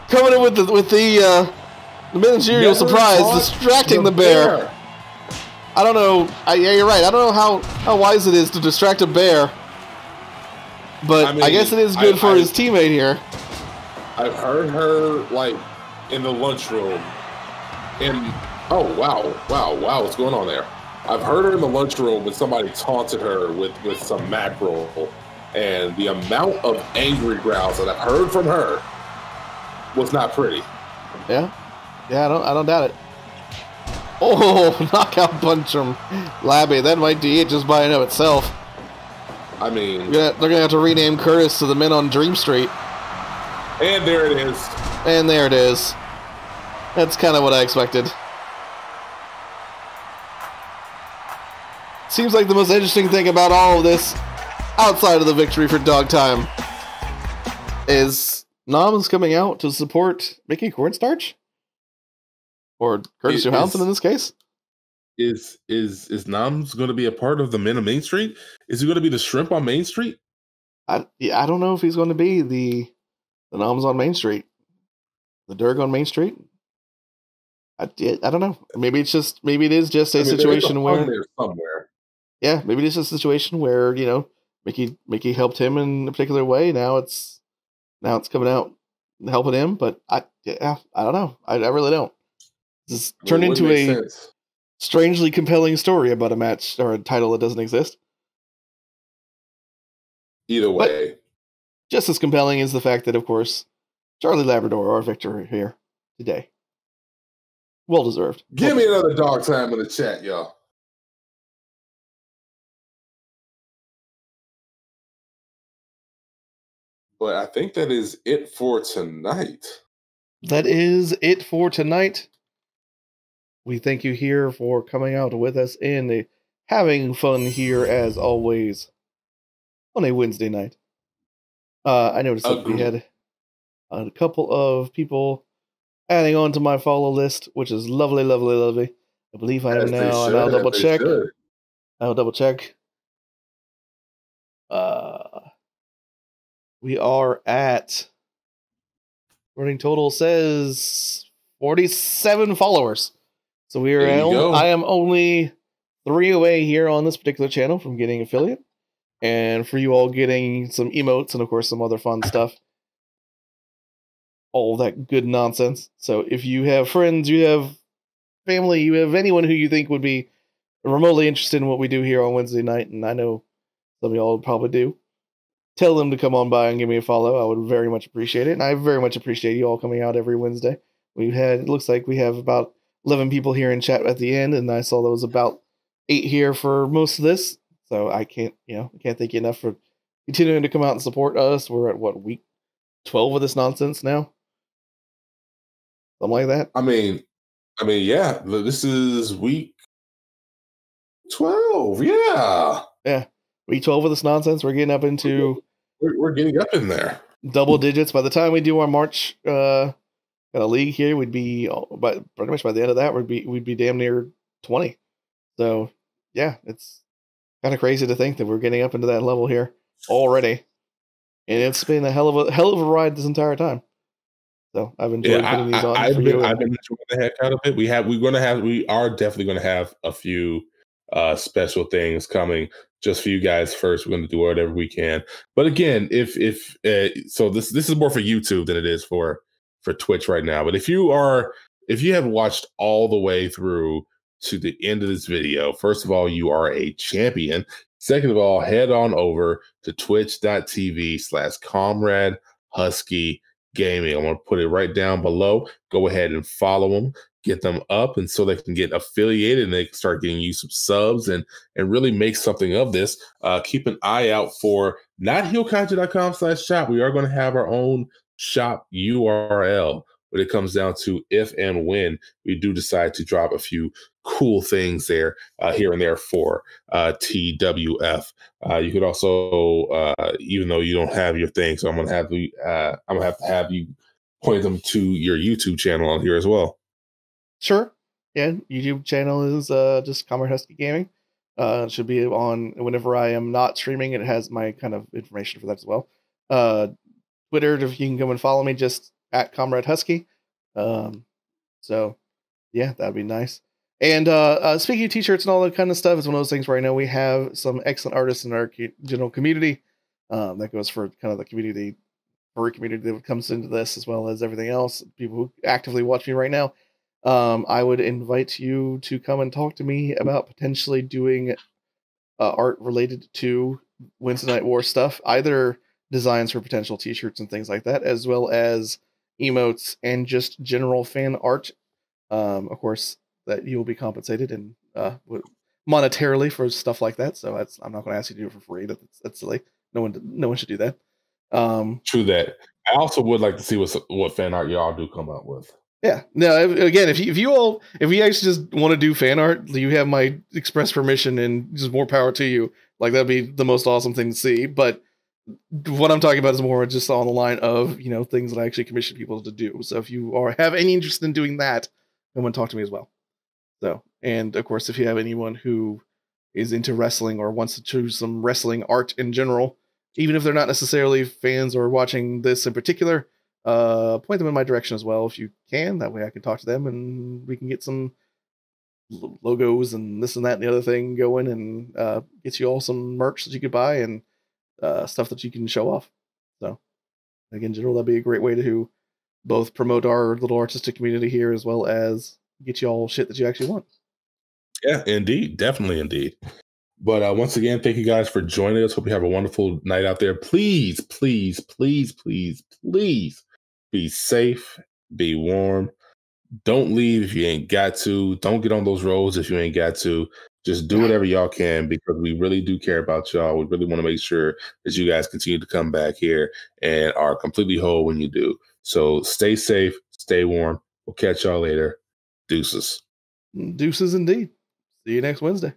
coming in with the managerial surprise, distracting the bear. I don't know. Yeah, you're right. I don't know how wise it is to distract a bear, but I guess it is good for his teammate here. I've heard her like in the lunchroom. Oh wow, what's going on there? I've heard her in the lunchroom when somebody taunted her with some mackerel, and the amount of angry growls that I've heard from her was not pretty. Yeah, I don't doubt it. Oh, knockout punch from Labby. That might be it just by and of itself. I mean, they're gonna have to rename Curtis to the Men on Dream Street. And there it is. And there it is. That's kind of what I expected. Seems like the most interesting thing about all of this, outside of the victory for Dog Time, is Nommz coming out to support Mickey Cornstarch? Or Curtis Johansson in this case? Is Nommz going to be a part of the Men of Main Street? Is he going to be the shrimp on Main Street? I don't know if he's going to be the Nommz on Main Street. The Durg on Main Street? I don't know. Maybe it is just a situation where there somewhere. Yeah, maybe it's just a situation where, Mickey helped him in a particular way. Now it's coming out and helping him, but I don't know. I really don't. This turned into a strangely compelling story about a match or a title that doesn't exist. Either way. But just as compelling is the fact that, of course, Charlie Labrador, our victor here today. Well deserved. Give me another Dog Time in the chat, y'all. But I think that is it for tonight. That is it for tonight. We thank you here for coming out with us and having fun here as always on a Wednesday night. I noticed that we had a couple of people adding on to my follow list, which is lovely, lovely, lovely. I believe I am now, and I'll double check. We are at, running total says 47 followers. So I am only 3 away here on this particular channel from getting affiliate. And for you all getting some emotes and of course some other fun stuff. All that good nonsense. So if you have friends, you have family, you have anyone who you think would be remotely interested in what we do here on Wednesday night, and I know some of y'all probably do, tell them to come on by and give me a follow. I would very much appreciate it. And I very much appreciate you all coming out every Wednesday. It looks like we have about 11 people here in chat at the end, and I saw there was about 8 here for most of this. So I can't thank you enough for continuing to come out and support us. We're at week 12 of this nonsense now? Something like that. I mean, yeah, this is week 12. Yeah. Yeah. Week 12 of this nonsense. We're getting up into... We're getting up in there. Double digits. By the time we do our March kind of league here, we'd be... But pretty much by the end of that, we'd be damn near 20. So, yeah, it's kind of crazy to think that we're getting up into that level here already. And it's been a hell of a ride this entire time. So I've enjoyed putting these on. I've been enjoying the heck out of it. We are definitely going to have a few special things coming just for you guys first. We're going to do whatever we can. But again, so this is more for YouTube than it is for Twitch right now. But if you have watched all the way through to the end of this video, first of all, you are a champion. Second of all, head on over to twitch.tv/ComradeHusky Gaming. I'm going to put it right down below. Go ahead and follow them, get them up, and so they can get affiliated and they can start getting you some subs and really make something of this. Keep an eye out for notheelkaiju.com/shop. We are going to have our own shop URL when it comes down to if and when we do decide to drop a few cool things there here and there for TWF. You could also, even though you don't have your thing, so I'm gonna have to have you point them to your YouTube channel on here as well. Sure. Yeah, YouTube channel is just Comrade Husky Gaming. It should be on whenever I am not streaming. It has my kind of information for that as well. Twitter, if you can come and follow me, just at Comrade Husky. So yeah, that'd be nice. And speaking of t-shirts and all that kind of stuff, it's one of those things where I know we have some excellent artists in our general community. That goes for kind of the community furry community that comes into this, as well as everything else, people who actively watch me right now, I would invite you to come and talk to me about potentially doing art related to Wednesday Night War stuff, either designs for potential t-shirts and things like that, as well as emotes and just general fan art. Of course, that you will be compensated and monetarily for stuff like that. So I'm not going to ask you to do it for free. That's silly. No one should do that. True that. I also would like to see what fan art y'all do come up with. Yeah. No. Again, if you actually just want to do fan art, you have my express permission, and just more power to you. Like, that'd be the most awesome thing to see. But what I'm talking about is more just on the line of, things that I actually commission people to do. So if you have any interest in doing that, come and talk to me as well. So, and of course, if you have anyone who is into wrestling or wants to choose some wrestling art in general, even if they're not necessarily fans or watching this in particular, point them in my direction as well if you can. That way I can talk to them and we can get some logos and this and that and the other thing going, and get you all some merch that you could buy and stuff that you can show off. So, again, in general, that'd be a great way to both promote our little artistic community here, as well as get you all shit that you actually want. Yeah, indeed. Definitely, indeed. But once again, thank you guys for joining us. Hope you have a wonderful night out there. Please, please, please, please, please be safe, be warm. Don't leave if you ain't got to. Don't get on those roads if you ain't got to. Just do whatever y'all can, because we really do care about y'all. We really want to make sure that you guys continue to come back here and are completely whole when you do. So stay safe, stay warm. We'll catch y'all later. Deuces. Deuces indeed. See you next Wednesday.